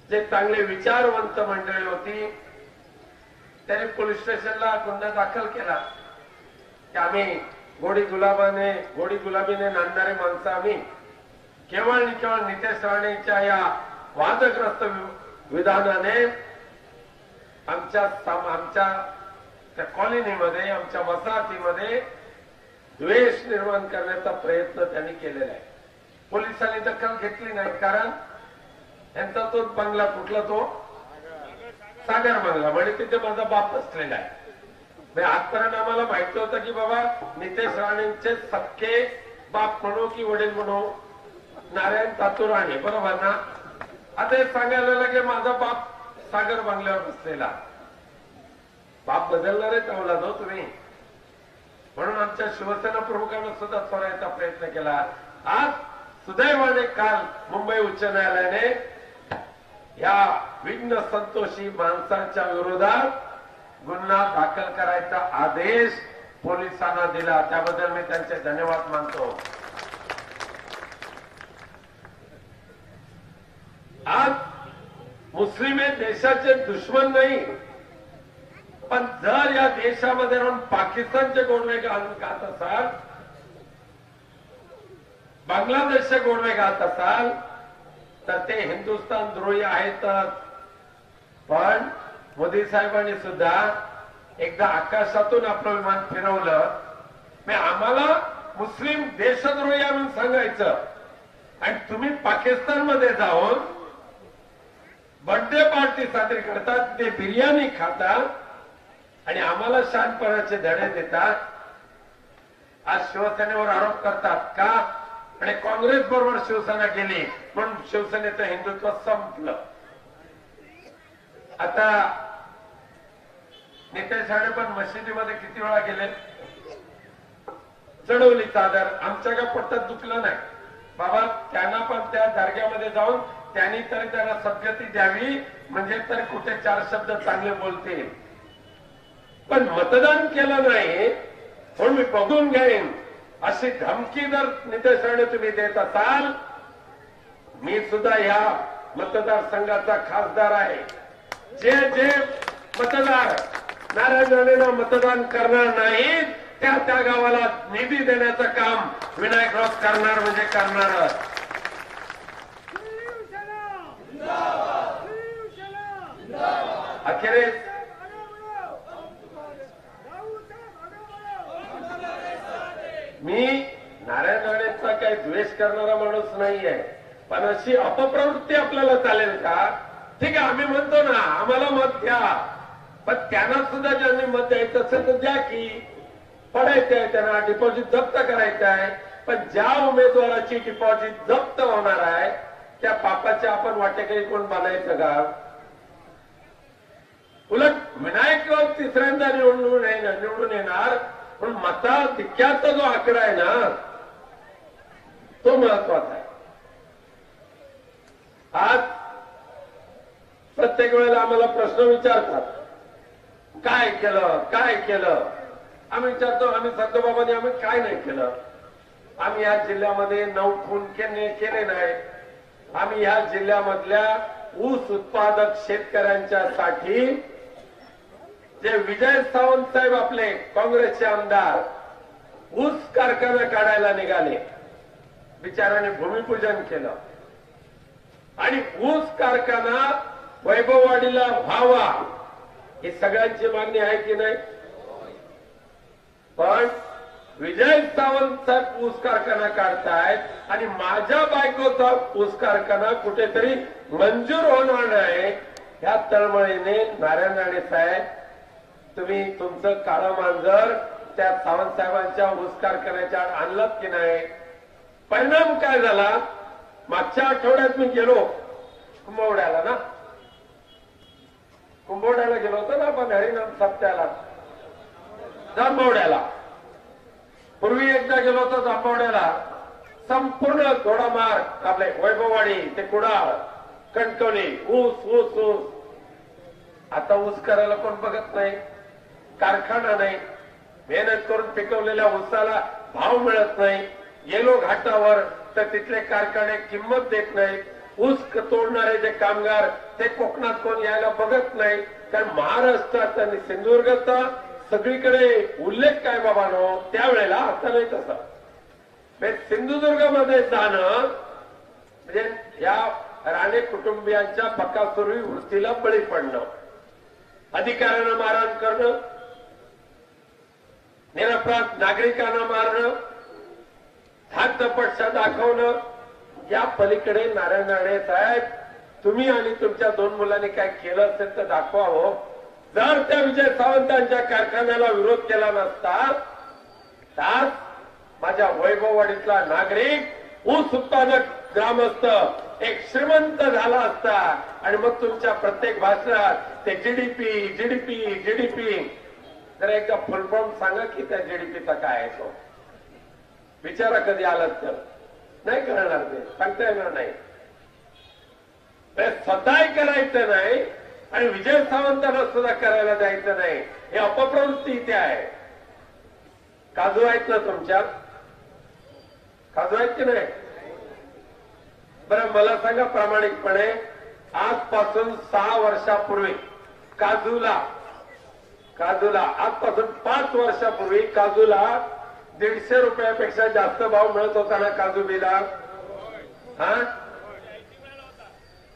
S8: जे चांगले विचारवंत मंडळी होती, त्यांनी पोलीस स्टेशनला गुन्हा दाखल केला की आम्ही गोडी गुलाबीने नांदणारे माणसं आम्ही केवळ आणि केवळ नितेश राणेंच्या या वादग्रस्त विधानाने आमच्या त्या कॉलनीमध्ये आमच्या वसाहतीमध्ये द्वेष निर्माण करण्याचा प्रयत्न त्यांनी केलेला आहे. पोलिसांनी दखल घेतली नाही, कारण त्यांचा तो बंगला कुठला, तो सागर बंगला, म्हणजे तिथे माझा बाप बसलेला आहे. आजपर्यंत आम्हाला माहिती होतं की बाबा नितेश राणेंचे सक्के बाप म्हणू की वडील म्हणू नारायण तातू राणे, बरोबर ना. आता हे सांगायला लागले माझा बाप सागर बंगल्यावर बसलेला. बाप बदलणारच अवलाद हो तुम्ही. म्हणून आमच्या शिवसेना प्रमुखांना सुद्धा सोडायचा प्रयत्न केला. आज सुदैवाने काल मुंबई उच्च न्यायालयाने या विघ्न संतोषी माणसाच्या विरोधात गुन्हा दाखल करायचा आदेश पोलिसांना दिला. त्याबद्दल मी त्यांचे धन्यवाद मानतो. आज मुस्लिम हे देशाचे दुश्मन नाही, पण जर या देशामध्ये राहून पाकिस्तानचे गोडवे गात असाल, बांगलादेशचे गोडवे गात असाल तर ते हिंदुस्थान द्रोही आहेतच. पण मोदी साहेबांनी सुद्धा एकदा आकाशातून आपलं विमान फिरवलं. आम्हाला मुस्लिम देशद्रोही म्हणून सांगायचं आणि तुम्ही पाकिस्तानमध्ये जाऊन बर्थडे पार्टी साजरी करतात, ते बिर्याणी खातात आणि आम्हाला शानपणाचे धडे देतात. आज शिवसेनेवर आरोप करतात का, आणि काँग्रेस बरोबर शिवसेना गेली म्हणून शिवसेनेचं हिंदुत्व संपलं. आता नितेश राणे पण मशिदीमध्ये किती वेळा गेले, चढवली चादर, आमच्या का पट्ट्यात दुखलं नाही बाबा. त्यांना पण त्या दर्ग्यामध्ये जाऊन त्यांनी तरी त्यांना सद्गती द्यावी, म्हणजे तरी कुठे चार शब्द चांगले बोलतील. पण मतदान केलं नाही म्हणून मी बघून घेईन अशी धमकी जर नितेश राणे तुम्ही देत असाल, मी सुद्धा या मतदारसंघाचा खासदार आहे. जे मतदार नारायण राणेंना मतदान करणार नाहीत त्या गावाला निधी देण्याचं काम विनायक राऊत करणार, म्हणजे करणारच. अखेरीस मी नारायण राणेंचा काही द्वेष करणारा माणूस नाहीये, पण अशी अपप्रवृत्ती आपल्याला चालेल का? ठीक आहे, आम्ही म्हणतो ना आम्हाला मत द्या, पण त्यांना सुद्धा ज्यांनी मत द्यायचं असेल तर द्या की. पडायचं आहे त्यांना, डिपॉझिट जप्त करायचं आहे. पण ज्या उमेदवाराची डिपॉझिट जप्त होणार आहे त्या पापाचे आपण वाटेकरी कोण बनायचं का? उलट विनायक राऊत तिसऱ्यांदा निवडून येणार, पण मताधिक्याचा जो आकडा आहे ना तो महत्वाचा आहे. आज प्रत्येक वेळेला आम्हाला प्रश्न विचारतात, काय केलं काय केलं. आम्ही विचारतो, आम्ही सांगतो बाबांनी आम्ही काय नाही केलं. आम्ही या जिल्ह्यामध्ये 9 खून केले नाही. आम्ही या जिल्ह्यामधल्या ऊस उत्पादक शेतकऱ्यांच्यासाठी जे विजय सावंत साहेब आपले काँग्रेसचे आमदार ऊस कारखाना काढायला निघाले, बिचाराने भूमिपूजन केलं आणि ऊस कारखाना वैभववाडीला व्हावा ही सगळ्यांची मागणी आहे की नाही. पण विजय सावंत साहेब ऊस कारखाना काढतायत आणि माझ्या बायकोचा ऊस कारखाना कुठेतरी मंजूर होणार नाही. ह्या तळमळीने नारायण राणे साहेब तुम्ही तुमचं काळं मांजर त्या सावंत साहेबांच्या ऊस कारखान्याच्या आड आणलं की नाही. परिणाम काय झाला, मागच्या आठवड्यात मी गेलो कुंभवड्याला ना, कुंभवड्याला गेलो होतो ना आपण हरिनाम सप्त्याला, जांभवड्याला. पूर्वी एकदा गेलो होतो जांभवड्याला, संपूर्ण घोडामार्ग आपले वैभववाडी ते कुडाळ कणकवली ऊस ऊस ऊस. आता ऊस करायला कोण बघत नाही, कारखाना नाही, मेहनत करून पिकवलेल्या ऊसाला भाव मिळत नाही. गेलो घाटावर तर तिथले कारखाने किंमत देत नाहीत. ऊस तोडणारे जे कामगार ते कोकणात कोण यायला बघत नाही. कारण महाराष्ट्रात आणि सिंधुदुर्गाचा सगळीकडे उल्लेख काय बाबांनो त्यावेळेला, आता नाही तसं. सिंधुदुर्गामध्ये जाणं म्हणजे या राणे कुटुंबियांच्या बकासुरी वृत्तीला बळी पडणं, अधिकाऱ्यांना मारहाण करणं, निरपराध नागरिकांना मारणं, धाकधपटशा दाखवणं, या पलीकडे नारायण राणे साहेब तुम्ही आणि तुमच्या 2 मुलांनी काय केलं असेल तर दाखवावं. जर त्या विजय सावंतांच्या कारखान्याला विरोध केला नसता तर माझ्या वैभववाडीतला नागरिक ऊस उत्पादक ग्रामस्थ एक श्रीमंत झाला असता. आणि मग तुमच्या प्रत्येक भाषणात ते जीडीपी जीडीपी जीडीपी, जर एकदा फुल फॉर्म सांगा की त्या जीडीपीचा काय आहे तो. विचारा कधी आलात तर नाही करणार, ते सांगता येणार नाही. स्वतःही करायचं नाही आणि विजय सावंतांना सुद्धा करायला द्यायचं नाही, हे अपप्रवृत्ती इथे आहे. काजू आहेत ना तुमच्यात? काजू आहेत की नाही? बरं मला सांगा प्रामाणिकपणे, आजपासून 6 वर्षापूर्वी काजूला आजपासून 5 वर्षापूर्वी काजूला 150 रुपयापेक्षा जास्त भाव मिळत होता ना काजू बिला?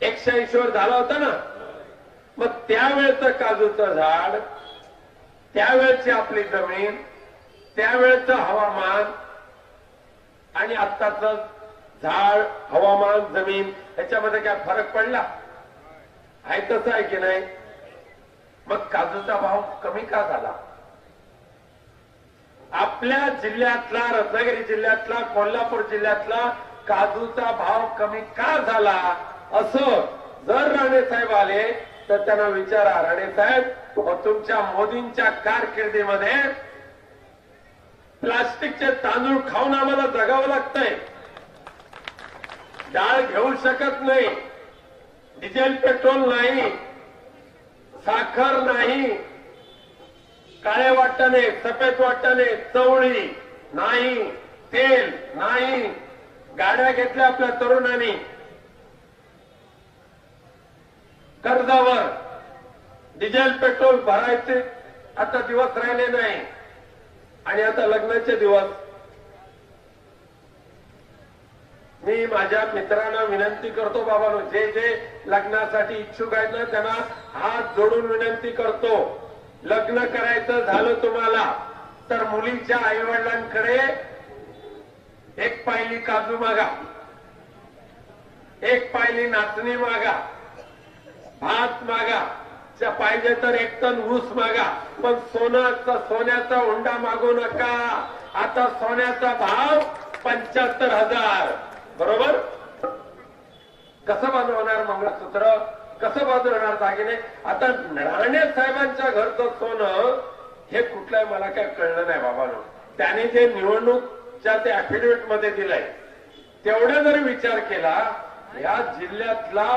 S8: 180 वर झाला होता ना. मग त्यावेळेचं काजूचं झाड, त्यावेळेची आपली जमीन, त्यावेळेचं हवामान आणि आत्ताचं झाड, हवामान, जमीन याच्यामध्ये काय फरक पडला आहे? तसं आहे की नाही? मग काजूचा भाव कमी का झाला? आपल्या जिल्ह्यातला, रत्नागिरी जिल्ह्यातला, कोल्हापूर जिल्ह्यातला काजूचा भाव कमी का झाला? असं जर राणे साहेब आले तर त्यांना विचारा, राणे साहेब तुमच्या मोदींच्या कारकिर्दीमध्ये प्लास्टिकचे तांदूळ खाऊन आम्हाला जगावं लागतंय, डाळ घेऊ शकत नाही, डिझेल पेट्रोल नाही, साखर नाही, काळे वाटाणे, सफेद वाटाणे, चवळी नाही, तेल नाही, गाड्या घेतल्या आपल्या तरुणांनी कर्जावर, डिझेल पेट्रोल भरायचे आता दिवस राहिले नाही. आणि आता लग्नाचे दिवस. मी माझ्या मित्रांना विनंती करतो, बाबांनो, जे लग्नासाठी इच्छुक आहेत ना त्यांना हात जोडून विनंती करतो, लग्न करायचं झालं तुम्हाला तर मुलीच्या आईवडिलांकडे 1 पायली काजू मागा, 1 पायली नाचणी मागा, भात मागा, पाहिजे तर 1 टन ऊस मागा, पण सोन्याचा हुंडा मागू नका. आता सोन्याचा भाव 75,000. बरोबर? कसं बांधवणार मंगळसूत्र, कसं बांधवणार दागिने? आता राणे साहेबांच्या घरचं सोनं हे कुठलंय मला काय कळलं नाही बाबांनो. त्याने जे निवडणूकच्या ते अफिडेव्हिट मध्ये दिलंय तेवढा जरी विचार केला, या जिल्ह्यातला,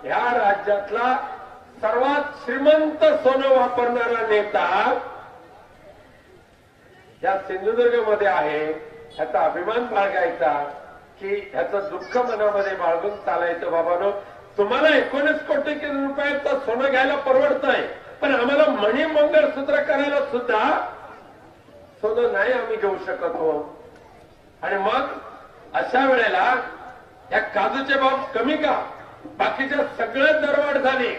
S8: ह्या राज्यातला सर्वात श्रीमंत सोनं वापरणारा नेता या सिंधुदुर्गमध्ये आहे, ह्याचा अभिमान बाळगायचा की ह्याचं दुःख मनामध्ये बाळगून चालायचं. बाबांनो, तुम्हाला 19 कोटी रुपयाचं सोनं घ्यायला परवडतंय, पण आम्हाला मणी मंगळसूत्र करायला सुद्धा सोनं नाही आम्ही घेऊ शकत हो. आणि मग अशा वेळेला या काजूचे भाव कमी का? बाकीच्या सगळे दरवाढ झाली,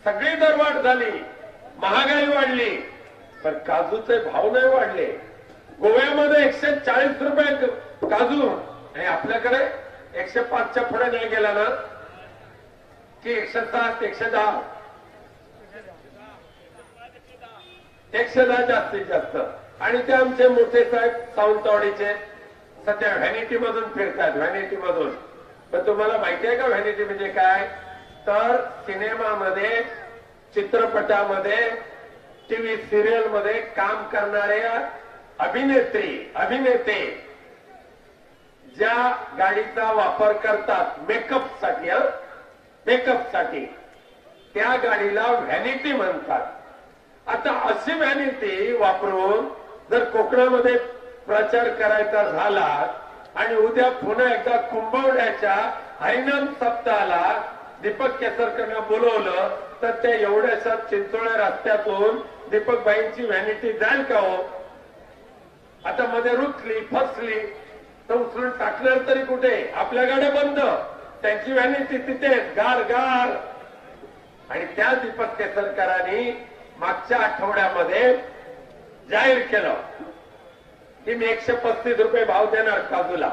S8: सगळी दरवाढ झाली, महागाई वाढली, पण काजूचे भाव नाही वाढले. गोव्यामध्ये 140 रुपये काजू आणि आपल्याकडे 105च्या पुढे नाही गेला ना की 107, 110, 110 जास्तीत जास्त. आणि ते आमचे मोठे साहेब सावंतवाडीचे सध्या व्हॅनिटी मधून फिरतात, व्हॅनिटी मधून. पण तुम्हाला माहिती आहे का व्हॅनिटी म्हणजे काय? तर सिनेमामध्ये, चित्रपटामध्ये, टीव्ही सिरियल मध्ये काम करणाऱ्या अभिनेते ज्या गाडीचा वापर करतात मेकअपसाठी, मेकअपसाठी, त्या गाडीला व्हॅनिटी म्हणतात. आता अशी व्हॅनिटी वापरून जर कोकणामध्ये प्रचार करायचा झाला आणि उद्या पुन्हा एकदा कुंभवड्याच्या हरिनाम सप्ताहाला दीपक केसरकरांना बोलवलं तर त्या एवढ्याशा चिंचोळ्या रस्त्यातून दीपकबाईंची व्हॅनिटी जाईल का हो? आता मध्ये रुतली, फसली तर उचलून टाकणार तरी कुठे? आपल्या गाड्या बंद, त्यांची व्हॅनिटी तिथेच गार गार. आणि त्या दीपक केसरकरांनी मागच्या आठवड्यामध्ये जाहीर केलं की मी 135 रुपये भाव देणार काजूला.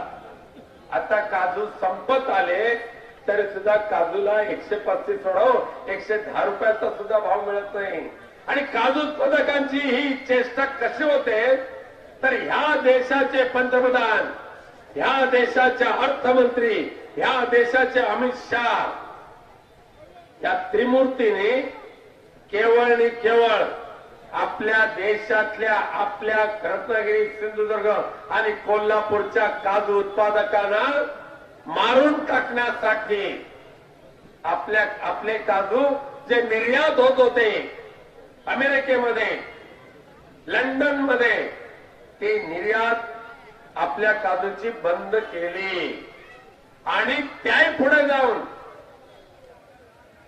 S8: आता काजू संपत आले तरी सुद्धा काजूला 135 सोडव 110 रुपयाचा सुद्धा भाव मिळत नाही. आणि काजू उत्पादकांची ही चेष्टा कशी होते तर ह्या देशाचे पंतप्रधान, ह्या देशाच्या अर्थमंत्री, ह्या देशाचे अमित शहा या त्रिमूर्तीने केवळ आणि केवळ आपल्या देशातल्या आपल्या रत्नागिरी, सिंधुदुर्ग आणि कोल्हापूरच्या काजू उत्पादकांना मारून टाकण्यासाठी आपले काजू जे निर्यात होत होते अमेरिकेमध्ये, लंडनमध्ये, ते निर्यात आपल्या काजूची बंद केली. आणि त्याही पुढे जाऊन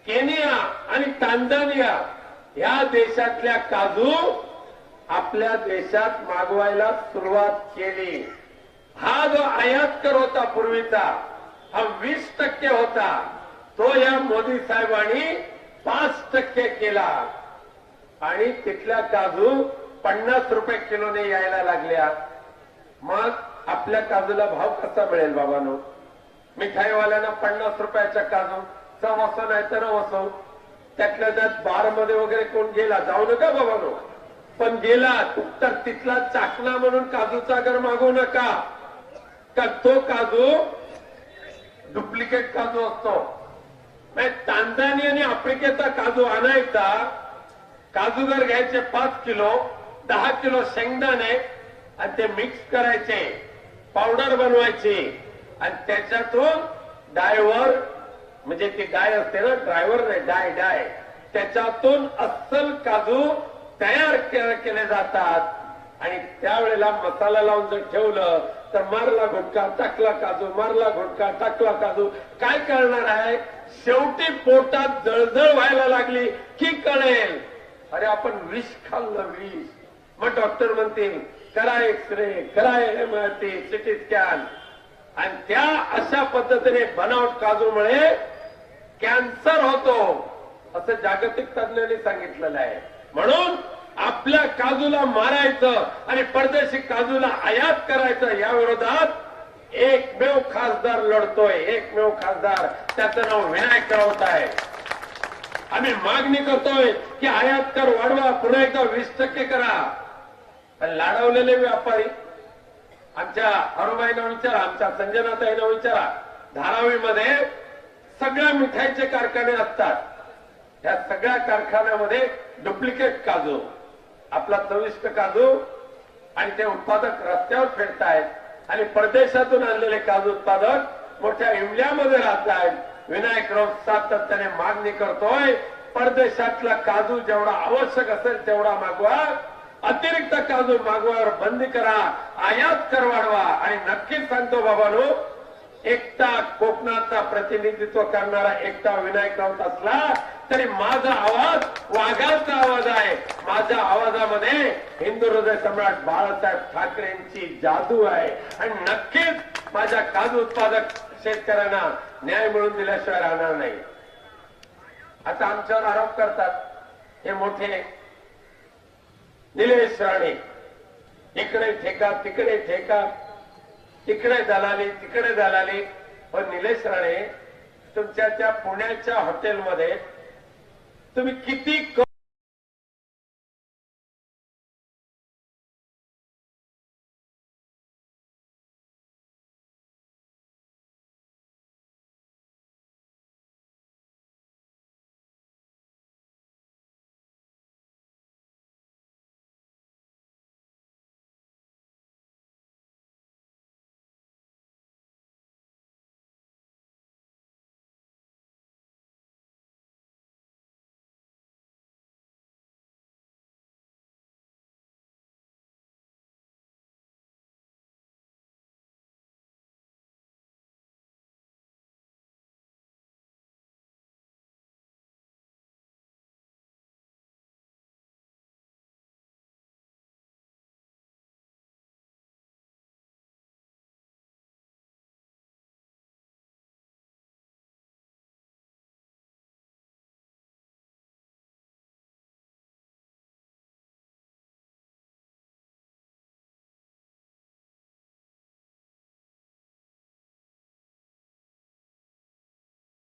S8: केनिया आणि टांझानिया या देशातल्या काजू आपल्या देशात मागवायला सुरुवात केली. हा जो आयात कर होता पूर्वीचा, हा 20% होता, तो या मोदी साहेबांनी 5% केला. आणि तिथल्या काजू 50 रुपये किलोने यायला लागल्या. मग आपल्या काजूला भाव कसा मिळेल बाबांनो? मिठाईवाल्यांना 50 रुपयाच्या काजूचा वसो नाही तर वसो. त्यातल्या त्यात बारमध्ये वगैरे कोण गेला, जाऊ नका बाबांनो. पण गेला तर तिथला चाकणा म्हणून काजूचा घर मागवू नका, का तो काजू डुप्लिकेट काजू असतो. टांझानिया आणि आफ्रिकेचा काजू आणायचा, काजूगर घ्यायचे 5 किलो, 10 किलो शेंगदाणे आणि ते मिक्स करायचे, पावडर बनवायची आणि त्याच्यातून डायवर, म्हणजे ती डाय असते ना, ड्रायव्हर नाही, डाय, त्याच्यातून अस्सल काजू तयार केले जातात. आणि त्यावेळेला मसाला लावून जर ठेवलं तर मारला घुटका टाकला काजू, मारला घुटका टाकला काजू. काय करणार आहे? शेवटी पोटात जळजळ व्हायला लागली की कळेल अरे आपण विष खाल्लं, विष. मग डॉक्टर म्हणतील करा एक्सरे, करा MRI, सिटी स्कॅन. आणि त्या अशा पद्धतीने बनावट काजूमुळे कॅन्सर होतो असं जागतिक तज्ञांनी सांगितलेलं आहे. म्हणून आपल्या काजूला मारायचं आणि परदेशी काजूला आयात करायचं, या विरोधात एकमेव खासदार लढतोय, एकमेव खासदार, त्याचं नाव विनायक राऊत आहे. आम्ही मागणी करतोय की आयात कर वाढवा, पुन्हा एकदा 20% करा. पण लाडवलेले व्यापारी, आमच्या अरुबाईंना विचारा, आमच्या संजनाताईंना विचारा, धारावीमध्ये सगळ्या मिठाईचे कारखाने असतात. त्या सगळ्या कारखान्यामध्ये डुप्लिकेट काजू, आपला चविष्ट काजू, आणि ते उत्पादक रस्त्यावर फिरतायत आणि परदेशातून आणलेले काजू उत्पादक मोठ्या इमल्यामध्ये राहत आहेत. विनायक राऊत सातत्याने मागणी करतोय परदेशातला काजू जेवढा आवश्यक असेल तेवढा मागवा, अतिरिक्त काजू मागवावर बंदी करा, आयात कर वाढवा. आणि नक्कीच सांगतो बाबांनो, एकटा कोकणाचा प्रतिनिधित्व करणारा एकटा विनायक राऊत असला तरी माझा आवाज वाघाचा आवाज आहे. माझ्या आवाजामध्ये हिंदू हृदय सम्राट बाळासाहेब ठाकरेंची जादू आहे. आणि नक्कीच माझ्या काजू उत्पादक शेतकऱ्यांना न्याय मिळवून दिल्याशिवाय राहणार नाही. आता आमच्यावर आरोप करतात हे मोठे निलेश राणे, इकडे ठेका तिकडे ठेका, तिकडे दलाली तिकडे दलाली. पण निलेश राणे, तुमच्या त्या पुण्याच्या हॉटेलमध्ये तुम्ही किती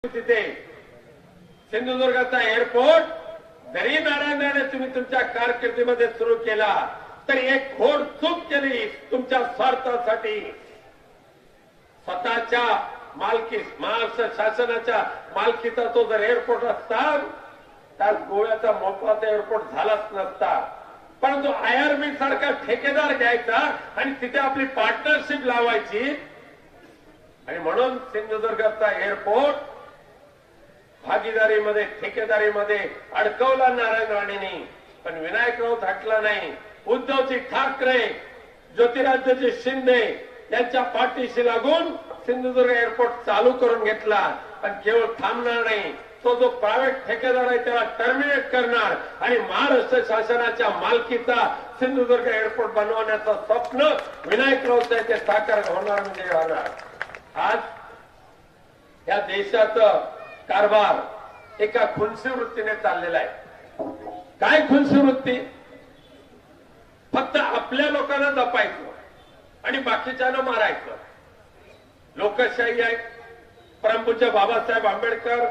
S8: तिथे सिंधुदुर्गाचा एअरपोर्ट जरी नारायण राणे तुम्ही तुमच्या कारकिर्दीमध्ये सुरू केला तरी एक घोर चूक केली तुमच्या स्वार्थासाठी. स्वतःच्या महाराष्ट्र शासनाच्या मालकीचा तो जर एअरपोर्ट असता तर गोव्याचा मोफत एअरपोर्ट झालाच नसता. परंतु IRB सारखा ठेकेदार घ्यायचा आणि तिथे आपली पार्टनरशिप लावायची आणि म्हणून सिंधुदुर्गाचा एअरपोर्ट भागीदारीमध्ये ठेकेदारीमध्ये अडकवला नारायण राणेंनी. पण विनायक राऊत हटला नाही. उद्धवजी ठाकरे ज्योतिरादित्य शिंदे यांच्या पाठीशी लागून सिंधुदुर्ग एअरपोर्ट चालू करून घेतला. पण केवळ थांबणार नाही, तो जो प्रायव्हेट ठेकेदार आहे त्याला टर्मिनेट करणार आणि महाराष्ट्र शासनाच्या मालकीचा सिंधुदुर्ग एअरपोर्ट बनवण्याचं स्वप्न विनायक राऊत ते साकार होणार म्हणजे राहणार. आज या देशाचं कारभार एका खुनसी वृत्तीने चाललेला आहे. काय खुनसी वृत्ती? फक्त आपल्या लोकांना जपायचं आणि बाकीच्यांना मारायचं. लोकशाही आहे. परमपूज्य बाबासाहेब आंबेडकर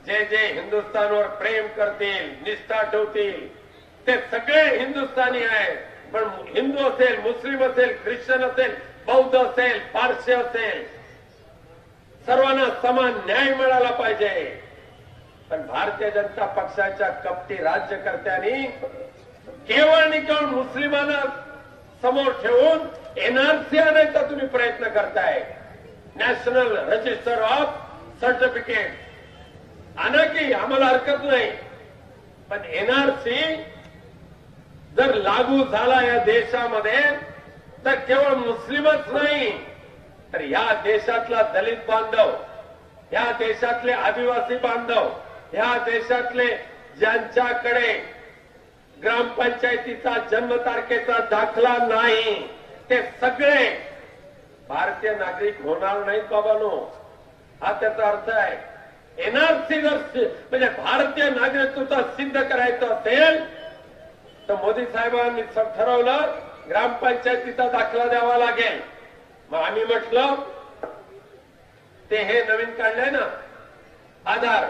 S8: जे जे हिंदुस्थानवर प्रेम करतील, निष्ठा ठेवतील ते सगळे हिंदुस्थानी आहेत. पण हिंदू असेल, मुस्लिम असेल, ख्रिश्चन असेल, बौद्ध असेल, पारसी असेल, सर्वांना समान न्याय मिळाला पाहिजे. पण भारतीय जनता पक्षाच्या कपटी राज्यकर्त्यांनी केवळ आणि केवळ मुस्लिमांना समोर ठेवून NRC आणायचा तुम्ही प्रयत्न करताय. नॅशनल रजिस्टर ऑफ सर्टिफिकेट आणा की, आम्हाला हरकत नाही. पण NRC जर लागू झाला या देशामध्ये तर केवळ मुस्लिमच नाही तर या देशातला दलित बांधव, या देशातले आदिवासी बांधव, या देशातले ज्यांच्याकडे ग्रामपंचायतीचा जन्मतारखेचा दाखला नाही ते सगळे भारतीय नागरिक होणार नाहीत बाबांनो. हा त्याचा अर्थ आहे. NRC जर म्हणजे भारतीय नागरिकत्व सिद्ध करायचं असेल तर मोदी साहेबांनी ठरवलं ग्रामपंचायतीचा दाखला द्यावा लागेल. मग आम्ही म्हटलं ते हे नवीन काढलंय ना आधार.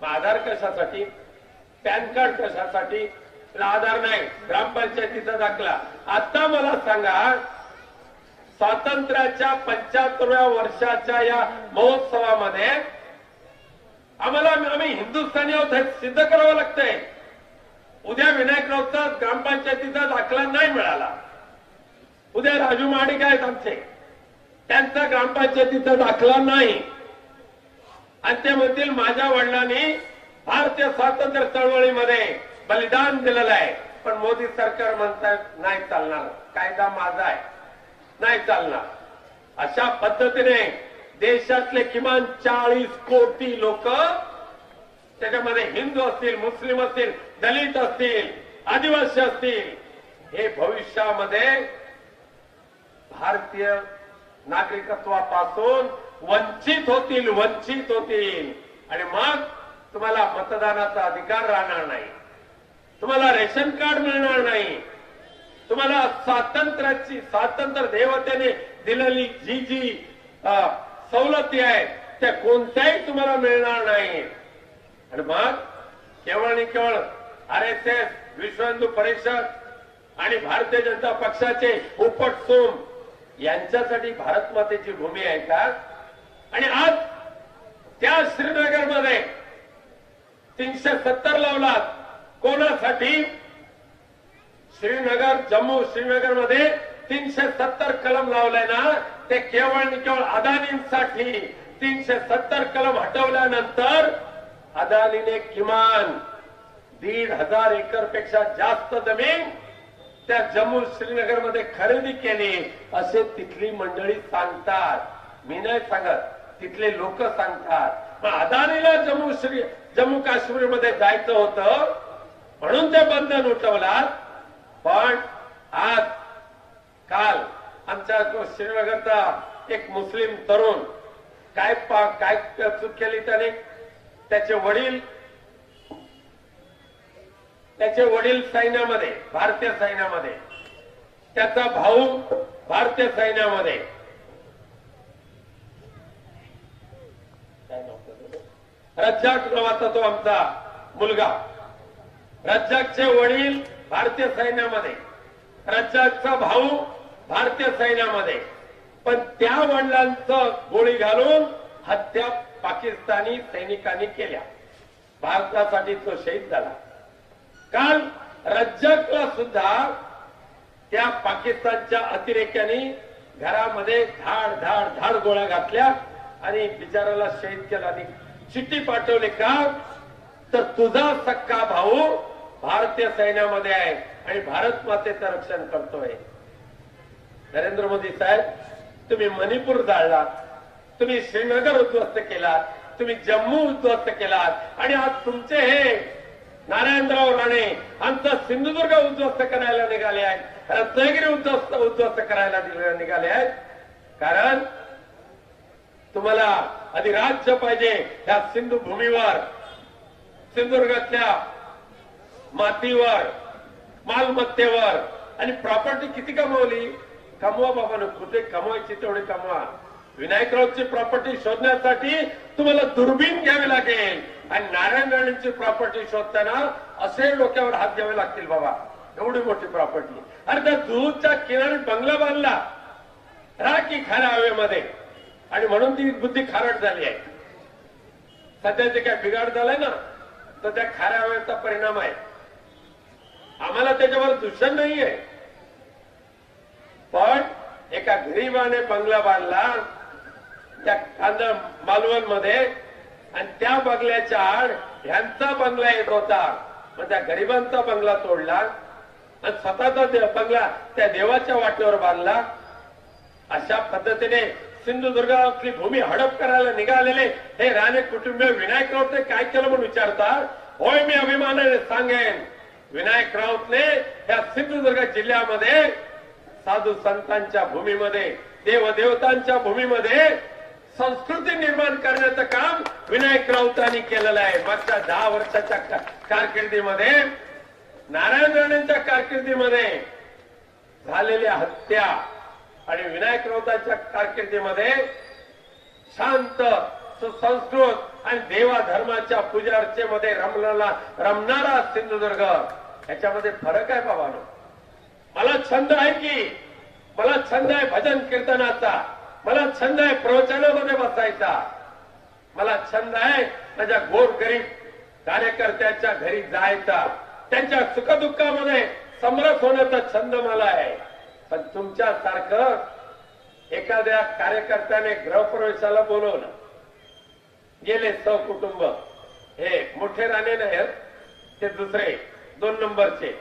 S8: मग आधार कशासाठी? पॅन कार्ड कशासाठी? आधार नाही, ग्रामपंचायतीचा दाखला. आता मला सांगा, स्वातंत्र्याच्या 75व्या वर्षाच्या या महोत्सवामध्ये आम्ही हिंदुस्थानी आहोत हे सिद्ध करावं लागतंय. उद्या विनायक राऊतचा ग्रामपंचायतीचा दाखला नाही मिळाला, उद्या राजू महाडिक आहेत आमचे, त्यांचा ग्रामपंचायतीचा दाखला नाही आणि ते म्हणतील माझ्या वडिलांनी भारतीय स्वातंत्र्य चळवळीमध्ये बलिदान दिलेलं आहे. पण मोदी सरकार म्हणतात नाही चालणार, कायदा माझा आहे, नाही चालणार. अशा पद्धतीने देशातले किमान 40 कोटी लोक, त्याच्यामध्ये हिंदू असतील, मुस्लिम असतील, दलित असतील, आदिवासी असतील, हे भविष्यामध्ये भारतीय नागरिकत्वापासून वंचित होतील. आणि मग तुम्हाला मतदानाचा अधिकार राहणार नाही, तुम्हाला रेशन कार्ड मिळणार नाही, तुम्हाला स्वातंत्र्य देवतेने दिलेली जी सवलती आहेत त्या कोणत्याही तुम्हाला मिळणार नाही. आणि मग केवळ आणि केवळ RSS, विश्व हिंदू परिषद आणि भारतीय जनता पक्षाचे उपटसोम यांच्यासाठी भारत मातेची भूमी आहे का? आणि आज त्या श्रीनगरमध्ये 370 लावलात. कोणासाठी? जम्मू श्रीनगरमध्ये 370 कलम लावलाय ना, ते केवळ आणि केवळ अदानींसाठी. 370 कलम हटवल्यानंतर अदानीने किमान 1,500 एकरपेक्षा जास्त जमीन त्या जम्मू श्रीनगरमध्ये खरेदी केली असे तिथली मंडळी सांगतात. मी नाही सांगत, तिथले लोक सांगतात. मग अदानीला जम्मू काश्मीरमध्ये जायचं होतं म्हणून ते बंधन उठवलात. पण आज काल आमच्या श्रीनगरचा एक मुस्लिम तरुण काय चूक केली त्याने, त्याचे वडील सैन्यामध्ये, भारतीय सैन्यामध्ये, त्याचा भाऊ भारतीय सैन्यामध्ये, रज्जाक नावाचा तो आमचा मुलगा, रज्जाकचे वडील भारतीय सैन्यामध्ये, रज्जाकचा भाऊ भारतीय सैन्यामध्ये, पण त्या वडिलांचं गोळी घालून हत्या पाकिस्तानी सैनिकांनी केल्या. भारतासाठी तो शहीद झाला. काल रज्जाकला सुद्धा त्या पाकिस्तानच्या अतिरेक्यांनी घरामध्ये धाड धाड धाड गोळ्या घातल्या आणि बिचाराला शहीद केला. आणि चिठ्ठी पाठवली का, तर तुझा सक्का भाऊ भारतीय सैन्यामध्ये आहे आणि भारत मातेचं रक्षण करतोय. नरेंद्र मोदी साहेब, तुम्ही मणिपूर जाळलात, तुम्ही श्रीनगर उद्ध्वस्त केलात, तुम्ही जम्मू उद्ध्वस्त केलात आणि आज तुमचे हे नारायणराव राणे आमचा सिंधुदुर्ग उद्ध्वस्त करायला निघाले आहेत, रत्नागिरी उद्ध्वस्त करायला निघाले आहेत. कारण तुम्हाला अधिराज्य पाहिजे ह्या सिंधू भूमीवर, सिंधुदुर्गातल्या मातीवर, मालमत्तेवर. आणि प्रॉपर्टी किती कमवली? कमवा बाबांनो, कुठे कमवायची तेवढी कमवा. विनायकरावची प्रॉपर्टी शोधण्यासाठी तुम्हाला दुर्बीण घ्यावी लागेल आणि नारायण राणेंची प्रॉपर्टी शोधताना असे डोक्यावर हात घ्यावे लागतील बाबा, एवढी मोठी प्रॉपर्टी. अरे त्या दूधच्या किनारी बंगला बांधला राखी खाऱ्या हवेमध्ये आणि म्हणून ती बुद्धी खारट झाली आहे. सध्या जे काय बिघाड झालाय ना, तर त्या खाऱ्या हवेचा परिणाम आहे. आम्हाला त्याच्यावर दूषण नाहीये, पण एका गरीबाने बंगला बांधला त्या कांदा मालवणमध्ये आणि त्या बंगल्याच्या आड ह्यांचा बंगला येत होता. मग त्या गरिबांचा बंगला तोडला आणि स्वतःचा बंगला त्या देवाच्या वाटेवर बांधला. अशा पद्धतीने सिंधुदुर्गातली भूमी हडप करायला निघालेले हे राणे कुटुंबीय विनायक राऊतने काय केलं म्हणून विचारतात. होय, मी अभिमानाने सांगेन, विनायक राऊतने या सिंधुदुर्ग जिल्ह्यामध्ये साधू संतांच्या भूमीमध्ये, देवदेवतांच्या भूमीमध्ये संस्कृती निर्माण करण्याचं काम विनायक राऊतांनी केलेलं आहे. मागच्या 10 वर्षाच्या कारकिर्दीमध्ये, नारायण राणेंच्या कारकिर्दीमध्ये झालेल्या हत्या आणि विनायक राऊतांच्या कारकिर्दीमध्ये शांत, सुसंस्कृत आणि देवा धर्माच्या पूजा अर्चेमध्ये रमणारा सिंधुदुर्ग, याच्यामध्ये फरक आहे बाबांनो. मला छंद आहे की, मला छंद आहे भजन कीर्तनाचा, मला छंद आहे प्रवचनामध्ये बसायचा, मला छंद आहे माझ्या गोरगरीब कार्यकर्त्यांच्या घरी जायचा, त्यांच्या सुखदुःखामध्ये समरस होण्याचा छंद मला आहे. पण तुमच्यासारखं एखाद्या कार्यकर्त्याने गृहप्रवेशाला बोलवलं, गेले सहकुटुंब, हे मोठे राणे नाही, ते दुसरे 2 नंबरचे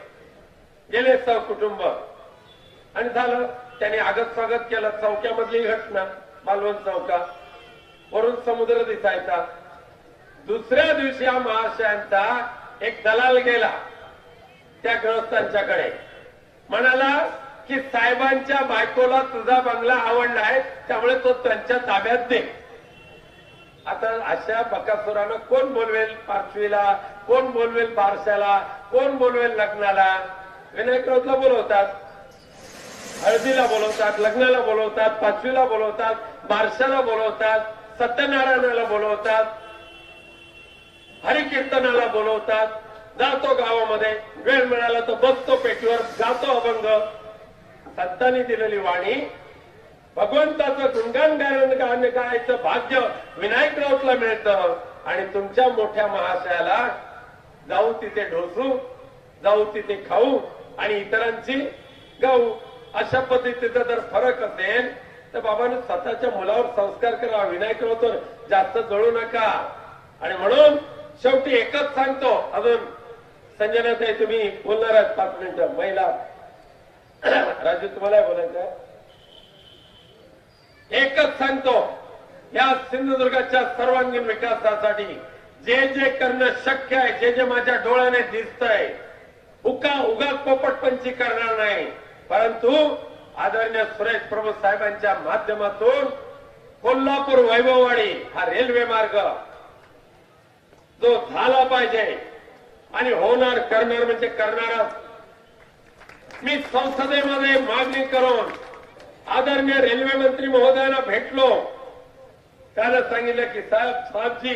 S8: गेले सहकुटुंब आणि झालं, त्यांनी आगत स्वागत केलं. चौक्यामधली घटना, मालवण चौका वरून समुद्र दिसायचा. दुसऱ्या दिवशी या महाशयांचा एक दलाल गेला त्या गृहस्थांच्याकडे, म्हणाला की साहेबांच्या बायकोला तुझा बंगला आवडलाय, त्यामुळे तो त्यांच्या ताब्यात दे. आता अशा बकासुरानं कोण बोलवेल पाचवीला, कोण बोलवेल बारशाला, कोण बोलवेल लग्नाला? विनायक राऊतला बोलवतात, हळदीला बोलवतात, लग्नाला बोलवतात, पाचवीला बोलवतात, बारशाला बोलवतात, सत्यनारायणाला बोलवतात, हरिकीर्तनाला बोलवतात. जातो गावामध्ये, वेळ मिळाला तर बसतो पेटीवर, जातो अभंग. संतांनी दिलेली वाणी, भगवंताचं गुणगान गायचं भाग्य विनायक राऊतला मिळतं आणि तुमच्या मोठ्या महाशयाला जाऊ तिथे ढोसू, जाऊ तिथे खाऊ आणि इतरांची गाऊ. अशा पद्धतीचा जर फरक असेल तर बाबांनो स्वतःच्या मुलावर संस्कार करा, विनायक राऊतवर जास्त जळू नका. आणि म्हणून शेवटी एकच सांगतो, अजून संजनाताई तुम्ही बोलणार आहात 5 मिनिटं, महिला राजू तुम्हाला बोलायचं आहे. एकच सांगतो, या सिंधुदुर्गाच्या सर्वांगीण विकासासाठी जे जे करणं शक्य आहे, जे जे माझ्या डोळ्याने दिसतंय, उगाच पोपटपंची करणार नाही, परंतु आदरणीय सुरेश प्रभू साहेबांच्या माध्यमातून कोल्हापूर वैभववाडी हा रेल्वे मार्ग जो झाला पाहिजे आणि होणार करणार म्हणजे करणारच. मी संसदेमध्ये मागणी करून आदरणीय रेल्वे मंत्री महोदयांना भेटलो. त्याला सांगितलं की साहेबजी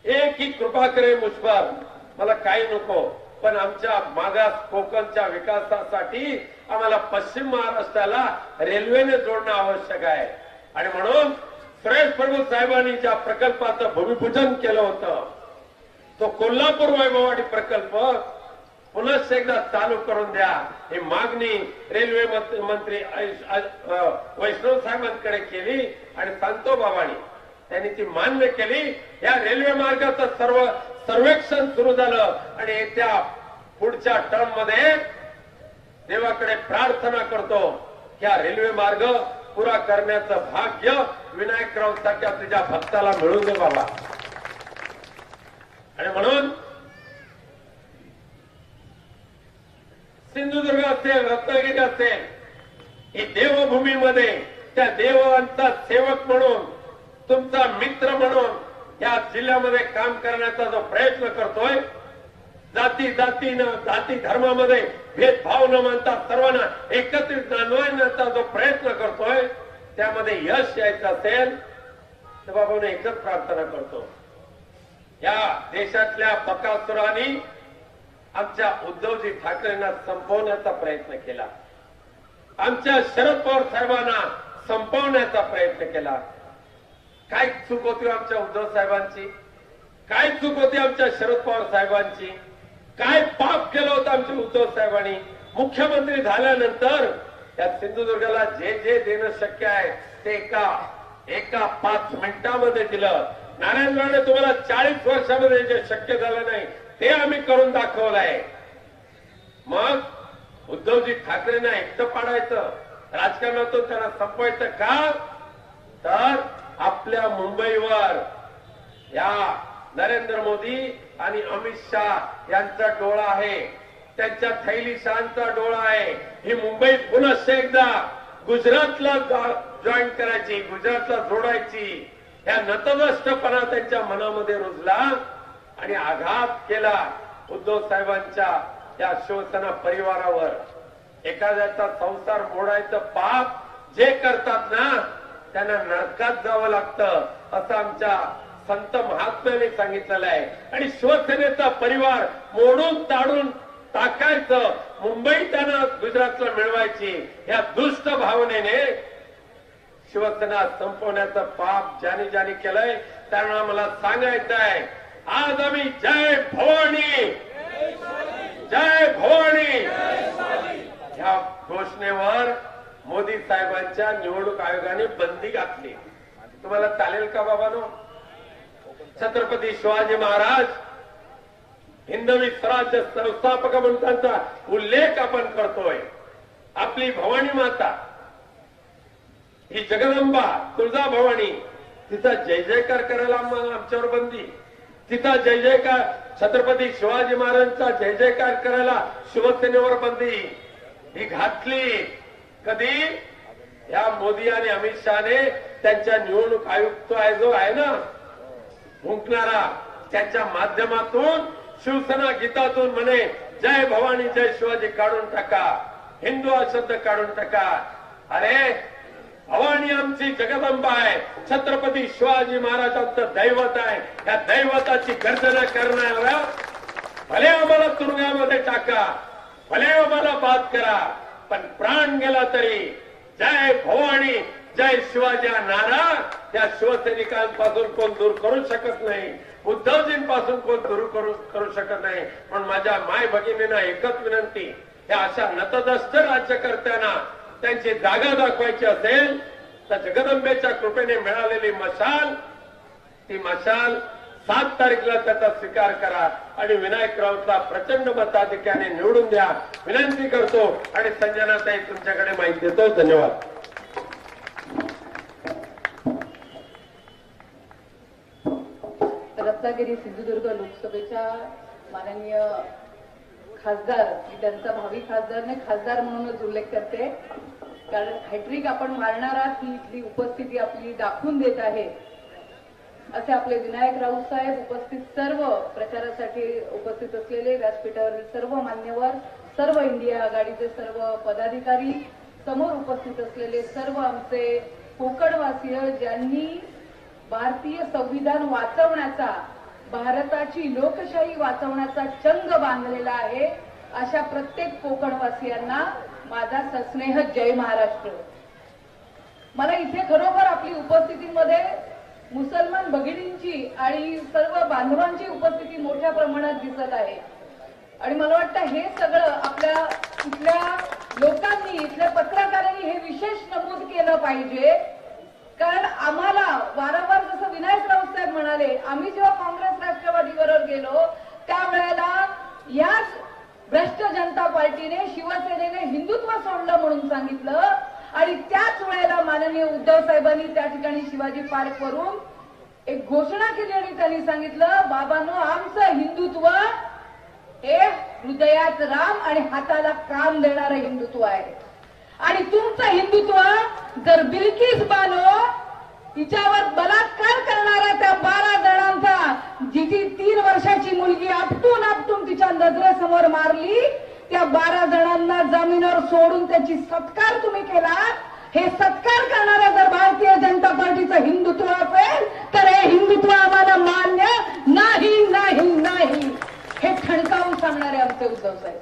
S8: एक ही कृपा करे मुझ पर, मला काही नको, पण आमच्या मागास कोकणच्या विकासासाठी आम्हाला पश्चिम महाराष्ट्राला रेल्वेने जोडणं आवश्यक आहे. आणि म्हणून सुरेश प्रभू साहेबांनी ज्या प्रकल्पाचं भूमिपूजन केलं होतं तो कोल्हापूर वैभववाडी प्रकल्प पुन्हा एकदा चालू करून द्या ही मागणी रेल्वे मंत्री वैष्णव साहेबांकडे केली आणि सांतोबाबांनी त्यांनी ती मान्य केली. या रेल्वे मार्गाचं सर्वेक्षण सुरू झालं आणि येत्या पुढच्या टर्म मध्ये देवाकडे प्रार्थना करतो की हा रेल्वे मार्ग पुरा करण्याचं भाग्य विनायकराव सारख्या तुझ्या भक्ताला मिळून दे बाबा. आणि म्हणून सिंधुदुर्ग असेल, रत्नागिरी असेल, ही देवभूमीमध्ये त्या देवांचा सेवक म्हणून, तुमचा मित्र म्हणून या जिल्ह्यामध्ये काम करण्याचा जो प्रयत्न करतोय, जाती धर्मामध्ये भेदभाव न मानता सर्वांना एकत्रित आणण्याचा जो प्रयत्न करतोय, त्यामध्ये यश यायचं असेल तर बाबांना एकच प्रार्थना करतो, या देशातल्या बकासुरांनी आमच्या उद्धवजी ठाकरेंना संपवण्याचा प्रयत्न केला, आमच्या शरद पवार साहेबांना संपवण्याचा प्रयत्न केला. काय चूक होती आमच्या उद्धव साहेबांची? काय चूक होती आमच्या शरद पवार साहेबांची? काय पाप केलं होतं आमच्या उद्धव साहेबांनी? मुख्यमंत्री झाल्यानंतर या सिंधुदुर्गाला जे जे देणं शक्य आहे ते एका 5 मिनिटांमध्ये दिलं. नारायण राणे तुम्हाला 40 वर्षामध्ये जे शक्य झालं नाही ते आम्ही करून दाखवलं आहे. मग उद्धवजी ठाकरेंना एकटं पाडायचं, राजकारणातून त्यांना संपवायचं का? तर आपल्या मुंबईवर या नरेंद्र मोदी आणि अमित शाह यांचा डोळा आहे, त्यांच्या थैली शहांचा डोळा आहे. ही मुंबई पुन्हा एकदा गुजरातला जॉईन करायची, गुजरातला जोडायची, या नतदष्टपणा त्यांच्या मनामध्ये रुजला आणि आघात केला उद्धव साहेबांच्या या शिवसेना परिवारावर. एखाद्याचा संसार मोडायचं पाप जे करतात ना त्यांना नरकात जावं लागतं असं आमच्या संत महात्म्याने सांगितलेलं आहे. आणि शिवसेनेचा परिवार मोडून ताडून टाकायचं, मुंबई त्यांना गुजरातला मिळवायची, या दुष्ट भावनेने शिवसेना संपवण्याचं पाप ज्याने ज्याने केलंय त्यांना मला सांगायचं आहे, आज आम्ही जय भवानी जय भवानी या घोषणेवर मोदी साहेबांच्या निवडणूक आयोगाने बंदी घातली. तुम्हाला चालेल का बाबांनो? छत्रपती शिवाजी महाराज हिंदवी स्वराज्य संस्थापक म्हणून त्यांचा उल्लेख आपण करतोय. आपली भवानी माता ही जगदंबा तुळजा भवानी, तिचा जय जयकार करायला आमच्यावर बंदी, तिचा जय जयकार छत्रपती शिवाजी महाराजांचा जय जयकार करायला शिवसेनेवर बंदी ही घातली. कधी? या मोदी आणि अमित शहाने त्यांच्या निवडणूक आयुक्त जो आहे ना हुंकणारा, त्याच्या माध्यमातून शिवसेना गीतातून म्हणे जय भवानी जय शिवाजी काढून टाका, हिंदू हा शब्द काढून टाका. अरे भवानी आमची जगदंबा आहे, छत्रपती शिवाजी महाराजांचं दैवत आहे. या दैवताची गर्जना करणाऱ्या भले आम्हाला तुरुंगामध्ये टाका, भले आम्हाला बाद करा, पण प्राण गेला तरी जय भवानी जय शिवाजी हा नारा त्या शिवसैनिकांपासून कोण दूर करू शकत नाही, उद्धवजींपासून कोण दूर करू शकत नाही. पण माझ्या माय भगिनींना एकच विनंती, या अशा नतदष्ट राज्यकर्त्यांना त्यांची जागा दाखवायची असेल तर जगदंबेच्या कृपेने मिळालेली मशाल, ती मशाल 7 तारीखला त्याचा स्वीकार करा आणि विनायक राऊतला प्रचंड मताधिक्याने निवडून द्या विनंती करतो. आणि संजनाताई तुमच्याकडे माहिती देतो. धन्यवाद.
S12: रत्नागिरी सिंधुदुर्ग लोकसभेच्या माननीय खासदार, मी त्यांचा भावी खासदार नाही, खासदार म्हणूनच उल्लेख करते, कारण हॅट्रिक आपण मारणार आहात ही इथली उपस्थिती आपली दाखवून देत आहे. असे आपले विनायक राऊत साहेब, उपस्थित सर्व प्रचारासाठी उपस्थित असलेले व्यासपीठावरील सर्व मान्यवर, सर्व इंडिया आघाडीचे सर्व पदाधिकारी, समोर उपस्थित असलेले सर्व आमचे कोकणवासीय ज्यांनी भारतीय संविधान वाचवण्याचा, भारताची लोकशाही वाचवण्याचा चंग बांधलेला आहे, अशा प्रत्येक कोकणवासियांना माझा सस्नेह जय महाराष्ट्र. मला इथे खरोखर आपली उपस्थितीमध्ये मुसलमान भगिनींची आणि सर्व बांधवांची उपस्थिती मोठ्या प्रमाणात दिसत आहे. आणि मला वाटतं हे सगळं आपल्या इथल्या लोकांनी, इथल्या पत्रकारांनी हे विशेष नमूद केलं पाहिजे. कारण आम्हाला वारंवार, जसं विनायक राऊत साहेब म्हणाले, आम्ही जेव्हा काँग्रेस राष्ट्रवादीबरोबर गेलो त्यावेळेला याच भ्रष्ट जनता पार्टीने, शिवसेनेने हिंदुत्व सोडलं म्हणून सांगितलं. आणि त्याच वेळेला माननीय उद्धव साहेबांनी त्या ठिकाणी शिवाजी पार्क वरून एक घोषणा केली आणि त्यांनी सांगितलं, बाबांनो, आमचं हिंदुत्व हे हृदयात राम आणि हाताला काम देणारं हिंदुत्व आहे. आणि तुमचं हिंदुत्व जर बिल्किस बानो तिच्यावर बलात्कार करणाऱ्या त्या 12 जणांचा, जिची 3 वर्षाची मुलगी आपटून आपटून तिच्या नजरेसमोर मारली, त्या 12 जणांना जमिनीवर सोडून त्याची सत्कार तुम्ही केला. हे सत्कार करणाऱ्या जर भारतीय जनता पार्टीचं हिंदुत्व असेल तर हे हिंदुत्व आम्हाला मान्य नाही नाही नाही, हे ठणकावून सांगणारे आमचे उद्धव साहेब.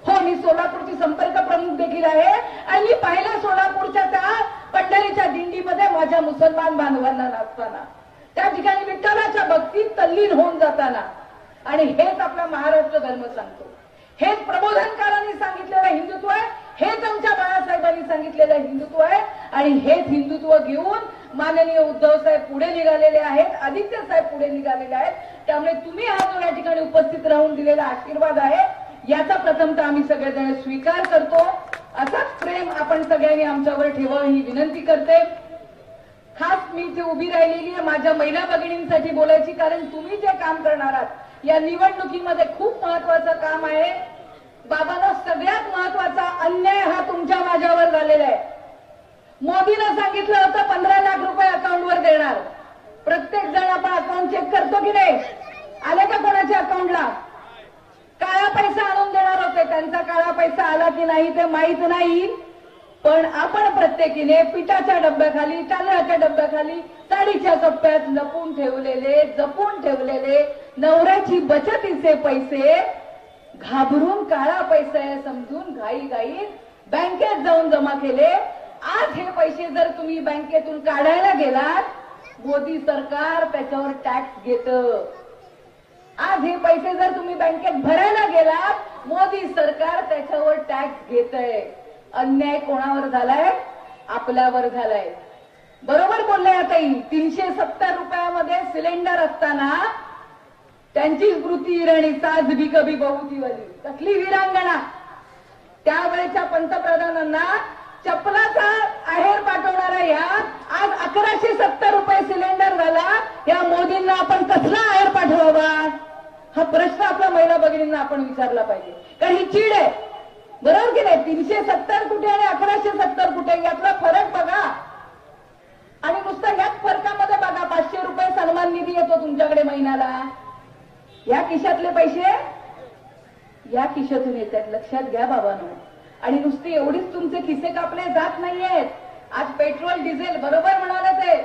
S12: हो, मी सोलापूरची संपर्क प्रमुख देखील आहे आणि मी पाहिलं सोलापूरच्या त्या पंढरीच्या दिंडीमध्ये माझ्या मुसलमान बांधवांना नाचताना, त्या ठिकाणी विठ्ठलाच्या भक्तीत तल्लीन होऊन जाताना. आणि हेच आपला महाराष्ट्र धर्म सांगतो, हेच प्रबोधनकारांनी सांगितलेलं हिंदुत्व आहे, हेच आमच्या बाळासाहेबांनी सांगितलेलं हिंदुत्व आहे. आणि हेच हिंदुत्व घेऊन माननीय उद्धव साहेब पुढे निघालेले आहेत, आदित्य साहेब पुढे निघालेले आहेत. त्यामुळे तुम्ही हा जो या ठिकाणी उपस्थित राहून दिलेला आशीर्वाद आहे, याचा प्रथमतः आम्ही सगळेजण स्वीकार करतो. असाच प्रेम आपण सगळ्यांनी आमच्यावर ठेवावं ही विनंती करते. खास मी इथे उभी राहिलेली आहे माझ्या महिला भगिनींसाठी बोलायची, कारण तुम्ही जे काम करणार आहात या निवडणुकीमध्ये खूप महत्वाचं काम आहे. बाबांनो, सगळ्यात महत्वाचा अन्याय हा तुमच्या माझ्यावर झालेला आहे. मोदीनं सांगितलं होतं 15 लाख रुपये अकाउंटवर देणार. प्रत्येक जण आपण अकाउंट चेक करतो की नाही, आले का कोणाच्या अकाउंटला? काळा पैसा आणून देणार होते, त्यांचा काळा पैसा आला की नाही ते माहीत नाही. पण आपण प्रत्येकीने पिठाच्या डब्याखाली, तांदळाच्या डब्याखाली, साडीच्या कप्प्यात लपून ठेवलेले, जपून ठेवलेले नवऱ्याची बचतीचे पैसे घाबरून काळा पैसा आहे समजून घाईघाईत बँकेत जाऊन जमा केले. आज हे पैसे जर तुम्ही बँकेतून काढायला गेलात, मोदी सरकार त्याच्यावर टॅक्स घेतं. आज हे पैसे जर तुम्ही बँकेत भरायला गेलात, मोदी सरकार त्याच्यावर टॅक्स घेतंय. अन्याय कोणावर झालाय? आपल्यावर झालाय. बरोबर बोलले ताई. 370 रुपयामध्ये सिलेंडर असताना त्यांची स्मृती इराणी, साज भी कभी बहू थी वाली, कसली वीरांगणा. त्यावेळेच्या पंतप्रधानांना चपलाचा आहेर पाठवणारा या आज 1170 रुपये सिलेंडर झाला. या मोदींना आपण कसला आहेर पाठवावा, हा प्रश्न आपल्या महिला भगिनींना आपण विचारला पाहिजे. कारण ही चीड आहे, बरोबर की नाही? 370 कुठे आणि 1170 कुठे, यातला फरक बघा. आणि नुसतं याच फरकामध्ये बघा, 500 रुपये सन्मान निधी येतो तुमच्याकडे महिन्याला. या खिशातले पैसे या खिशातून येतात, लक्षात घ्या बाबांनो. आणि नुसती एवढीच तुमचे खिसे कापले जात नाहीयेत. आज पेट्रोल डिझेल, बरोबर म्हणाले ते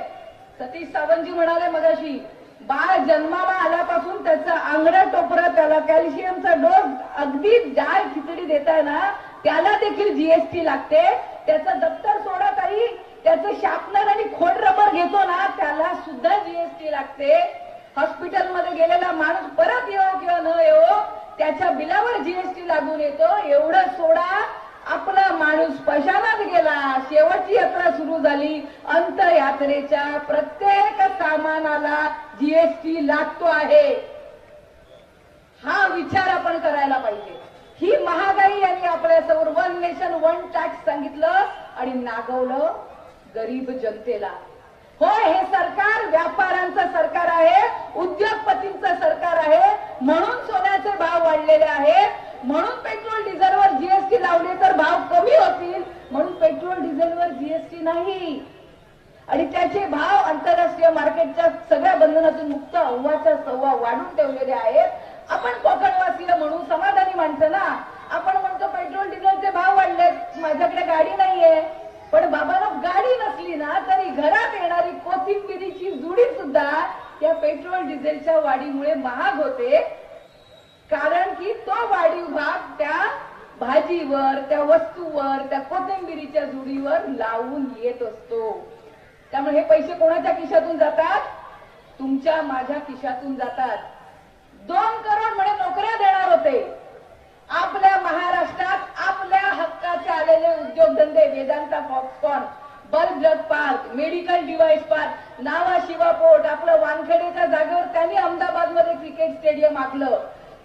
S12: सतीश सावंतजी म्हणाले मगाशी, बाळ जन्माला आल्यापासून त्याचं आंगडं टोपरं, त्याला कॅल्शियमचा डोस, अगदी जाळ खिचडी देताय ना, त्याला देखील जीएसटी लागते. त्याचं दप्तर सोडा ताई, त्याचं शार्पनर आणि खोड रबर घेतो ना, त्याला सुद्धा जीएसटी लागते. हॉस्पिटलमध्ये गेलेला माणूस परत येवो किंवा न येवो, त्याच्या बिलावर जीएसटी लागून येतो. एवढं सोडा, आपला माणूस पशानात गेला, शेवटची यात्रा सुरू झाली, अंत्ययात्रेच्या प्रत्येक सामानाला जीएसटी लागतो आहे. हा विचार आपण करायला पाहिजे. ही महागाई यांनी आपल्यासमोर 1 नेशन 1 टॅक्स सांगितलं आणि नागवलं गरीब जनतेला. होय, हे सरकार व्यापाऱ्यांचं सरकार आहे, उद्योगपतींचं सरकार आहे. म्हणून सोन्याचे भाव वाढलेले आहेत, म्हणून आंतरराष्ट्रीय मार्केटच्या सगळ्या बंधनातून मुक्त अव्वाच्या सव्वा वाढून ठेवलेले आहेत. आपण कोकणवासीय म्हणून समाधानी माणसं ना. आपण म्हणतो पेट्रोल डिझेलचे भाव वाढलेत, माझ्याकडे गाडी नाहीये. पण बाबाला गाडी नसली ना तरी घरात येणारी कोथिंबिरीची जुडी सुद्धा त्या पेट्रोल डिझेलच्या वाढीमुळे महाग होते. कारण की तो वाढीव भाग त्या भाजीवर, त्या वस्तूवर, त्या कोथिंबिरीच्या जुडीवर लावून येत असतो. त्यामुळे हे पैसे कोणाच्या खिशातून जातात? तुमच्या माझ्या खिशातून जातात. 2 करोड म्हणे नोकऱ्या देणार होते. आपल्या महाराष्ट्रात आपल्या हक्काचे आलेले उद्योगधंदे, Vedanta Foxconn, bulb drug park, medical device park, नावा शिवापोर्ट, आपलं वानखेडेच्या जागेवर त्यांनी अहमदाबादमध्ये क्रिकेट स्टेडियम आखलं.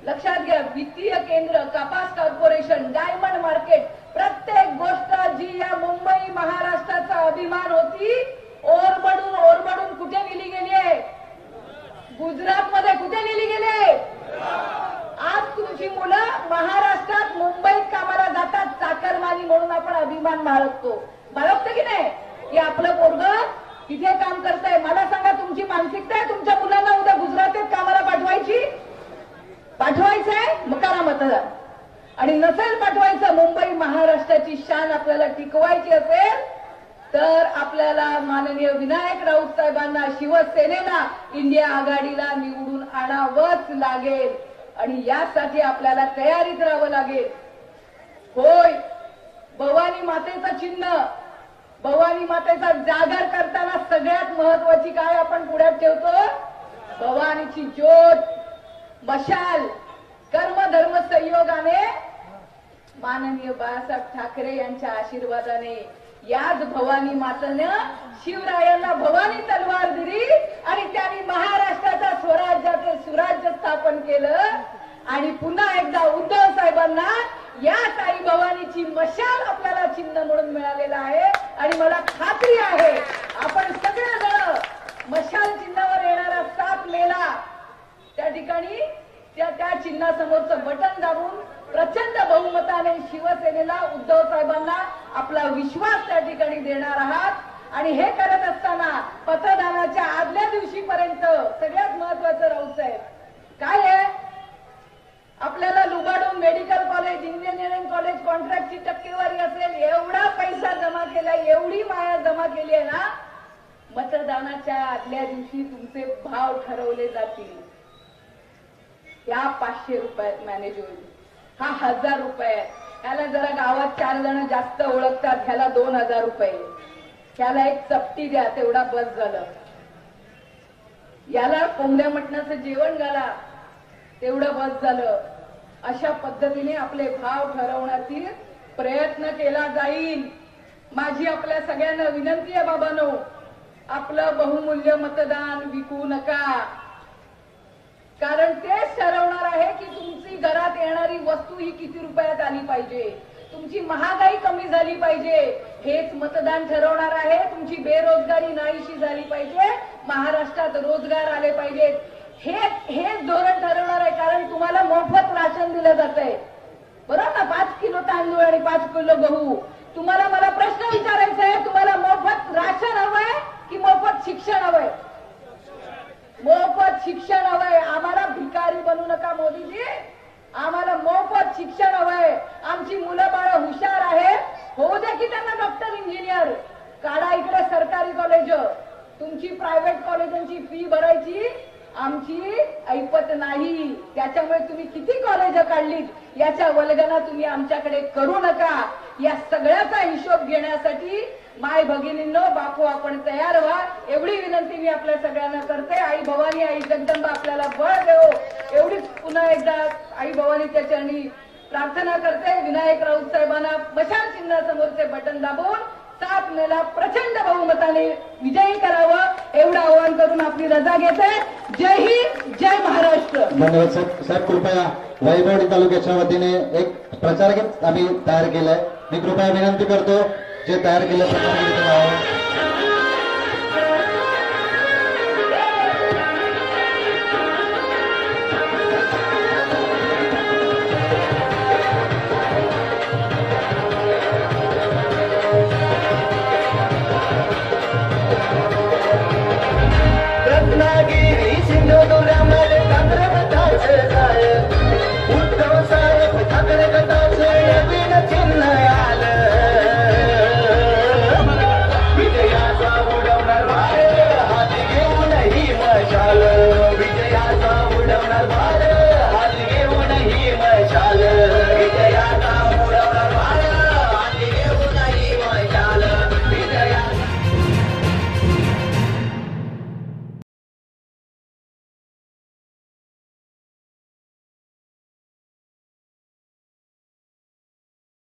S12: लक्षात घ्या, वित्तीय केंद्र, कपास कॉर्पोरेशन, डायमंड मार्केट, प्रत्येक गोष्ट जी या मुंबई महाराष्ट्राचा अभिमान होती, ओरबडून कुठे नेली गेली आहे? गुजरात मध्ये कुठे नेली गेली? आज तुमची मुलं महाराष्ट्रात मुंबईत कामाला जातात चाकरमानी म्हणून आपण अभिमान बाळगतो की नाही? की आपलं पोरगं तिथे काम करतंय. मला सांगा, तुमची मानसिकता आहे तुमच्या मुलांना उद्या गुजरातेत कामाला पाठवायचंय? मग करा मतदान. आणि नसेल पाठवायचं, मुंबई महाराष्ट्राची शान आपल्याला टिकवायची असेल तर आपल्याला माननीय विनायक राऊत साहेबांना, शिवसेनेला इंडिया आघाडीला निवडून आणावंच लागेल. आणि यासाठी आपल्याला तयारीत राहावं लागेल. होय, भवानी मातेचं चिन्ह, भवानी मातेचा जागर करताना सगळ्यात महत्वाची काय आपण पुढ्यात ठेवतो? भवानीची ज्योत, मशाल. कर्मधर्म संयोगाने माननीय बाळासाहेब ठाकरे यांच्या आशीर्वादाने याच भवानी मातेनं शिवरायांना भवानी तलवार दिली आणि त्यांनी महाराष्ट्राच्या स्वराज्याचे सुराज्य स्थापन केलं. आणि पुन्हा एकदा उद्धव साहेबांना या ताई भवानीची मशाल आपल्याला चिन्ह म्हणून मिळालेलं आहे. आणि मला खात्री आहे आपण सगळेजण मशाल चिन्हावर येणारा 7 मेला त्या ठिकाणी त्या चिन्हासमोरचं बटन दाबून प्रचंड बहुमताने शिवसेनेला, उद्धव साहेबांना आपला विश्वास त्या ठिकाणी देणार आहात. आणि हे करत असताना मतदानाच्या आदल्या दिवशीपर्यंत सगळ्यात महत्वाचं राऊत साहेब काय आहे? आपल्याला लुबाडून मेडिकल कॉलेज, इंजिनिअरिंग कॉलेज कॉन्ट्रॅक्टची टक्केवारी असेल, एवढा पैसा जमा केला, एवढी माया जमा केली आहे ना, मतदानाच्या आदल्या दिवशी तुमचे भाव ठरवले जातील. या 500 रुपयात मॅनेज होईल, हा 1000 रुपये. ह्याला जरा गावात 4 जण जास्त ओळखतात, ह्याला 2000 रुपये. ह्याला एक चपटी द्या, तेवढा बस झालं. याला कोंबड्या मटणाचं जेवण घाला, तेवढं बस झालं. अशा पद्धतीने आपले भाव ठरवण्यातील प्रयत्न केला जाईल. माझी आपल्या सगळ्यांना विनंती आहे बाबांनो, आपलं बहुमूल्य मतदान विकू नका. कारण तेच ठरवणार आहे की तुमची घरात येणारी वस्तू ही किती रुपयात आली पाहिजे, तुमची महागाई कमी झाली पाहिजे. हेच मतदान ठरवणार आहे. तुमची बेरोजगारी नाहीशी झाली पाहिजे, महाराष्ट्रात रोजगार आले पाहिजेत. हेच धोरण ठरवणार आहे. कारण तुम्हाला मोफत राशन दिलं जात आहे, बरोबर ना? 5 किलो तांदूळ आणि 5 किलो गहू. तुम्हाला मला प्रश्न विचारायचा आहे, तुम्हाला मोफत राशन हवंय की मोफत शिक्षण हवंय? मोफत शिक्षण हवंय. आम्हाला भिकारी बनवू नका मोदीजी, आम्हाला मोफत शिक्षण हवंय. आमची मुलं बाळ हुशार आहेत, होऊ द्या की त्यांना डॉक्टर, इंजिनियर. काढा इकडे सरकारी कॉलेज. तुमची प्रायव्हेट कॉलेजांची फी भरायची आमची ऐपत नाही. त्याच्यामुळे तुम्ही किती कॉलेज काढलीत याच्या वल्गना तुम्ही आमच्याकडे करू नका. या सगळ्याचा हिशोब घेण्यासाठी माय भगिनींनो, बापू आपण तयार व्हा, एवढी विनंती मी आपल्या सगळ्यांना करते. आई भवानी, आई जगदंबा आपल्याला बळ देवो, एवढीच पुन्हा एकदा आई भवानीच्या चरणी प्रार्थना करते. विनायक राऊत साहेबांना मशाल चिन्हासमोरचे बटन दाबून 7 मेला प्रचंड बहुमताने विजयी करावं, एवढं आवाहन करून आपली रजा घेते. जय हिंद, जय महाराष्ट्र.
S2: धन्यवाद साहेब. कृपया वैभवडी तालुक्याच्या वतीने एक प्रचार गीत आम्ही तयार केलंय. मी कृपया विनंती करतो, जे तयार केलं